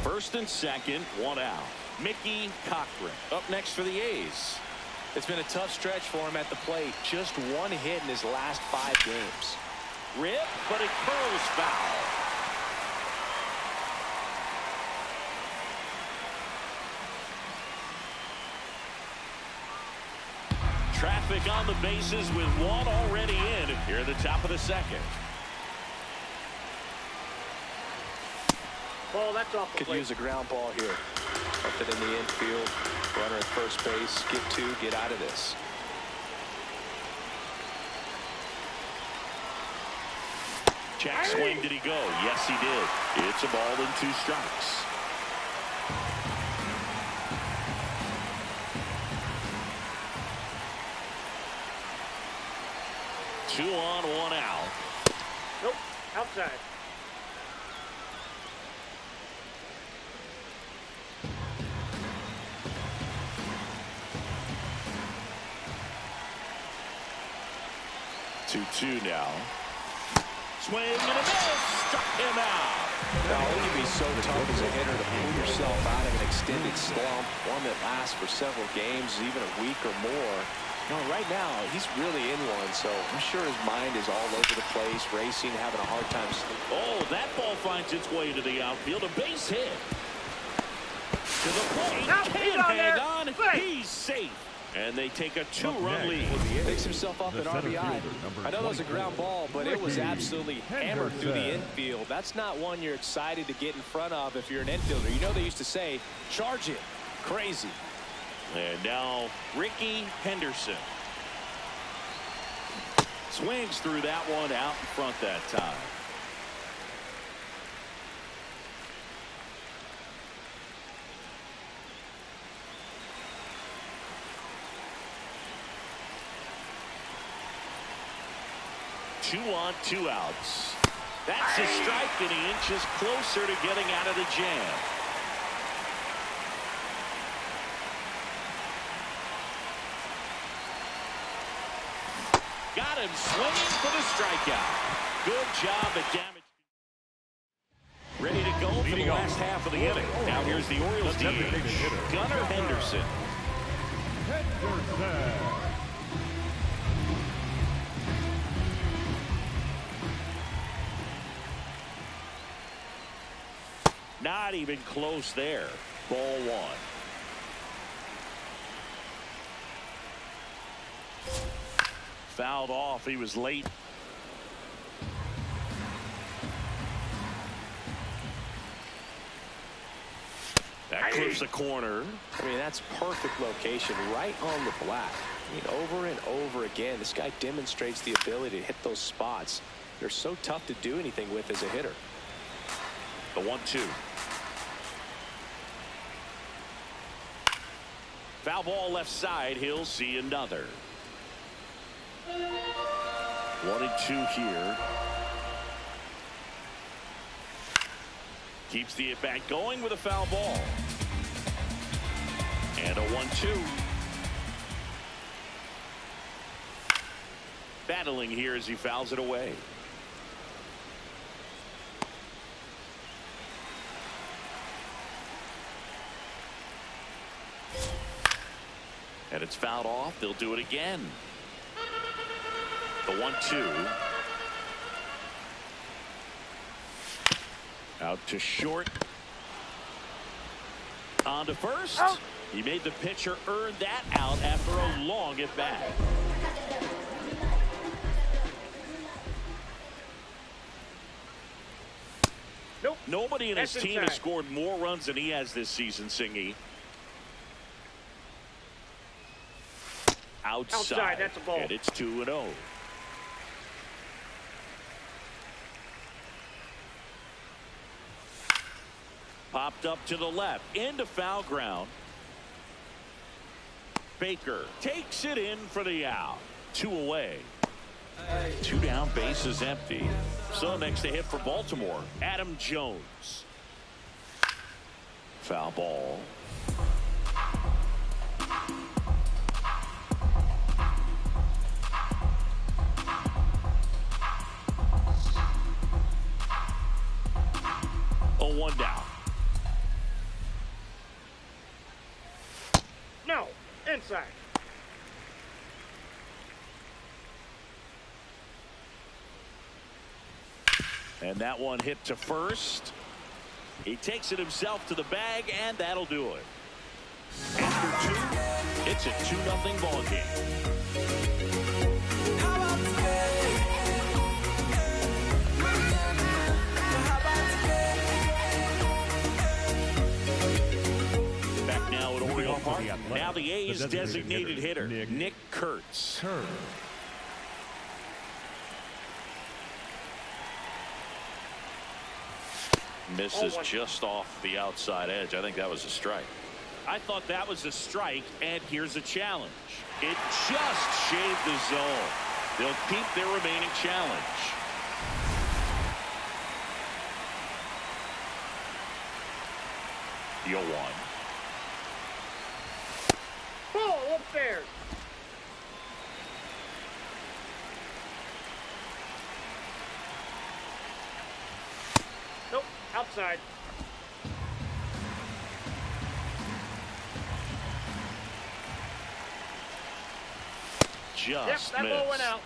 First and second, 1 out. Mickey Cochran up next for the A's. It's been a tough stretch for him at the plate. Just 1 hit in his last 5 games. Rip, but it curls foul. Traffic on the bases with 1 already in here at the top of the second. Ball, that's off the Could plate. use a ground ball here. Up it in the infield. Runner at first base. Get 2. Get out of this. Check swing. Did he go? Yes, he did. It's a ball and 2 strikes. Two on, 1 out. Nope, outside. Two now. Swing and a miss. Struck him out. Now, it can be so tough as a hitter to pull yourself out of an extended slump, one that lasts for several games, even a week or more. You know, right now, he's really in one, so I'm sure his mind is all over the place, racing, having a hard time sleeping. Oh, that ball finds its way into the outfield. A base hit. To the plate. Can't hang on. He's safe. And they take a 2-run lead. Picks himself up an RBI. I know that was a ground ball, but it was absolutely hammered through the infield. That's not one you're excited to get in front of if you're an infielder. You know they used to say, charge it. Crazy. And now Ricky Henderson. Swings through that one out in front that time. Two on, 2 outs. That's a strike, and he inches closer to getting out of the jam. Got him swinging for the strikeout. Good job at damage. Ready to go for the last half of the inning. Now here's the Orioles DH, Gunnar Henderson. Not even close there. Ball 1. Fouled off. He was late. That clips the corner. I mean, that's perfect location right on the black. I mean, over and over again, this guy demonstrates the ability to hit those spots. They're so tough to do anything with as a hitter. The 1-2. Foul ball left side. He'll see another. 1-2 here. Keeps the at-bat going with a foul ball. And a 1-2. Battling here as he fouls it away. And it's fouled off. They'll do it again. The 1-2. Out to short. On to first. Out. He made the pitcher earn that out after a long at bat. Nope. Nobody in his That's team inside. has scored more runs than he has this season, Singy. Outside. That's a ball. And it's 2-0. Popped up to the left. Into foul ground. Baker takes it in for the out. 2 away. 2 down, bases empty. So next to hit for Baltimore, Adam Jones. Foul ball. Oh, 1 down. No. Inside. And that one hit to first. He takes it himself to the bag, and that'll do it. After 2, it's a 2-0 ball game. Back now at Oriole Park. Now the A's designated hitter, Nick Kurtz. Misses just off the outside edge. I think that was a strike. I thought that was a strike, and here's a challenge. It just shaved the zone. They'll keep their remaining challenge. The 0-1. Ball upstairs. Nope. Outside. Just yep, that ball went out.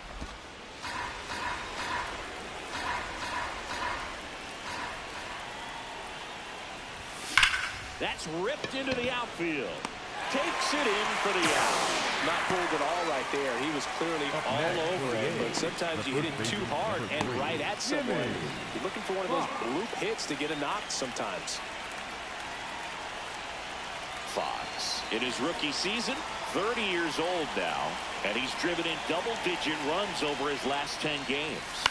That's ripped into the outfield. Takes it in for the out. Not pulled at all right there. He was clearly all over it, but sometimes you hit it too hard and right at someone. You're looking for one of those bloop hits to get a knock sometimes. Fox, in his rookie season, 30 years old now, and he's driven in double-digit runs over his last 10 games.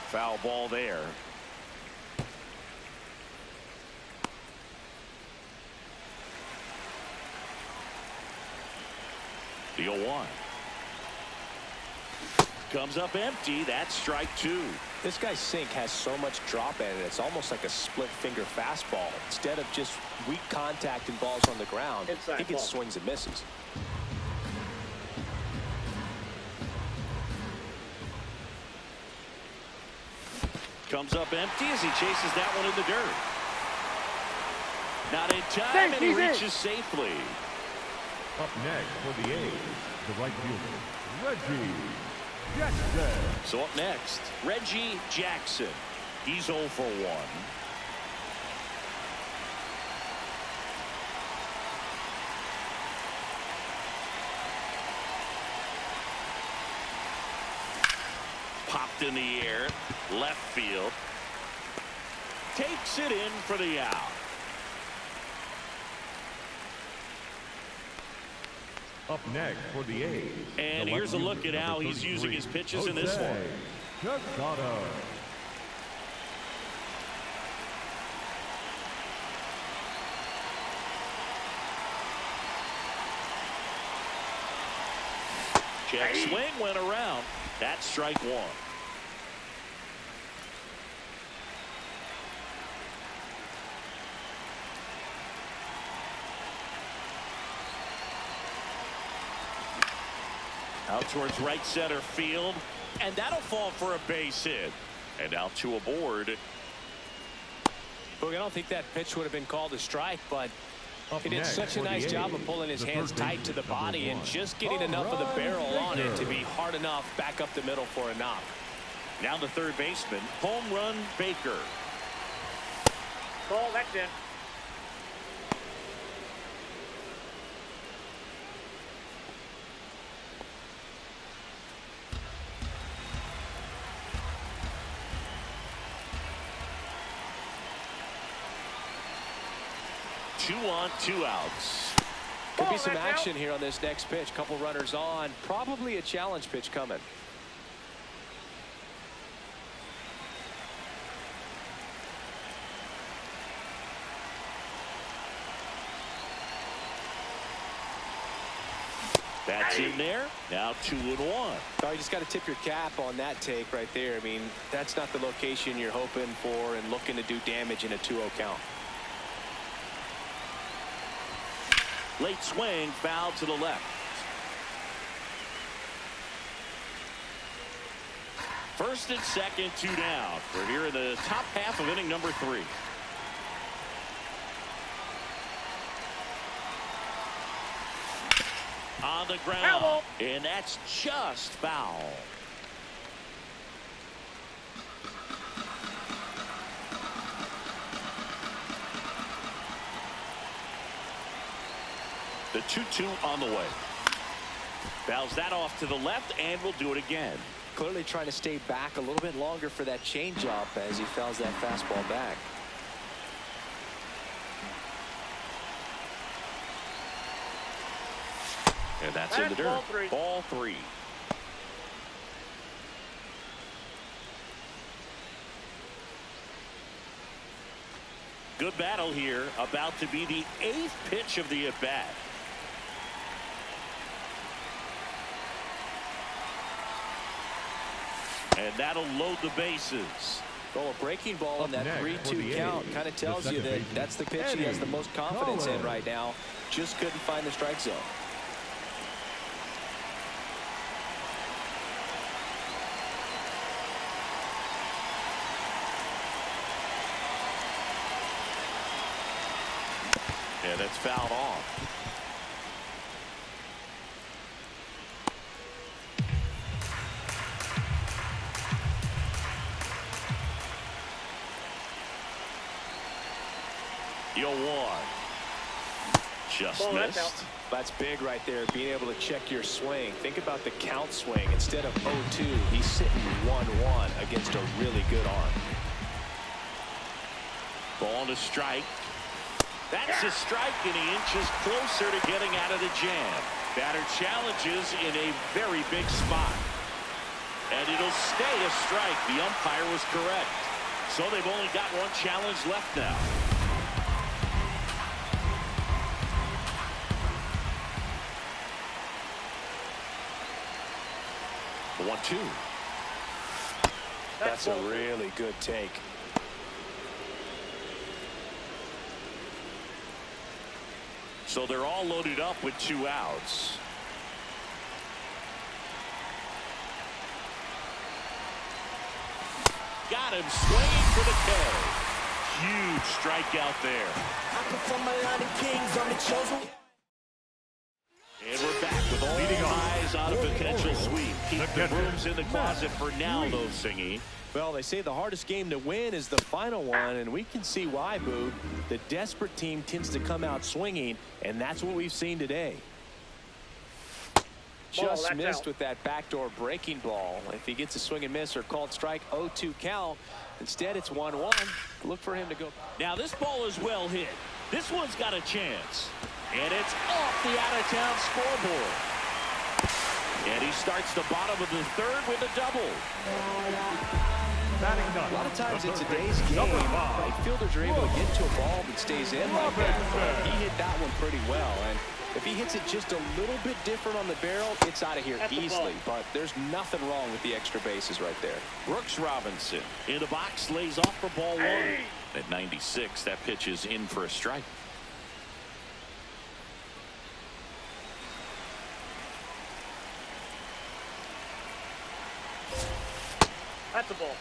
Foul ball there. The 0-1. Comes up empty. That's strike 2. This guy's sink has so much drop in it. It's almost like a split-finger fastball. Instead of just weak contact and balls on the ground, inside he gets ball. swings and misses. Comes up empty as he chases that one in the dirt. Not in time, and he reaches safely. Up next for the A's, the right fielder, Reggie Jackson. So up next, Reggie Jackson. He's 0 for 1. Popped in the air, left field. Takes it in for the out. Up next for the A's. And here's a look at how he's using his pitches in this one. Quesada. Check swing went around. That's strike one. Out towards right center field, and that'll fall for a base hit. And out to a board. Look, I don't think that pitch would have been called a strike, but he did such a nice job of pulling his hands tight to the body and just getting enough of the barrel on it to be hard enough back up the middle for a knock. Now the third baseman, home run Baker. Ball, that's it. Two on, two outs. Could be some action here on this next pitch. Couple runners on. Probably a challenge pitch coming. That's in there. Now 2-1. Oh, you just got to tip your cap on that take right there. I mean, that's not the location you're hoping for and looking to do damage in a 2-0 count. Late swing, foul to the left. First and second, 2 down. We're here in the top half of inning number 3. On the ground, and that's just foul. The 2-2 on the way. Fouls that off to the left, and will do it again. Clearly trying to stay back a little bit longer for that changeup as he fouls that fastball back. And that's in the dirt. Ball 3. Good battle here. About to be the 8th pitch of the at-bat. And that'll load the bases. Well, a breaking ball on that 3-2 count kind of tells you that that's the pitch he has the most confidence in right now. Just couldn't find the strike zone. Yeah, that's fouled off. Yo, 1. Just missed. That's big right there, being able to check your swing. Think about the count swing. Instead of 0-2, he's sitting 1-1 against a really good arm. Ball to strike. That's a strike, and he inches closer to getting out of the jam. Batter challenges in a very big spot. And it'll stay a strike. The umpire was correct. So they've only got one challenge left now. The 1-2. That's a really good take. So they're all loaded up with 2 outs. Got him swinging for the K. Huge strikeout there. And we're back with all eyes on a potential sweep. Keep the brooms in the closet for now, though, Singy. Well, they say the hardest game to win is the final one, and we can see why, Boo. The desperate team tends to come out swinging, and that's what we've seen today. Just missed with that backdoor breaking ball. If he gets a swing and miss or called strike, 0-2 count. Instead, it's 1-1. Look for him to go. Now, this ball is well hit. This one's got a chance. And it's off the out-of-town scoreboard. And he starts the bottom of the 3rd with a double. batting ninth. A lot of times the in third today's base, game, number 5, right fielders are able to get to a ball that stays in like that. But he hit that one pretty well. And if he hits it just a little bit different on the barrel, it's out of here easily. But there's nothing wrong with the extra bases right there. Brooks Robinson in the box, lays off for ball 1. At 96, that pitch is in for a strike. That's a ball.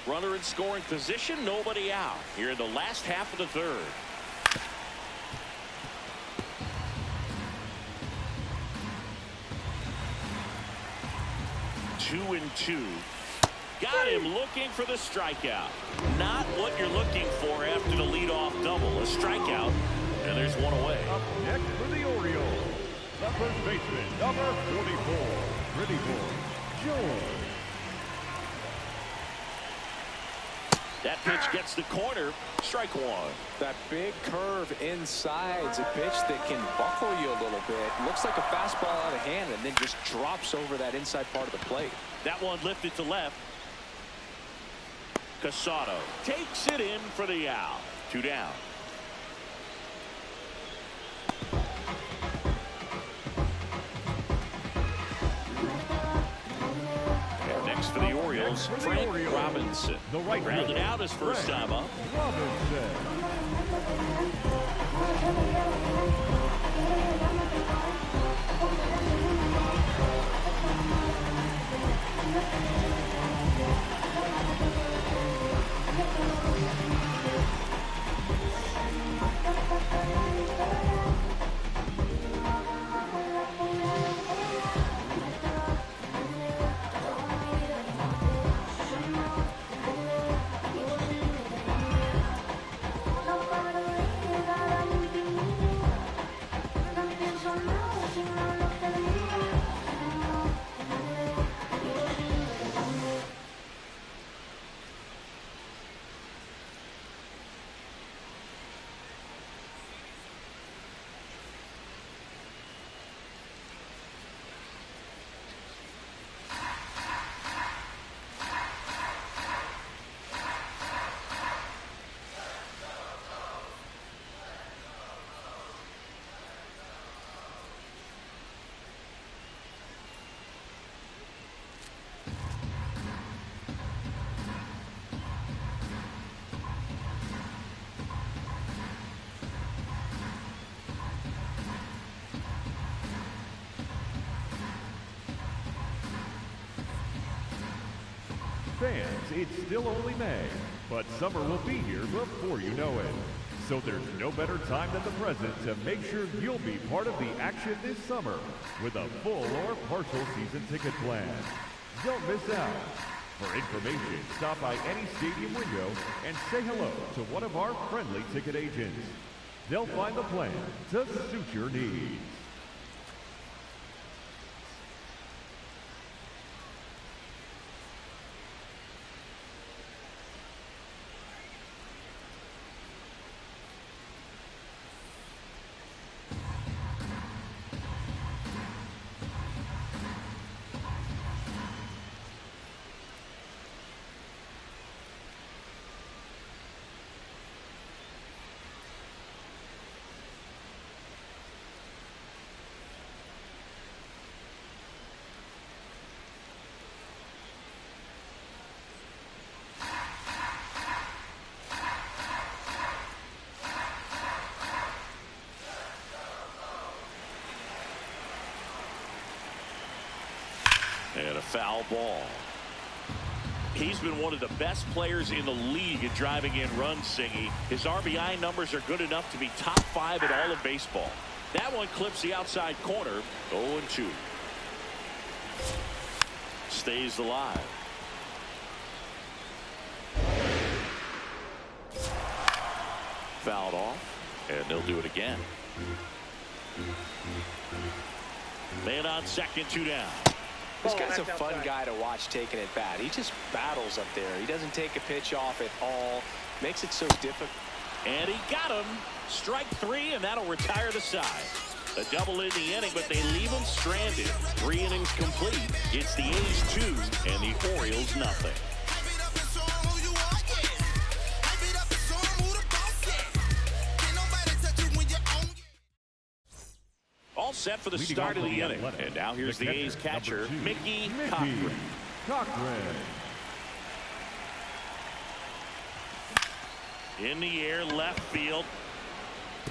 Runner in scoring position, nobody out. Here in the last half of the third. Two and two. Got him looking for the strikeout. Not what you're looking for after the leadoff double. A strikeout, and there's one away. Up next for the Orioles, the first baseman, number 44, Pretty Boy George. That pitch gets the corner. Strike 1. That big curve inside's a pitch that can buckle you a little bit. Looks like a fastball out of hand and then just drops over that inside part of the plate. That one lifted to left. Casado takes it in for the out. 2 down. Next for the Orioles, Frank Robinson. The right rounded out his first time up. Robinson. Fans, it's still only May, but summer will be here before you know it. So there's no better time than the present to make sure you'll be part of the action this summer with a full or partial season ticket plan. Don't miss out. For information, stop by any stadium window and say hello to one of our friendly ticket agents. They'll find the plan to suit your needs. And a foul ball. He's been one of the best players in the league at driving in runs, Singy. His RBI numbers are good enough to be top 5 in all of baseball. That one clips the outside corner. 0-2. Stays alive. Fouled off, and they'll do it again. Man on second, 2 down. This guy's a fun guy to watch taking it bat. He just battles up there. He doesn't take a pitch off at all. Makes it so difficult. And he got him. Strike 3, and that'll retire the side. A double in the inning, but they leave him stranded. 3 innings complete. It's the A's 2 and the Orioles nothing. All set for the start of the inning. And now here's the A's catcher, Mickey Cochran. In the air, left field.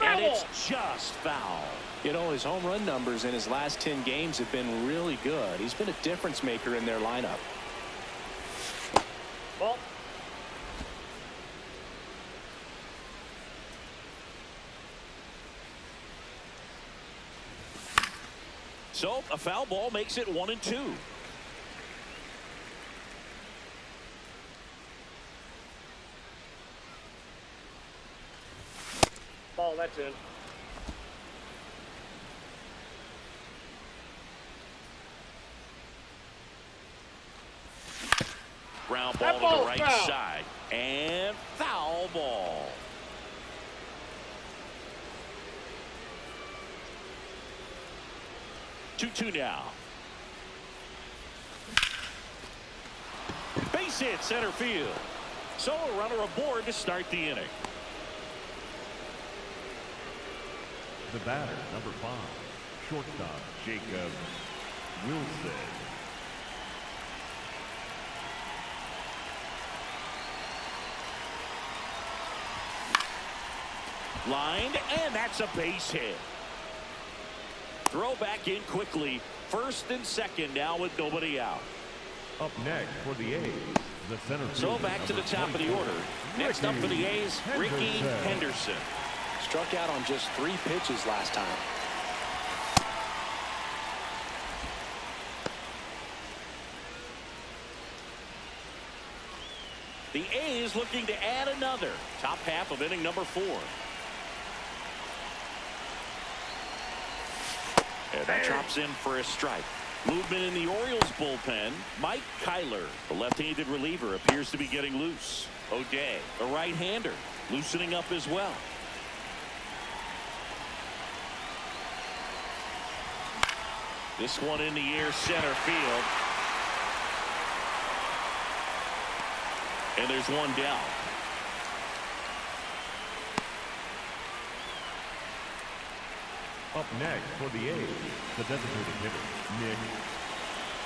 And it's just foul. You know, his home run numbers in his last 10 games have been really good. He's been a difference maker in their lineup. Ball. So a foul ball makes it 1-2. Ball, that's in. Ground ball to the right side. And foul ball. Two now. Base hit center field. So a runner aboard to start the inning. The batter, number 5, shortstop Jacob Wilson. Lined, and that's a base hit. Throw back in quickly. First and second now with nobody out. Up next for the A's, the center fielder. So back to the top of the order. Next up for the A's, Ricky Henderson. Struck out on just 3 pitches last time. The A's looking to add another. Top half of inning number 4. And that drops in for a strike. Movement in the Orioles bullpen. Mike Kyler, the left-handed reliever, appears to be getting loose. O'Day, the right-hander, loosening up as well. This one in the air, center field. And there's one down. Up next for the A's, the designated hitter, Nick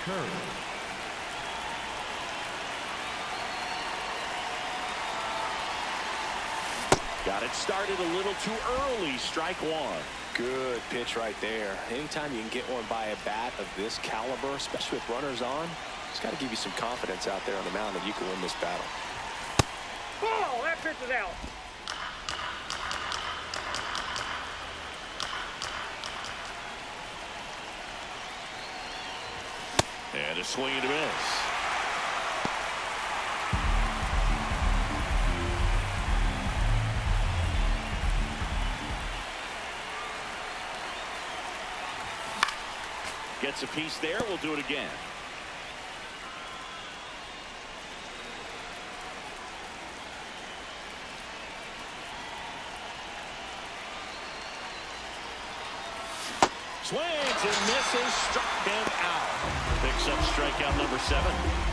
Curry. Got it started a little too early. Strike 1. Good pitch right there. Anytime you can get one by a bat of this caliber, especially with runners on, it's got to give you some confidence out there on the mound that you can win this battle. Ball, that pitch is out. And a swing and a miss. Gets a piece there. We'll do it again. Swings and misses. Struck him out. Picks up strikeout number 7.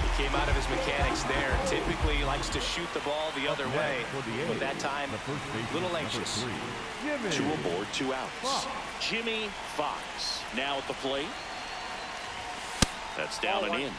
He came out of his mechanics there. Typically he likes to shoot the ball the other way, but that time a little anxious. 2 aboard, 2 outs. Jimmy Fox now at the plate. That's down and in.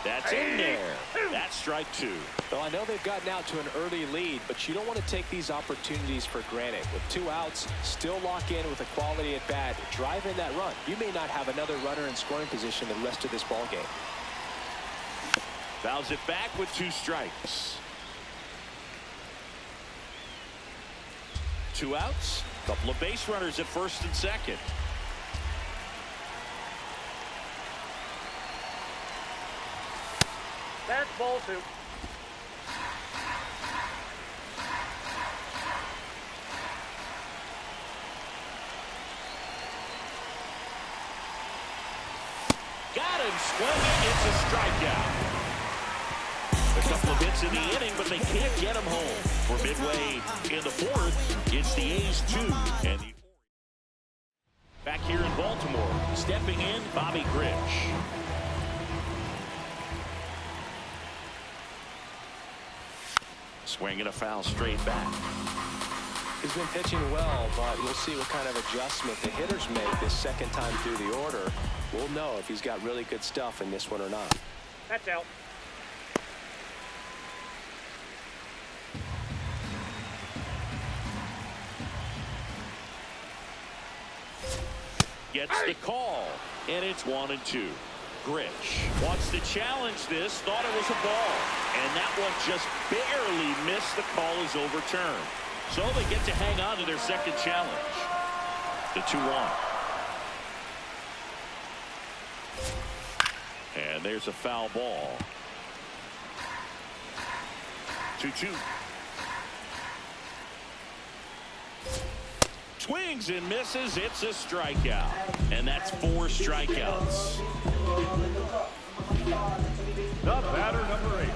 That's in there. That's strike 2. Well, I know they've gotten out to an early lead, but you don't want to take these opportunities for granted. With 2 outs, still lock in with a quality at bat, drive in that run. You may not have another runner in scoring position the rest of this ball game. Fouls it back with 2 strikes. 2 outs. Couple of base runners at first and second. That's ball two. Got him swinging. It's a strikeout. A couple of hits in the inning, but they can't get him home. We're midway in the fourth. It's the A's 2 and the back here in Baltimore. Stepping in, Bobby Grich. Swinging a foul straight back. He's been pitching well, but we'll see what kind of adjustment the hitters make this second time through the order. We'll know if he's got really good stuff in this one or not. That's out. Gets the call, and it's 1-2. Grich wants to challenge this, thought it was a ball, and that one just barely missed. The call is overturned. So they get to hang on to their second challenge. The 2-1. And there's a foul ball. 2-2. Swings and misses. It's a strikeout. And that's 4 strikeouts. The batter, number 8.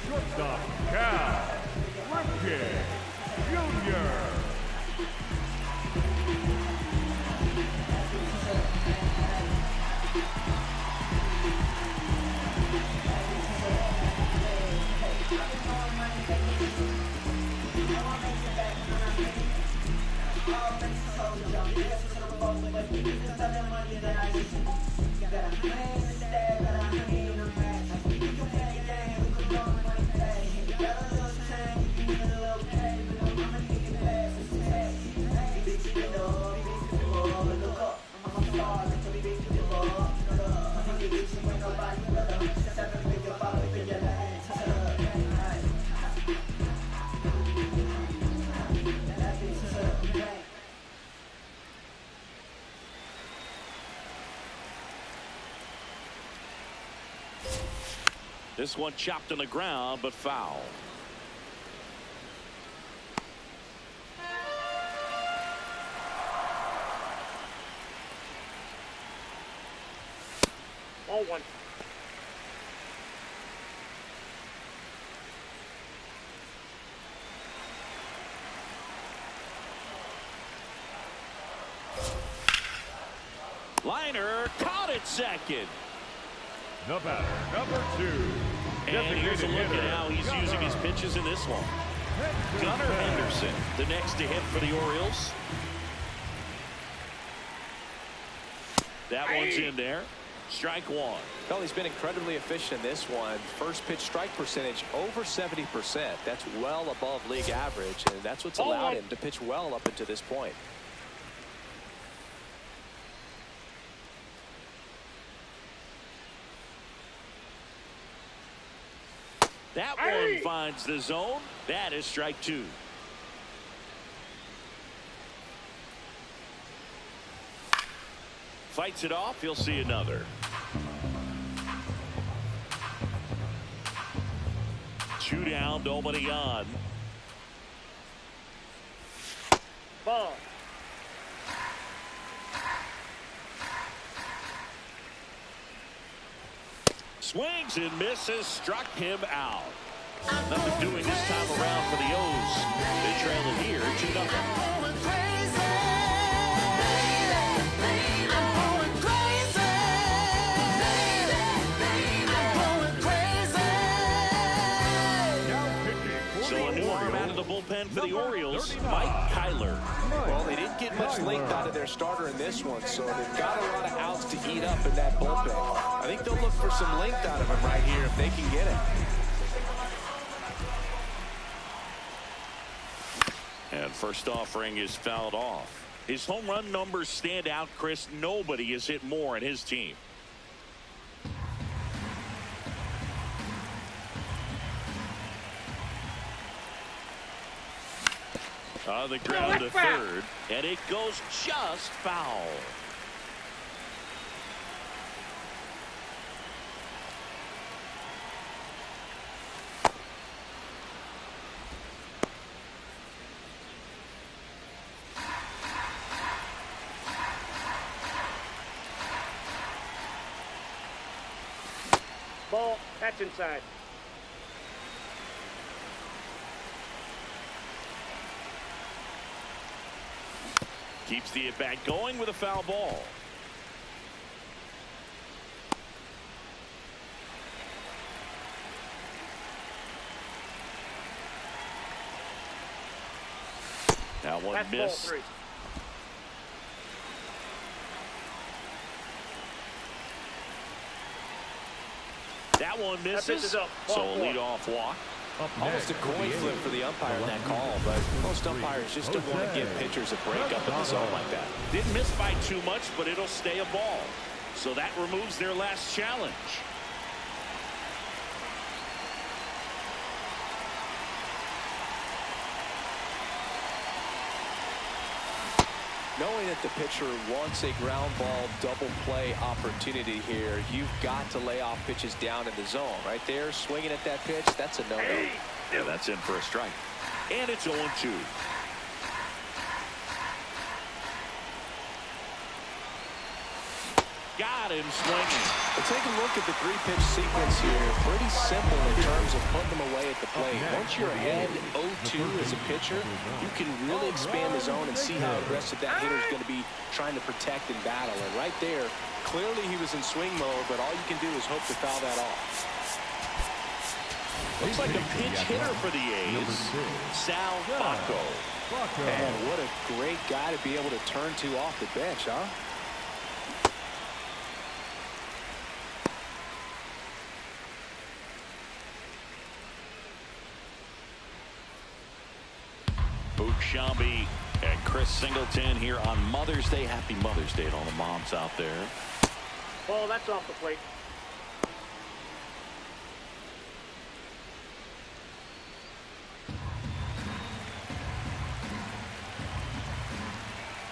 Shortstop, Cal Ripken Jr. This one chopped on the ground, but foul. Ball one. Liner caught it second. The batter, number 2. And here's a look at how he's using his pitches in this one. Gunnar Henderson, the next to hit for the Orioles. That one's in there. Strike one. Well, he's been incredibly efficient in this one. First pitch strike percentage over 70%. That's well above league average, and that's what's allowed him to pitch well up until this point. That one finds the zone. That is strike 2. Fights it off. He'll see another. Two down, nobody on. Ball. Swings and misses, struck him out. Nothing doing this time around for the O's. They trail it here 2-0. So a new arm out of the bullpen for the Orioles, Mike Kyler. Well, they didn't get much length out of their starter in this one, so they've got a lot of outs to eat up in that bullpen. I think they'll look for some length out of him right here if they can get it. And first offering is fouled off. His home run numbers stand out, Chris. Nobody has hit more in his team. On the ground to third, and it goes just foul. Ball. That's inside. Keeps the at-bat going with a foul ball. That one That's missed. ball 3. That one misses. That misses up. So Ball a 4. leadoff walk. Almost a coin flip for the umpire in that call, but most umpires just don't want to give pitchers a break up in the zone like that. Didn't miss by too much, but it'll stay a ball. So that removes their last challenge. Knowing that the pitcher wants a ground ball double play opportunity here, you've got to lay off pitches down in the zone. Right there, swinging at that pitch, that's a no-no. Yeah, that's in for a strike. And it's 0-2. Got him swinging. Well, take a look at the 3-pitch sequence here. Pretty simple in terms of putting them away at the plate. Once you're ahead 0-2 as a pitcher, you can really expand the zone and see how aggressive that hitter is going to be trying to protect and battle. And right there, clearly he was in swing mode, but all you can do is hope to foul that off. Looks like a pinch hitter for the A's. Sal Bacco. Man, what a great guy to be able to turn to off the bench, huh? Shambi and Chris Singleton here on Mother's Day. Happy Mother's Day to all the moms out there. Ball. That's off the plate.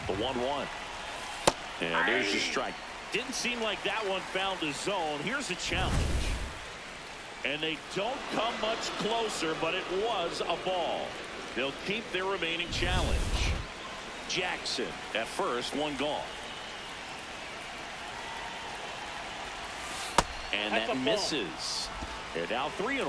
The 1-1. And there's the strike. Didn't seem like that one found the zone. Here's a challenge. And they don't come much closer, but it was a ball. They'll keep their remaining challenge. Jackson at first, one gone. And that's that misses. They're now 3-1.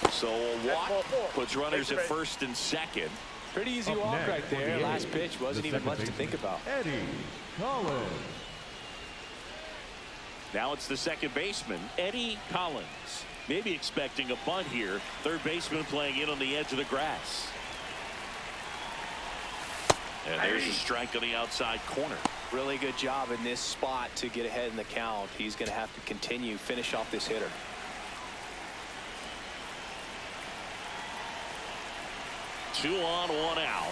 So a walk puts runners at first and second. Pretty easy walk right there. Last pitch wasn't even much to think about. Eddie Collins. Now it's the second baseman, Eddie Collins. Maybe expecting a bunt here. Third baseman playing in on the edge of the grass. And there's a strike on the outside corner. Really good job in this spot to get ahead in the count. He's going to have to continue, finish off this hitter. Two on, one out.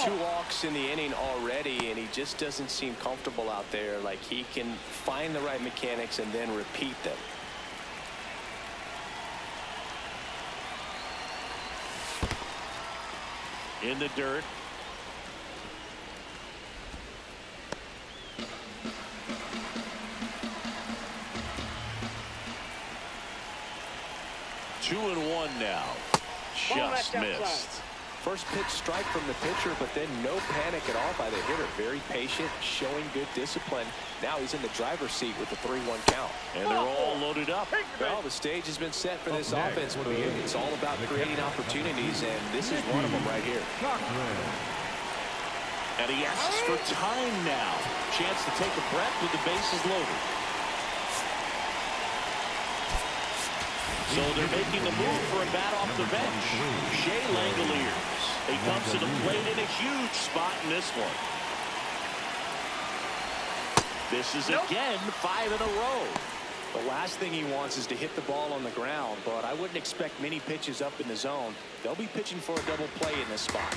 Two walks in the inning already, and he just doesn't seem comfortable out there. Like he can find the right mechanics and then repeat them. In the dirt. Two and one now. Just missed. First pitch strike from the pitcher, but then no panic at all by the hitter. Very patient, showing good discipline. Now he's in the driver's seat with the 3-1 count. And they're all loaded up. Well, the stage has been set for this offense. It's all about creating opportunities, and this is one of them right here. And he asks for time now. Chance to take a breath with the bases loaded. So they're making the move for a bat off the bench. Shea Langoliers. He comes to the plate in a huge spot in this one. This is again 5 in a row. The last thing he wants is to hit the ball on the ground, but I wouldn't expect many pitches up in the zone. They'll be pitching for a double play in this spot.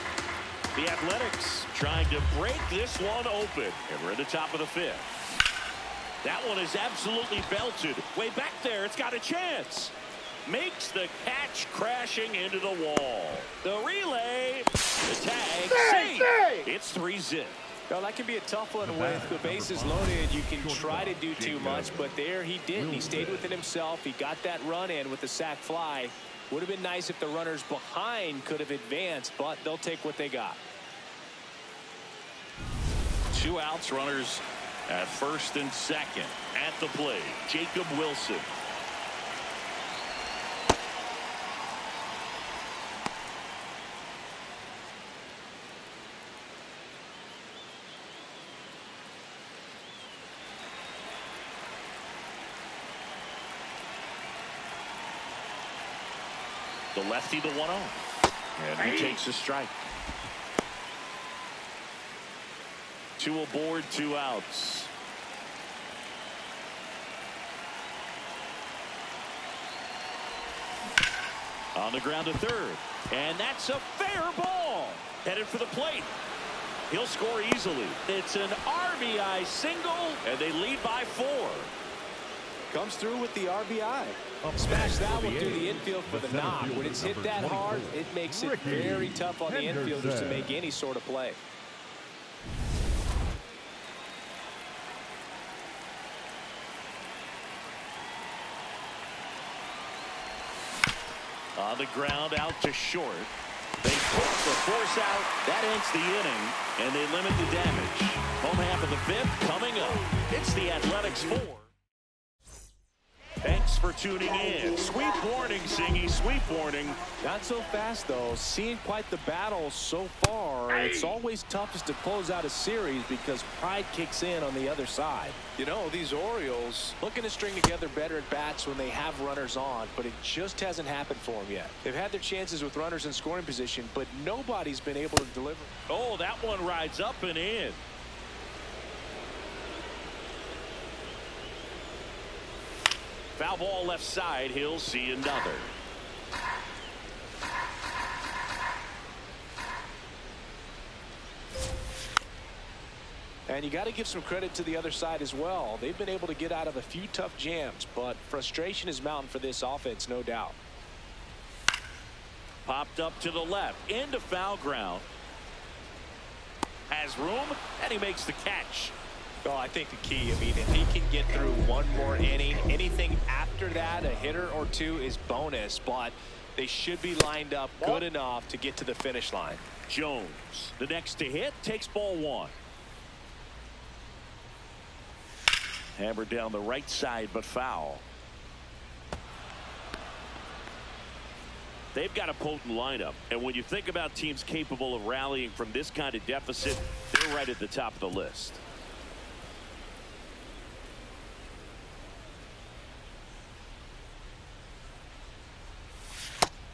The Athletics trying to break this one open. And we're at the top of the 5th. That one is absolutely belted. Way back there, it's got a chance. Makes the catch, crashing into the wall. The relay, the tag, safe. It's 3-zip. Well, that can be a tough one with the bases loaded. You can try to do too much, but there he didn't. He stayed within himself. He got that run in with the sac fly. Would have been nice if the runners behind could have advanced, but they'll take what they got. 2 outs, runners at first and second. At the plate, Jacob Wilson. The lefty, the 1-0. And he takes a strike. 2 aboard, 2 outs. On the ground to third. And that's a fair ball. Headed for the plate. He'll score easily. It's an RBI single, and they lead by 4. Comes through with the RBI. Smash that one through the infield for the knock. When it's hit that hard, it makes it very tough on the infielders to make any sort of play. On the ground, out to short. They push the force out. That ends the inning, and they limit the damage. Home half of the 5th coming up. It's the Athletics 4. Thanks for tuning in. Sweep warning, Singy. Sweep warning. Not so fast, though. Seeing quite the battle so far. It's always toughest to close out a series because pride kicks in on the other side. You know, these Orioles looking to string together better at bats when they have runners on, but it just hasn't happened for them yet. They've had their chances with runners in scoring position, but nobody's been able to deliver. Oh, that one rides up and in. Foul ball left side. He'll see another. And you got to give some credit to the other side as well. They've been able to get out of a few tough jams, but frustration is mounting for this offense, no doubt. Popped up to the left into foul ground. Has room, and he makes the catch. Well, I think the key, I mean, if he can get through one more inning, anything after that, a hitter or two is bonus, but they should be lined up good enough to get to the finish line. Jones, the next to hit, takes ball 1. Hammered down the right side, but foul. They've got a potent lineup, and when you think about teams capable of rallying from this kind of deficit, they're right at the top of the list.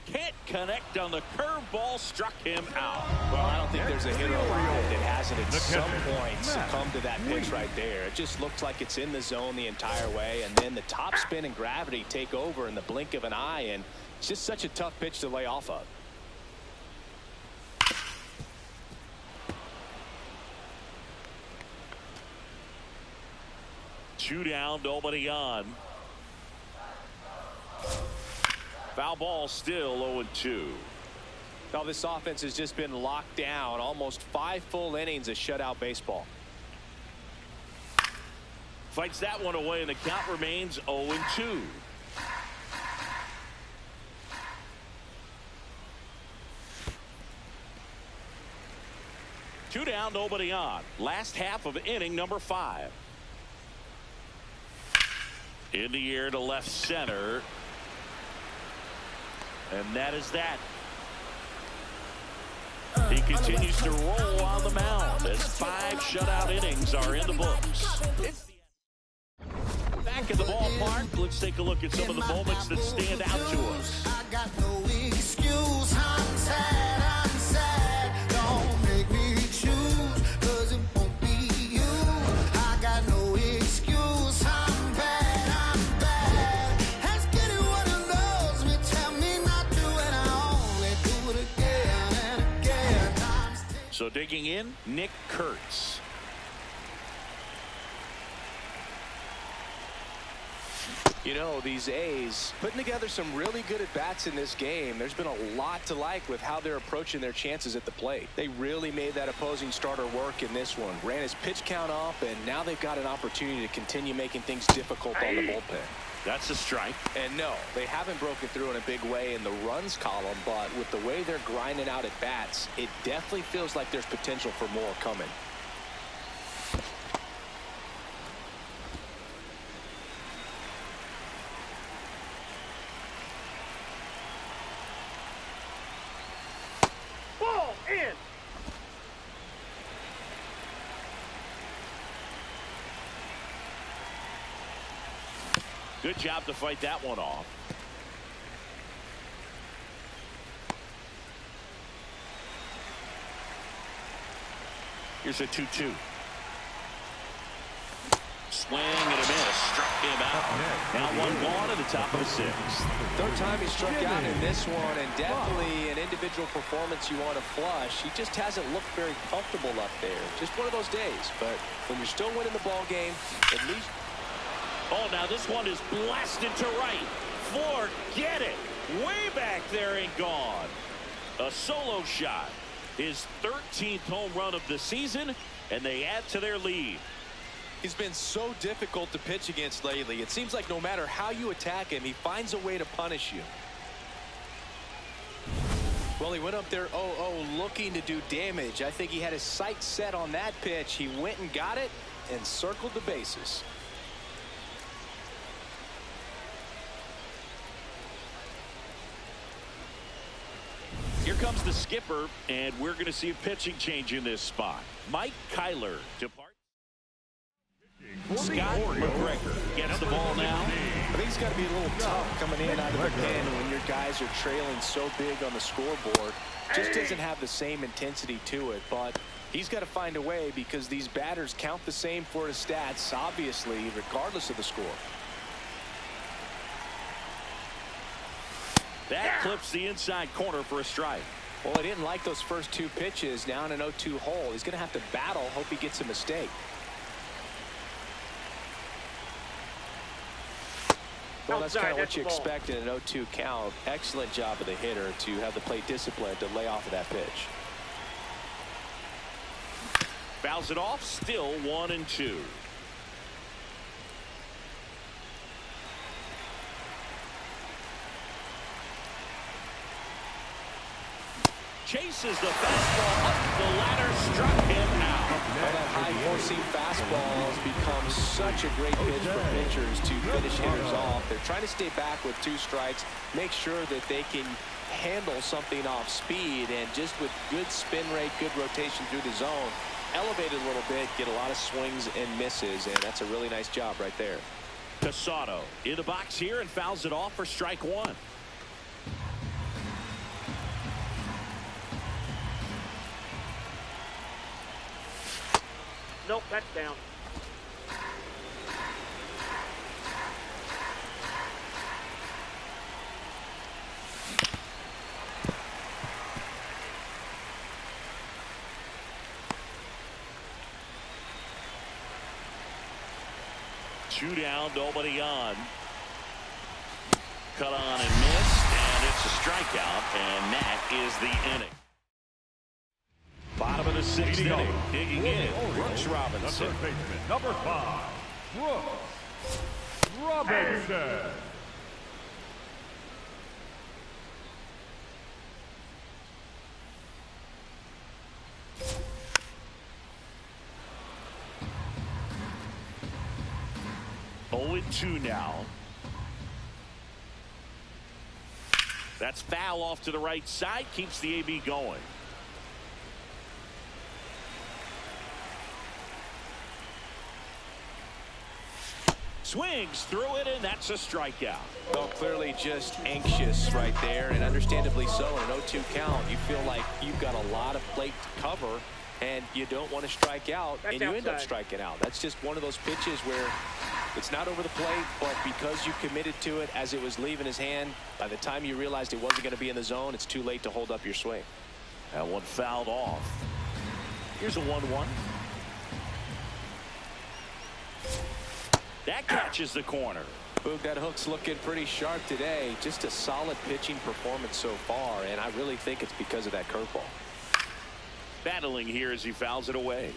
Can't connect on the curveball, struck him out. Well, I don't think there's a hitter alive that hasn't at some point succumbed to that pitch right there. It just looks like it's in the zone the entire way, and then the top spin and gravity take over in the blink of an eye, and it's just such a tough pitch to lay off of. Two down, nobody on. Foul ball, still 0-2. Now this offense has just been locked down. Almost 5 full innings of shutout baseball. Fights that one away, and the count remains 0-2. Two down, nobody on. Last half of inning number 5. In the air to left center. And that is that. He continues to roll on the mound as 5 shutout innings are in the books. Back at the ballpark, let's take a look at some of the moments that stand out to us. I got no excuse. I'm sad. Don't make me choose, 'cause it won't be you. I got no excuse. I'm bad. Ask anyone who knows me, tell me not to, and I only do it again and again. So digging in, Nick Kurtz. You know, these A's putting together some really good at-bats in this game. There's been a lot to like with how they're approaching their chances at the plate. They really made that opposing starter work in this one. Ran his pitch count up, and now they've got an opportunity to continue making things difficult on the bullpen. That's a strike. And no, they haven't broken through in a big way in the runs column, but with the way they're grinding out at-bats, it definitely feels like there's potential for more coming. Good job to fight that one off. Here's a 2-2. Swing and a miss. Struck him out. Now one gone at the top of the sixth. Third time he struck out in this one, and definitely an individual performance you want to flush. He just hasn't looked very comfortable up there. Just one of those days. But when you're still winning the ball game, at least. Oh, now this one is blasted to right. Forget it. Way back there and gone. A solo shot. His 13th home run of the season, and they add to their lead. He's been so difficult to pitch against lately. It seems like no matter how you attack him, he finds a way to punish you. Well, he went up there 0-0 looking to do damage. I think he had his sights set on that pitch. He went and got it and circled the bases. Here comes the skipper, and we're going to see a pitching change in this spot. Mike Kyler departs. Scott McGregor gets the ball now. I think it's got to be a little tough coming in out of the pen when your guys are trailing so big on the scoreboard. Just doesn't have the same intensity to it, but he's got to find a way because these batters count the same for his stats, obviously, regardless of the score. That clips the inside corner for a strike. Well, I didn't like those first two pitches. Now in an 0-2 hole. He's going to have to battle. Hope he gets a mistake. Well, that's kind of what you expect in an 0-2 count. Excellent job of the hitter to have the plate discipline to lay off of that pitch. Fouls it off. Still 1-2. Chases the fastball up the ladder, struck him out. Well, that high four-seam fastball has become such a great pitch for pitchers to finish hitters off. They're trying to stay back with 2 strikes, make sure that they can handle something off speed, and just with good spin rate, good rotation through the zone, elevate it a little bit, get a lot of swings and misses, and that's a really nice job right there. Casado in the box here and fouls it off for strike 1. Nope, that's down. Two down, nobody on. Cut on and missed, and it's a strikeout, and that is the inning. Bottom of the 6th inning, digging in, Brooks Robinson. The third baseman, number 5, Brooks Robinson. Oh, 2 now. That's foul off to the right side, keeps the AB going. Swings through it, and that's a strikeout. Well, clearly just anxious right there, and understandably so. In an 0-2 count, you feel like you've got a lot of plate to cover, and you don't want to strike out, and you end up striking out. That's just one of those pitches where it's not over the plate, but because you committed to it as it was leaving his hand, by the time you realized it wasn't going to be in the zone, it's too late to hold up your swing. That one fouled off. Here's a 1-1. That catches the corner. Boog, that hook's looking pretty sharp today. Just a solid pitching performance so far, and I really think it's because of that curveball. Battling here as he fouls it away.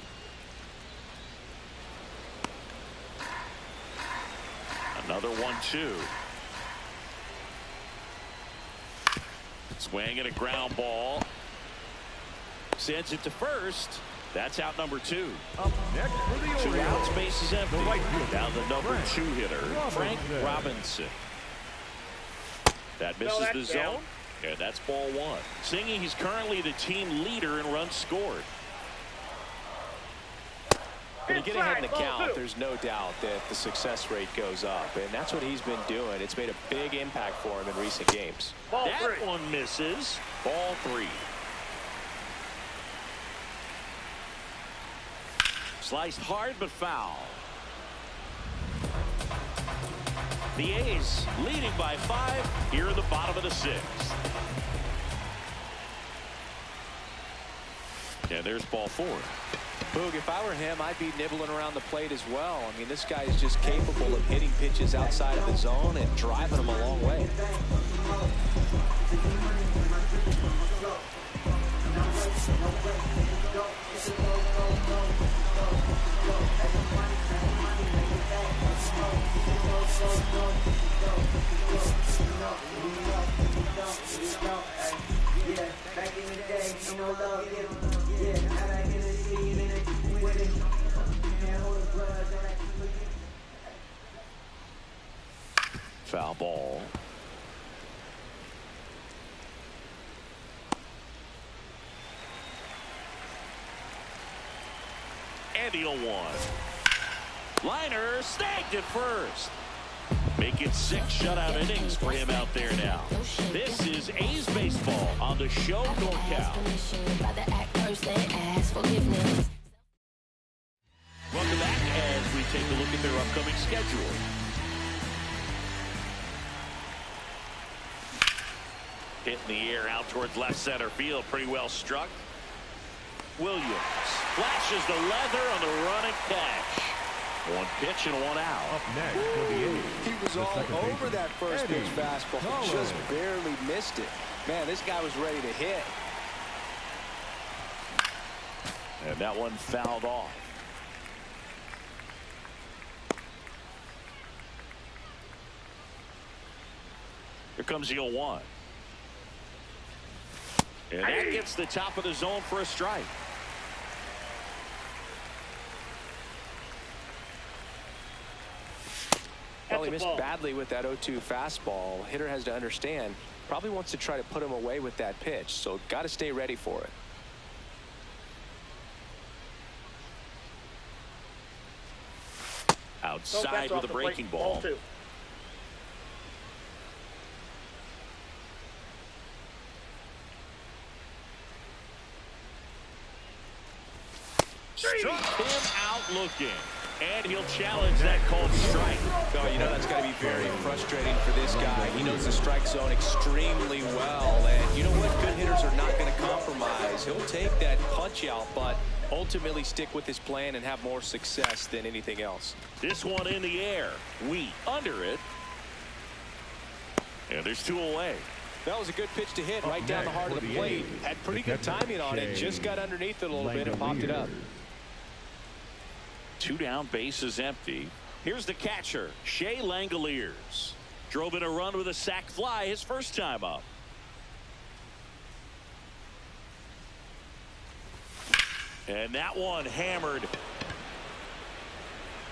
Another 1-2. Swing and a ground ball. Sends it to first. That's out number 2. Up next for the Orioles, 2 outs, base is empty. right fielder, Down the number 2 hitter, Frank Robinson. That misses the zone, and that's ball 1. Singing, he's currently the team leader in runs scored. When you get ahead in the count, there's no doubt that the success rate goes up, and that's what he's been doing. It's made a big impact for him in recent games. That one misses. Ball 3. Sliced hard, but foul. The A's leading by 5 here in the bottom of the 6th. And there's ball 4. Boog, if I were him, I'd be nibbling around the plate as well. I mean, this guy is just capable of hitting pitches outside of the zone and driving them a long way. Foul ball. And the 0-1. Liner snagged at first. Make it 6 shutout innings for him out there now. This is A's baseball on the show NorCal. Welcome back as we take a look at their upcoming schedule. Hit in the air out towards left center field. Pretty well struck. Williams flashes the leather on the running catch. 1 pitch and 1 out. Up next for the A's. He was all over that first pitch fastball. Just barely missed it. Man, this guy was ready to hit. And that one fouled off. Here comes the 0-1. And that gets the top of the zone for a strike. Well, he missed badly with that 0-2 fastball. Hitter has to understand, probably wants to try to put him away with that pitch, so got to stay ready for it. Outside with a breaking ball. 2. Struck him out looking. And he'll challenge that called strike. Oh, you know, that's got to be very frustrating for this guy. He knows the strike zone extremely well. And you know what? Good hitters are not going to compromise. He'll take that punch out, but ultimately stick with his plan and have more success than anything else. This one in the air. Wheat under it. And there's 2 away. That was a good pitch to hit right down the heart of the plate. Had pretty good timing on it. Just got underneath it a little bit and popped it up. 2 down, bases empty. Here's the catcher, Shea Langoliers. Drove in a run with a sac fly his first time up. And that one hammered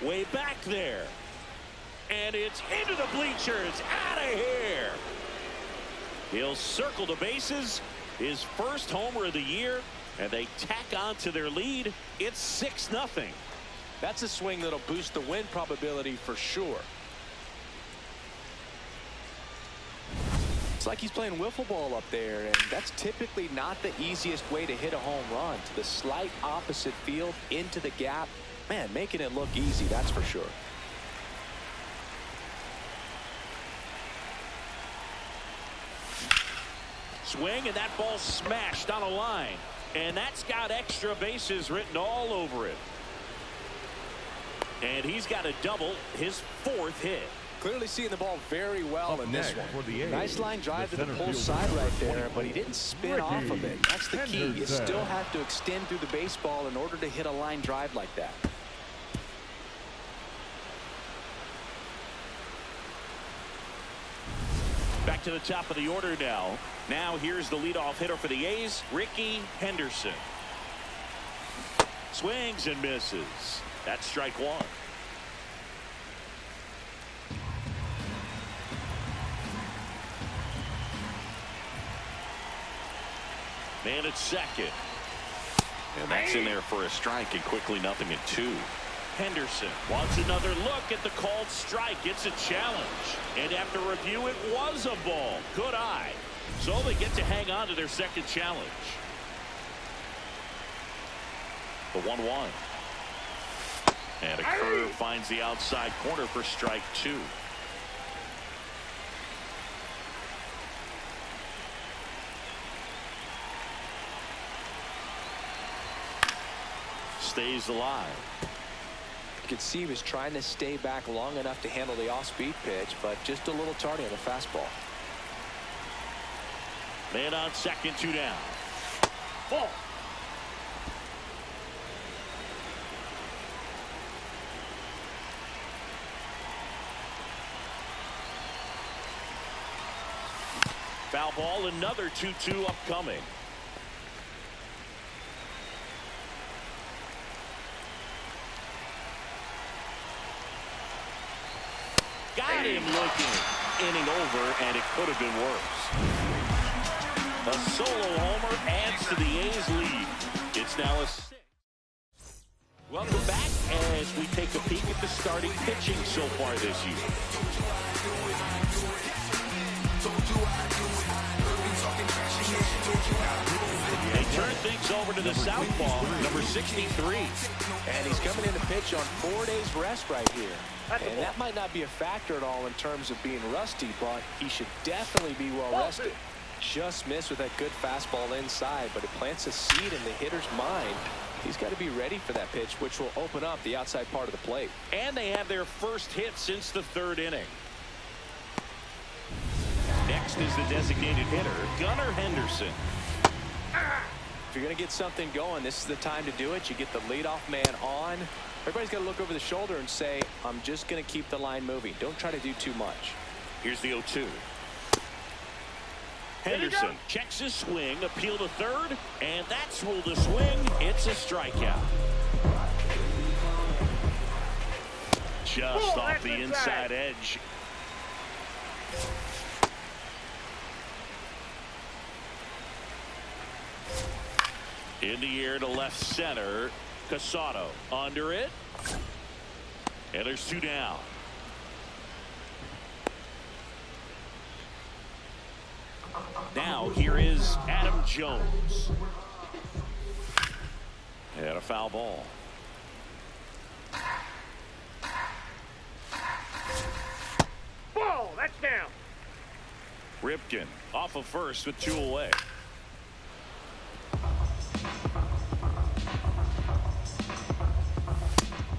way back there. And it's into the bleachers, out of here. He'll circle the bases, his first homer of the year, and they tack on to their lead. It's 6-0. That's a swing that'll boost the win probability for sure. It's like he's playing wiffle ball up there, and that's typically not the easiest way to hit a home run. To the slight opposite field, into the gap. Man, making it look easy, that's for sure. Swing, and that ball smashed on a line. And that's got extra bases written all over it. And he's got a double, his 4th hit. Clearly seeing the ball very well in this one. Nice line drive to the pull field side right there, but he didn't spin off of it. That's the key. You still have to extend through the baseball in order to hit a line drive like that. Back to the top of the order now. Now here's the leadoff hitter for the A's, Ricky Henderson. Swings and misses. That's strike 1. Man at second. And that's in there for a strike, and quickly 0-2. Henderson wants another look at the called strike. It's a challenge. And after review, it was a ball. Good eye. So they get to hang on to their second challenge. The 1-1. And a curve finds the outside corner for strike 2. Stays alive. You could see he was trying to stay back long enough to handle the off-speed pitch, but just a little tardy on the fastball. Man on second, 2 down. Ball. Foul ball, another 2-2 upcoming. Got him looking. Inning over, and it could have been worse. A solo homer adds to the A's lead. It's now a 6. Welcome back as we take a peek at the starting pitching so far this year. They turn things over to the southpaw, number 63. And he's coming in to pitch on 4 days rest right here. And that might not be a factor at all in terms of being rusty, but he should definitely be well rested. Just missed with that good fastball inside, but it plants a seed in the hitter's mind. He's got to be ready for that pitch, which will open up the outside part of the plate. And they have their first hit since the 3rd inning. Next is the designated hitter, Gunnar Henderson. If you're going to get something going, this is the time to do it. You get the leadoff man on. Everybody's got to look over the shoulder and say, I'm just going to keep the line moving. Don't try to do too much. Here's the 0-2. Henderson checks his swing, appeal to third, and that's ruled a swing. It's a strikeout. Just off the inside edge. In the air to left center. Casado under it. And there's 2 down. Now here is Adam Jones. And a foul ball. Ball, that's down. Ripken off of first with 2 away.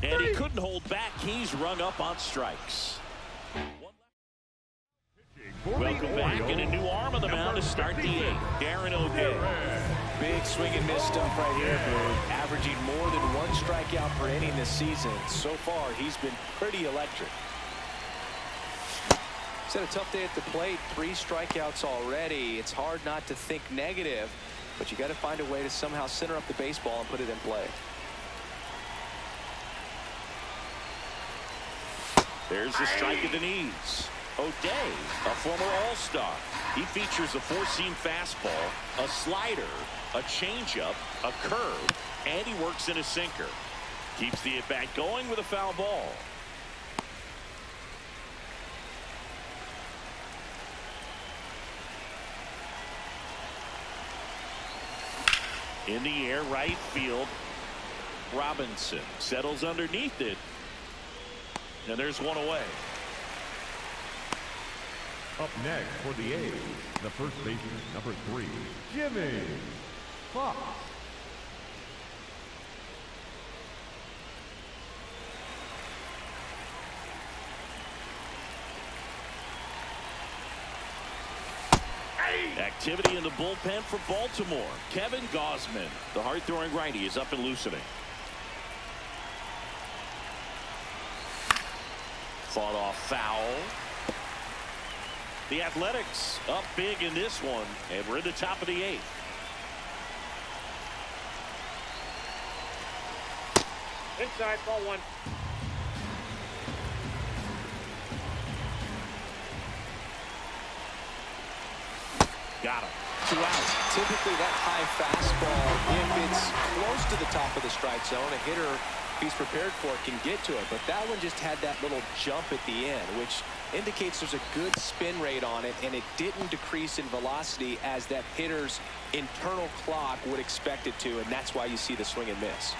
And he couldn't hold back. He's rung up on strikes. Welcome back, and a new arm on the mound to start the 8th. Darren O'Day. Big swing and miss stuff right here, Blue. Averaging more than 1 strikeout per inning this season. So far, he's been pretty electric. He's had a tough day at the plate. 3 strikeouts already. It's hard not to think negative, but you got to find a way to somehow center up the baseball and put it in play. There's the strike at the knees. O'Day, a former All-Star. He features a 4-seam fastball, a slider, a changeup, a curve, and he works in a sinker. Keeps the at-bat going with a foul ball. In the air, right field. Robinson settles underneath it. And there's 1 away. Up next for the A's, the first baseman, number 3, Jimmy Fox. Activity in the bullpen for Baltimore. Kevin Gausman, the hard-throwing righty, is up and loosening. Fought off foul. The Athletics up big in this one, and we're in the top of the 8th. Inside, ball 1. Got him. 2 out. Typically that high fastball, if it's close to the top of the strike zone, a hitter if he's prepared for it, can get to it. But that one just had that little jump at the end, which indicates there's a good spin rate on it, and it didn't decrease in velocity as that hitter's internal clock would expect it to, and that's why you see the swing and miss.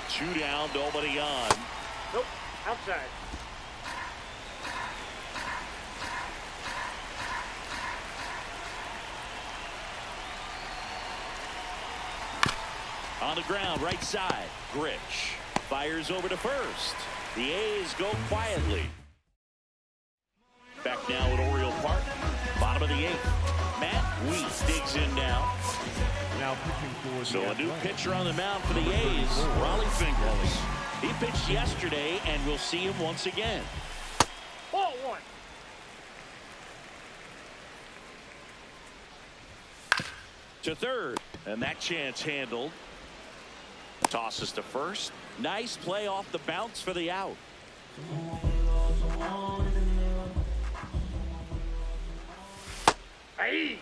2 down, nobody on. Nope, outside. On the ground, right side. Grich fires over to first. The A's go quietly. Back now at Oriole Park. Bottom of the 8th. Matt Wheat digs in now. Now pitching for So a new pitcher on the mound for the A's, Raleigh Fingers. He pitched yesterday, and we'll see him once again. Ball 1. To third, and that chance handled. Tosses to first. Nice play off the bounce for the out. Hey.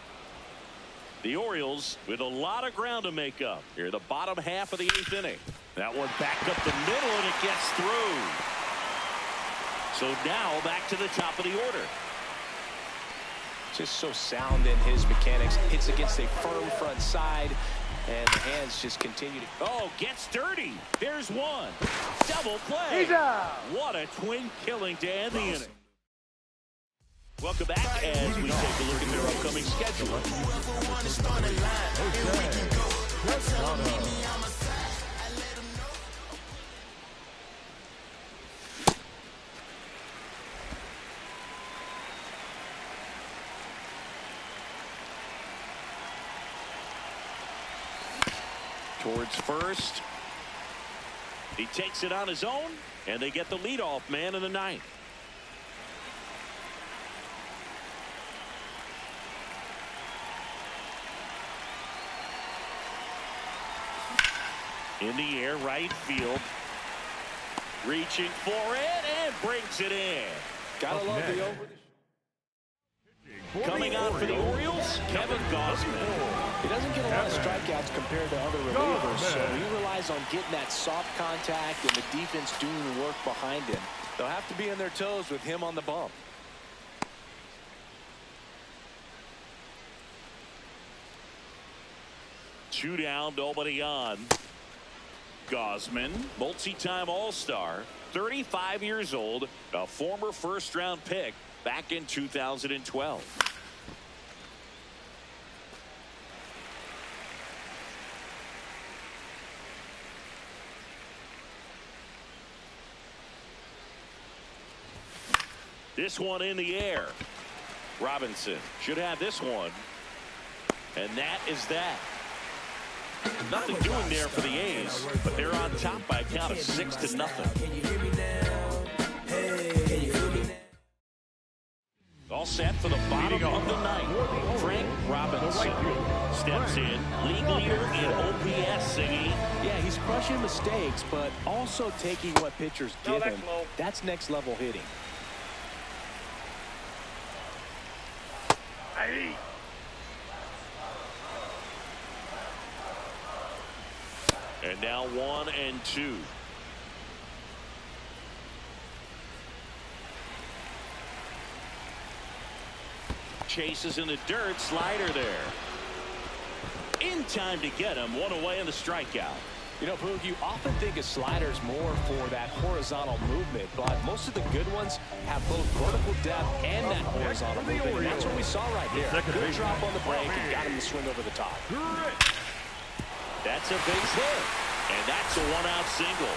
The Orioles with a lot of ground to make up here, the bottom half of the 8th inning. That one back up the middle, and it gets through. So now back to the top of the order. Just so sound in his mechanics. Hits against a firm front side, and the hands just continue to. Oh, gets dirty. There's one. Double play. He's out. What a twin killing to end the inning. Welcome back as we take a look at their upcoming schedule. Towards first. He takes it on his own, and they get the leadoff man in the 9th. In the air, right field. Reaching for it and brings it in. Gotta love the over. Coming on for the Orioles, Kevin Gausman. He doesn't get a lot of strikeouts compared to other relievers, so he relies on getting that soft contact and the defense doing the work behind him. They'll have to be on their toes with him on the bump. Two down, nobody on. Gausman, multi-time All-Star, 35 years old, a former first-round pick back in 2012. This one in the air. Robinson should have this one. And that is that. Nothing doing there for the A's, but they're on top by a count of 6-0. All set for the bottom of the 9th. Frank Robinson steps in, league leader in OPS, Siggy. Yeah, he's crushing mistakes, but also taking what pitchers give him. That's next level hitting. Hey. And now 1-2. Chases in the dirt, slider there. In time to get him, one away in the strikeout. You know, Boog, you often think of sliders more for that horizontal movement, but most of the good ones have both vertical depth and that horizontal movement. And that's what we saw right there. Good drop on the break and got him to swing over the top. That's a base hit, and that's a one-out single.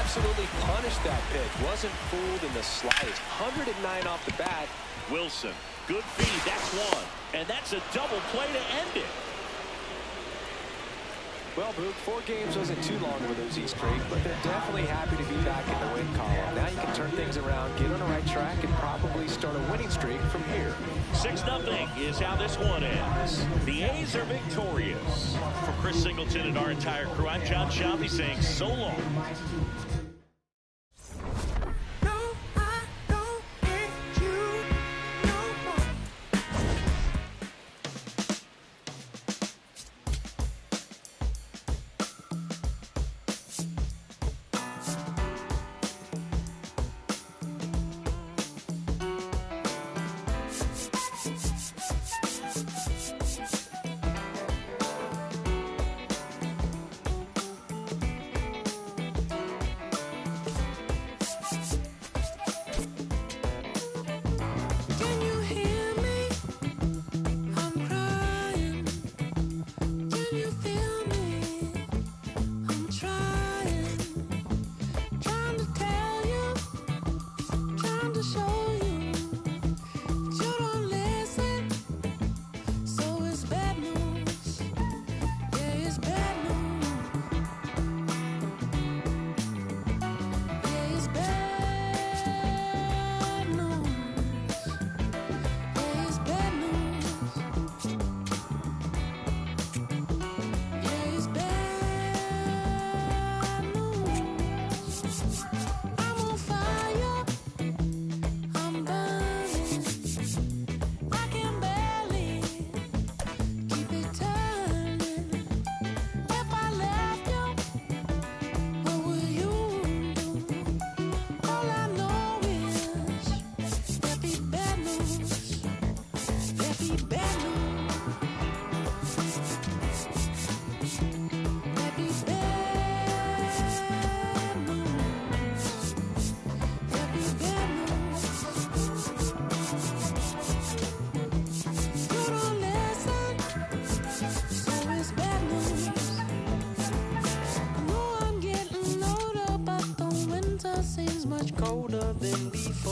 Absolutely punished that pitch. Wasn't fooled in the slightest. 109 off the bat. Wilson, good feed. That's one, and that's a double play to end it. Well, Boog, 4 games wasn't too long of a losing streak, but they're definitely happy to be back in the win column. Now you can turn things around, get on the right track, and probably start a winning streak from here. 6-0 is how this one ends. The A's are victorious. For Chris Singleton and our entire crew, I'm John Shelby saying so long.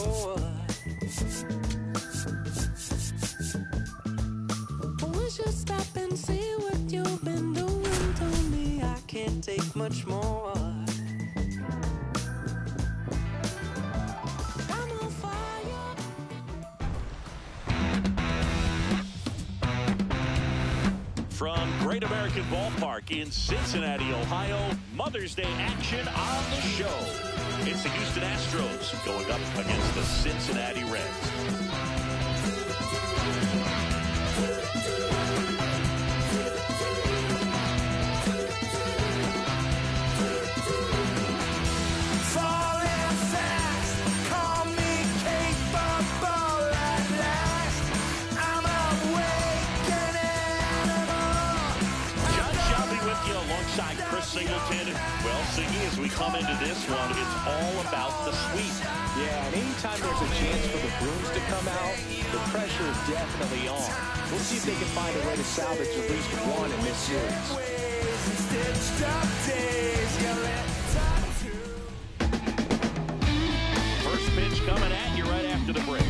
more. I wish you'd stop and see what you've been doing to me. I can't take much more. I'm on fire. From Great American Ballpark in Cincinnati, Ohio, Mother's Day action on the show. It's the Houston Astros going up against the Cincinnati Reds. Singleton. Well, Siggy, as we come into this one, it's all about the sweep. Yeah, and anytime there's a chance for the Bruins to come out, the pressure is definitely on. We'll see if they can find a way to salvage at least one in this series. First pitch coming at you right after the break.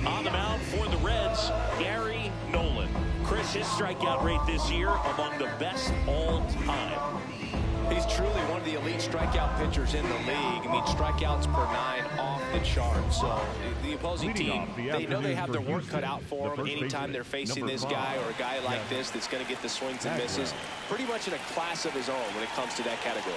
On the mound for the Reds, Gary Nolan. Chris, his strikeout rate this year among the best all time. He's truly one of the elite strikeout pitchers in the league. I mean, strikeouts per 9 off the chart. So the opposing team, they know they have their work cut out for them anytime they're facing this guy or a guy like this that's going to get the swings and misses. Pretty much in a class of his own when it comes to that category.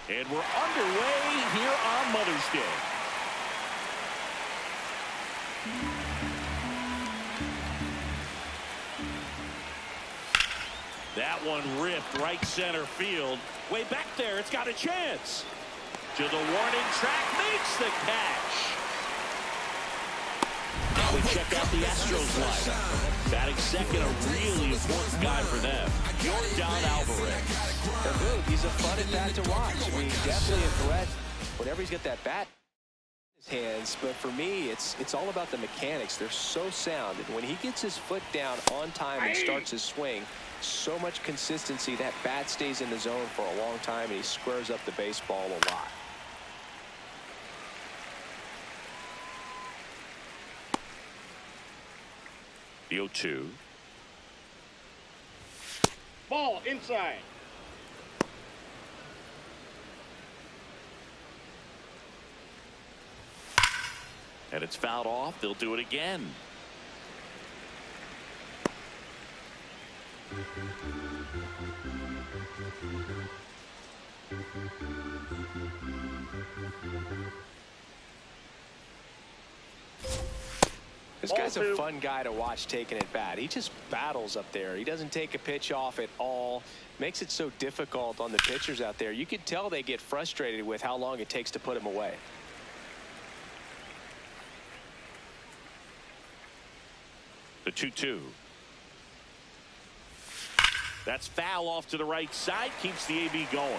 And we're underway here on Mother's Day. That one ripped right center field. Way back there, it's got a chance. To the warning track, makes the catch. Now we check out the Astros lineup. Batting second, a really important guy for them, Yordan Alvarez. Good. He's a fun at bat to watch. I mean, definitely a threat whenever he's got that bat in his hands. But for me, it's all about the mechanics. They're so sound. And when he gets his foot down on time and starts his swing, so much consistency, that bat stays in the zone for a long time, and he squares up the baseball a lot. The 0-2. Ball inside. And it's fouled off. They'll do it again. This guy's a fun guy to watch taking at bat. He just battles up there. He doesn't take a pitch off at all. Makes it so difficult on the pitchers out there. You could tell they get frustrated with how long it takes to put him away. The 2-2. That's foul off to the right side. Keeps the AB going.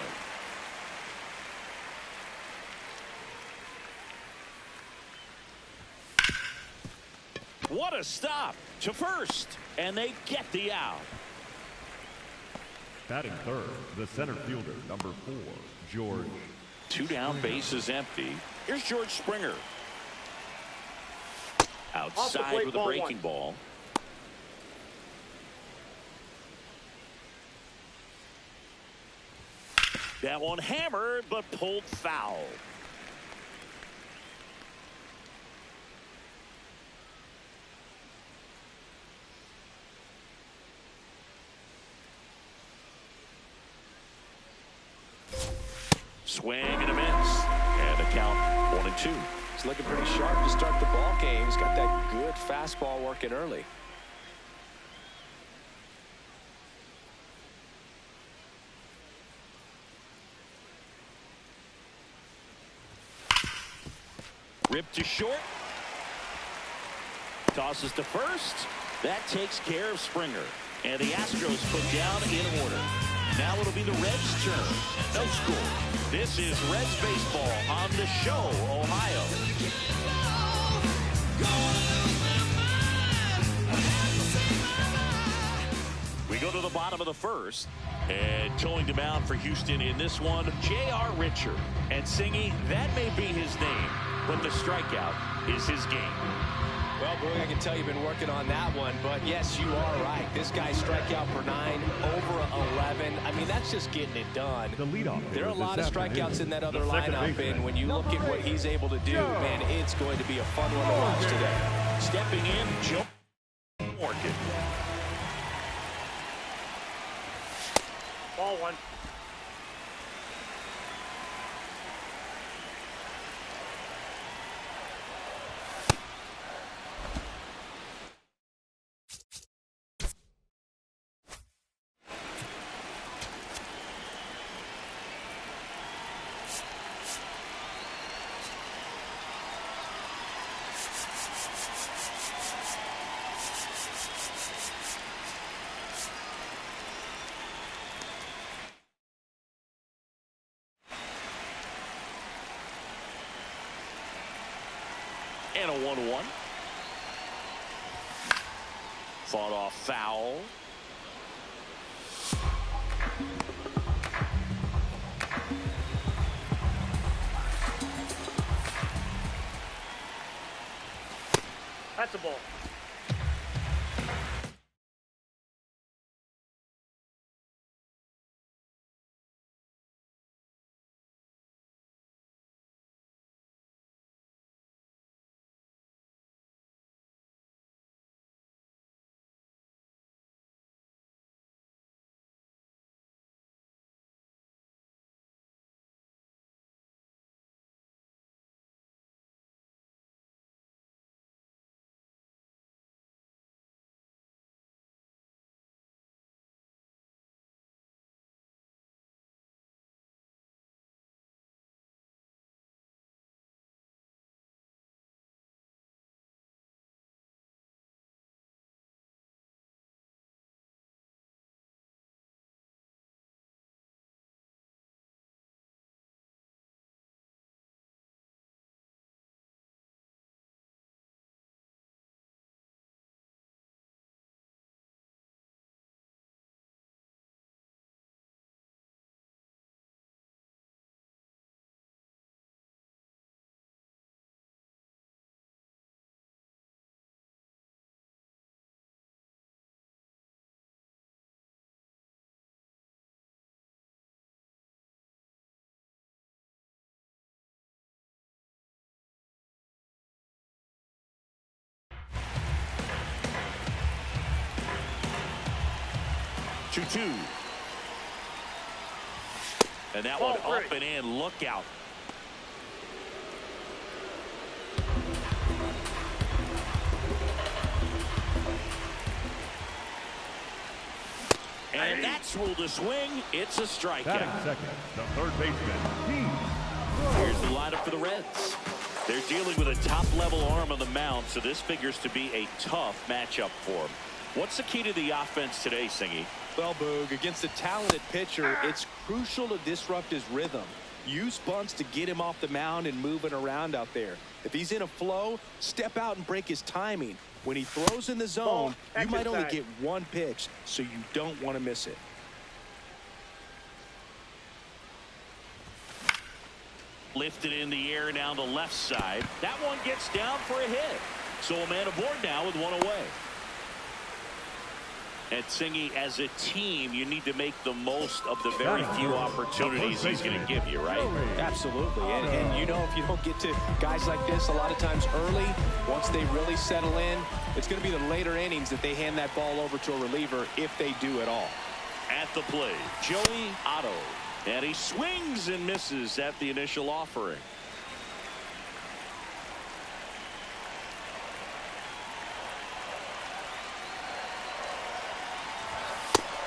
What a stop to first, and they get the out. Batting third, the center fielder, number 4, George. 2 down, bases empty. Here's George Springer. Outside with a breaking ball. That one hammered, but pulled foul. Swing and a miss. And the count 1-2. He's looking pretty sharp to start the ball game. He's got that good fastball working early. Ripped to short. Tosses to first. That takes care of Springer. And the Astros put down in order. Now it'll be the Reds' turn. No score. This is Reds baseball on the show, Ohio. We go to the bottom of the first. And towing the mound for Houston in this one, J.R. Richard. And Singy, that may be his name, but the strikeout is his game. Well, Boog, I can tell you've been working on that one, but yes, you are right. This guy's strikeout per 9, over 11. I mean, that's just getting it done. The leadoff. There are a lot of strikeouts in that other lineup, and when you look at what he's able to do, man, it's going to be a fun one to watch today. Stepping in, Joe Morgan. Ball 1. And a 1-1. Fought off foul. That's a ball. 2-2. And that one up and in. Look out. And that's ruled a swing. It's a strikeout. Batting second, the third baseman. Here's the lineup for the Reds. They're dealing with a top-level arm on the mound, so this figures to be a tough matchup for them. What's the key to the offense today, Singy? Well, Boog, against a talented pitcher, it's crucial to disrupt his rhythm. Use bunts to get him off the mound and moving around out there. If he's in a flow, step out and break his timing. When he throws in the zone, you might only get one pitch, so you don't want to miss it. Lifted in the air down the left side. That one gets down for a hit. So a man aboard now with one away. And Singy, as a team, you need to make the most of the very few opportunities he's going to give you, right? Absolutely. And you know, if you don't get to guys like this a lot of times early, once they really settle in, it's going to be the later innings that they hand that ball over to a reliever, if they do at all. At the plate, Joey Otto. And he swings and misses at the initial offering.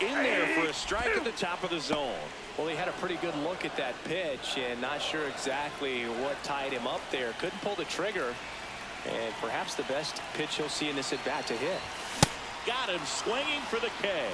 In there for a strike at the top of the zone. Well, he had a pretty good look at that pitch and not sure exactly what tied him up there. Couldn't pull the trigger, and perhaps the best pitch he'll see in this at bat to hit. Got him swinging for the K.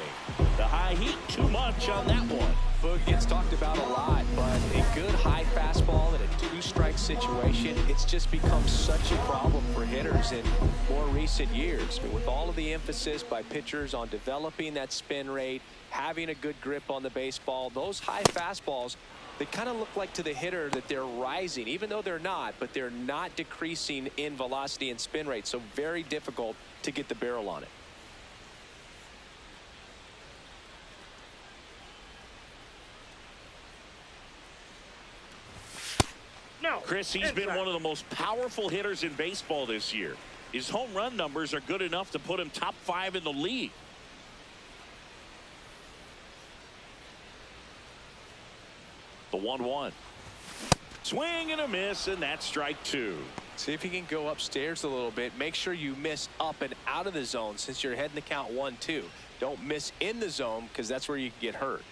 The high heat, too much on that one. Boog gets talked about a lot, but a good high fastball in a two-strike situation, it's just become such a problem for hitters in more recent years. But with all of the emphasis by pitchers on developing that spin rate, having a good grip on the baseball, those high fastballs, they kind of look like to the hitter that they're rising, even though they're not, but they're not decreasing in velocity and spin rate, so very difficult to get the barrel on it. Chris, he's been one of the most powerful hitters in baseball this year. His home run numbers are good enough to put him top 5 in the league. The 1-1. Swing and a miss, and that's strike 2. See if you can go upstairs a little bit. Make sure you miss up and out of the zone since you're heading to count 1-2. Don't miss in the zone because that's where you can get hurt.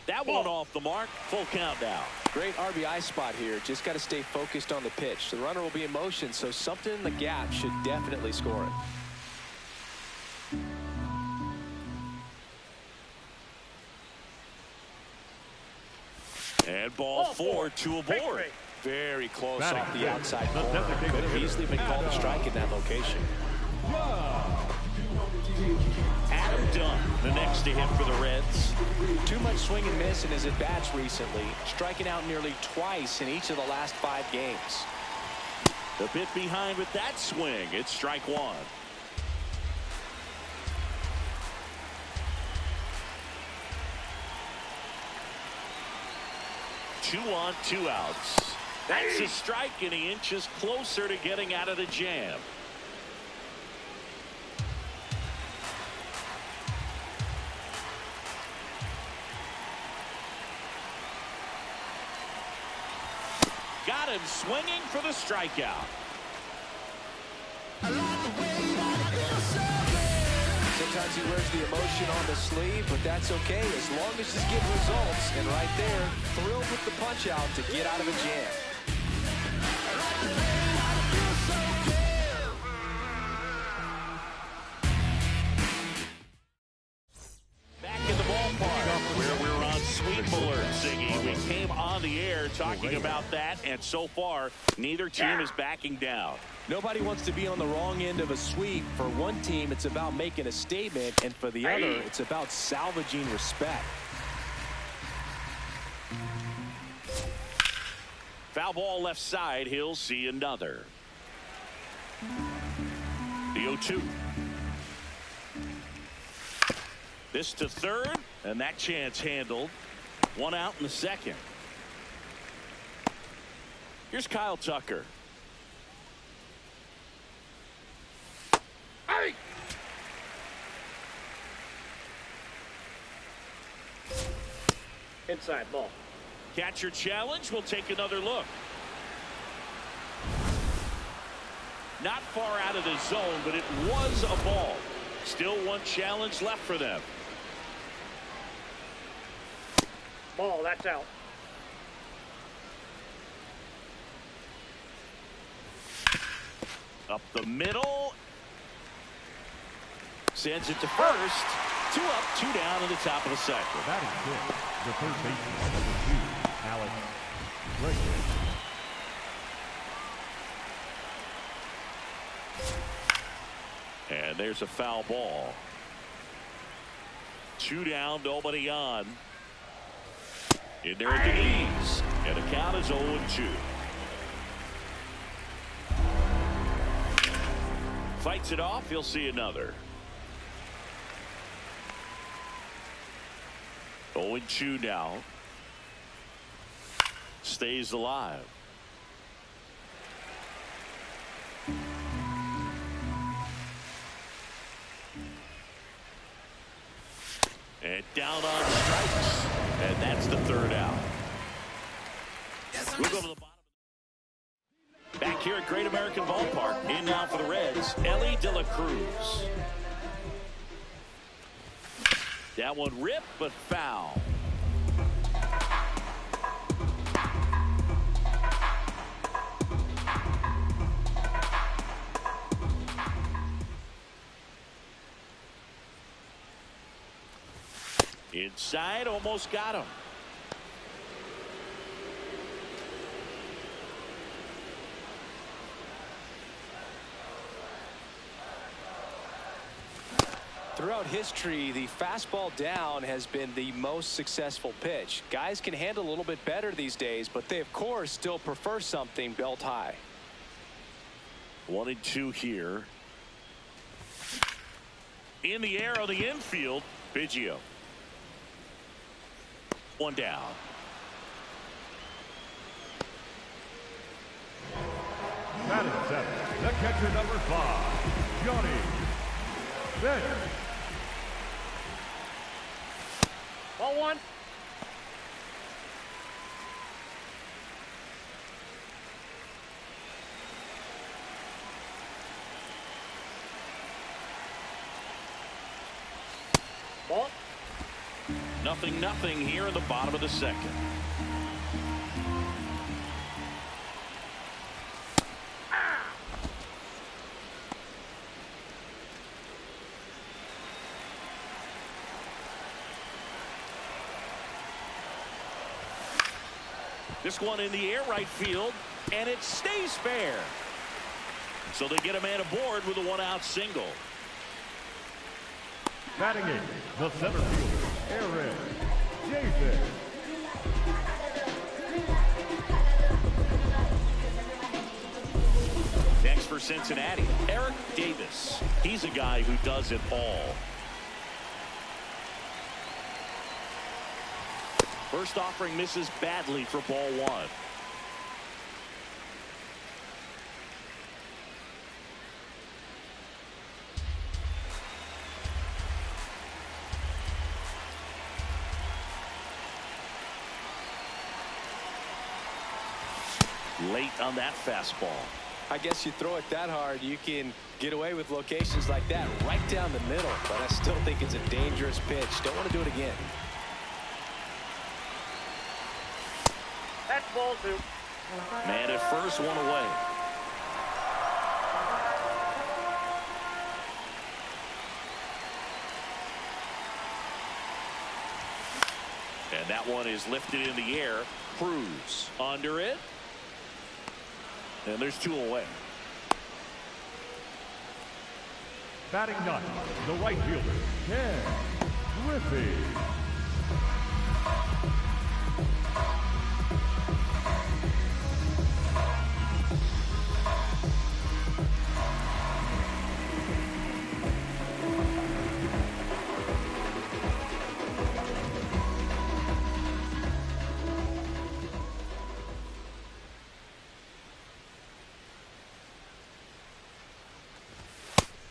That one off the mark. Full count now. Great RBI spot here. Just got to stay focused on the pitch. The runner will be in motion, so something in the gap should definitely score it. And ball 4, 2 aboard. Very close off the outside corner. Could have easily been called a strike in that location. Adam Dunn, the next to hit for the Reds. Too much swing and miss in his at-bats recently, striking out nearly twice in each of the last 5 games. The bit behind with that swing. It's strike 1. Two on, 2 outs. That's a strike, and he inches closer to getting out of the jam. Got him swinging for the strikeout. Sometimes he wears the emotion on the sleeve, but that's okay as long as he's getting results. And right there, thrilled with the punch out to get out of a jam. Back in the ballpark where we're on sweep alert, Ziggy. We came on the air talking about that, and so far, neither team is backing down. Nobody wants to be on the wrong end of a sweep. For one team, it's about making a statement, and for the other, it's about salvaging respect. Foul ball left side. He'll see another. The 0-2. This to third. And that chance handled. One out in the second. Here's Kyle Tucker. Hey! Inside ball. Catcher challenge. We'll take another look. Not far out of the zone, but it was a ball. Still one challenge left for them. Ball, that's out. Up the middle. Sends it to first. 2 up, 2 down in the top of the second. That is good. The third baseman, number 2, Alex Bregman. And there's a foul ball. 2 down, nobody on. In there at the knees. And the count is 0-2. Fights it off. He'll see another. 0-2 now. Stays alive. And down on strikes. And that's the third out. We'll go to the bottom. Back here at Great American Ballpark. In now for the Reds, Ellie De La Cruz. That one ripped, but foul. Inside, almost got him. Throughout history, the fastball down has been the most successful pitch. Guys can handle a little bit better these days, but they, of course, still prefer something belt high. 1-2 here. In the air on the infield, Biggio. 1 down. Batting seventh, the catcher number 5, Johnny Bench. Ball 1. Ball. 0-0 here in the bottom of the second. This one in the air right field, and it stays fair. So they get a man aboard with a 1-out single. Batting in, the center fielder, Aaron Davis. Next for Cincinnati, Eric Davis. He's a guy who does it all. First offering misses badly for ball 1. Late on that fastball. I guess you throw it that hard, you can get away with locations like that right down the middle, but I still think it's a dangerous pitch. Don't want to do it again. That's ball 2. Man at first, 1 away. And that one is lifted in the air. Cruz under it. And there's 2 away. Batting ninth, the right fielder, Ken Griffey.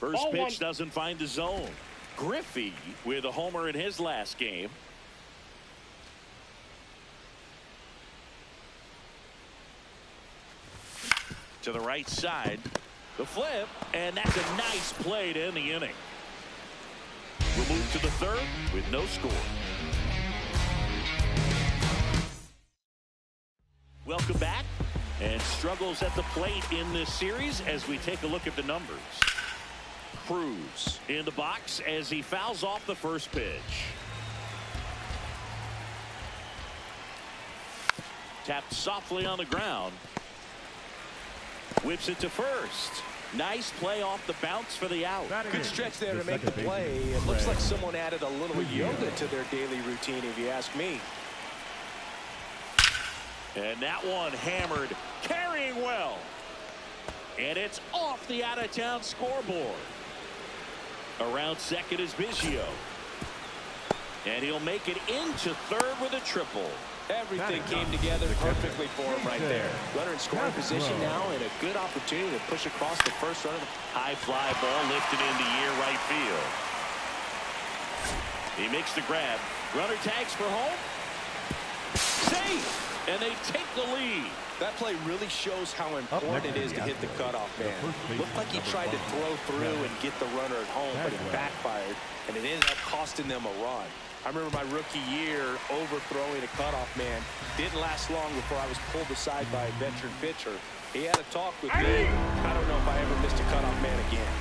First pitch doesn't find the zone. Griffey with a homer in his last game. To the right side. The flip, and that's a nice play to end the inning. We'll move to the third with no score. Welcome back. And struggles at the plate in this series as we take a look at the numbers. Cruz in the box as he fouls off the first pitch. Tapped softly on the ground. Whips it to first. Nice play off the bounce for the out. Good stretch there to make the play. It looks like someone added a little yoga to their daily routine, if you ask me. And that one hammered, carrying well. And it's off the out-of-town scoreboard. Around second is Biggio. And he'll make it into third with a triple. Everything came together perfectly for him right there. Runner in scoring position now and a good opportunity to push across the first run of the high fly ball lifted into near right field. He makes the grab. Runner tags for home. Safe. And they take the lead. That play really shows how important it is to hit the cutoff man. Looked like he tried to throw through and get the runner at home, but it backfired, and it ended up costing them a run. I remember my rookie year overthrowing a cutoff man. Didn't last long before I was pulled aside by a veteran pitcher. He had a talk with me. I don't know if I ever missed a cutoff man again.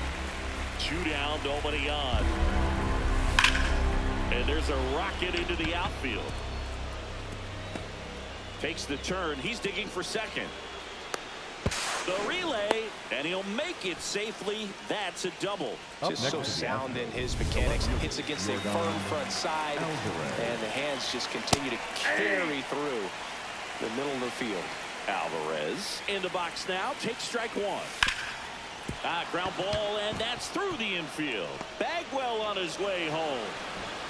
2 down, nobody on. And there's a rocket into the outfield. Takes the turn. He's digging for second. The relay, and he'll make it safely. That's a double. Just so sound in his mechanics. Hits against a firm front side, and the hands just continue to carry through the middle of the field. Alvarez in the box now. Takes strike one. Ground ball, and that's through the infield. Bagwell on his way home.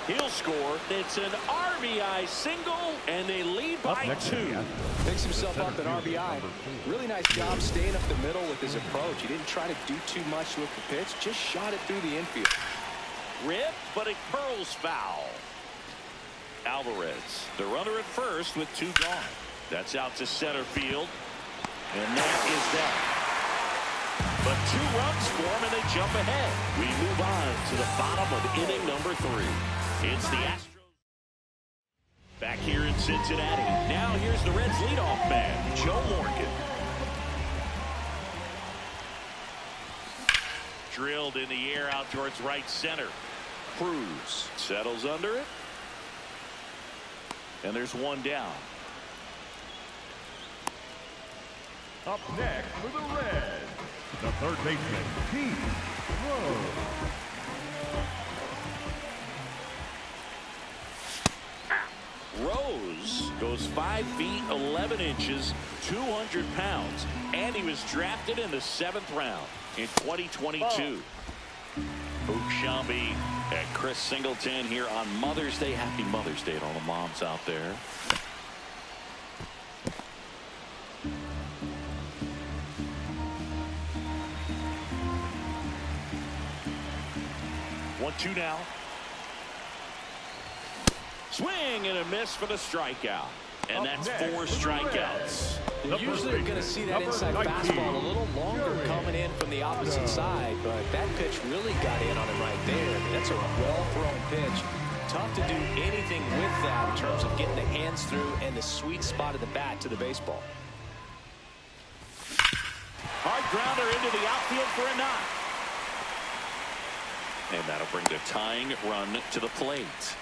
He'll score. It's an RBI single, and they lead by 2. Picks himself up an RBI. Really nice job staying up the middle with his approach. He didn't try to do too much with the pitch. Just shot it through the infield. Ripped, but it curls foul. Alvarez, the runner at first with 2 gone. That's out to center field, and that is that. But 2 runs for him, and they jump ahead. We move on to the bottom of inning number 3. It's the Astros back here in Cincinnati. Now here's the Reds leadoff man, Joe Morgan. Drilled in the air out towards right center. Cruz settles under it. And there's 1 down. Up next for the Reds, the third baseman, Pete Rose. Rose goes 5 feet 11 inches, 200 pounds, and he was drafted in the 7th round in 2022. Luke Shambi and Chris Singleton here on Mother's Day. Happy Mother's Day to all the moms out there. One, 2 now. Swing and a miss for the strikeout. And that's 4 strikeouts. You're usually going to see that inside fastball a little longer coming in from the opposite side, but that pitch really got in on him right there. That's a well-thrown pitch. Tough to do anything with that in terms of getting the hands through and the sweet spot of the bat to the baseball. Hard grounder into the outfield for a knock. And that'll bring the tying run to the plate.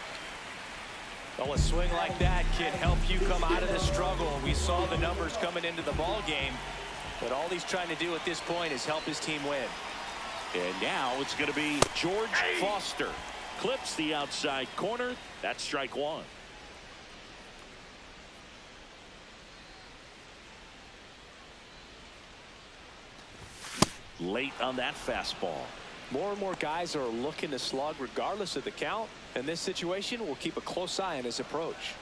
Well, a swing like that can help you come out of the struggle. We saw the numbers coming into the ball game, but all he's trying to do at this point is help his team win. And now it's going to be George Foster. Clips the outside corner. That's strike 1. Late on that fastball. More and more guys are looking to slug regardless of the count. In this situation, we'll keep a close eye on his approach.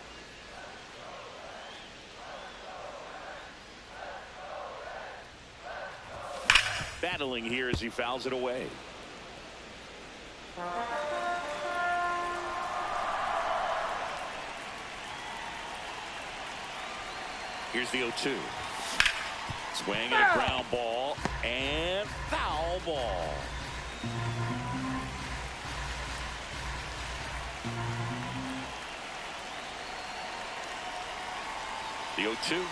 Battling here as he fouls it away. Here's the 0-2. Swing and a ground ball and foul ball. The 0-2.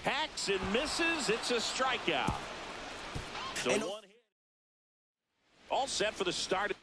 Hacks and misses. It's a strikeout. So one hit. All set for the start.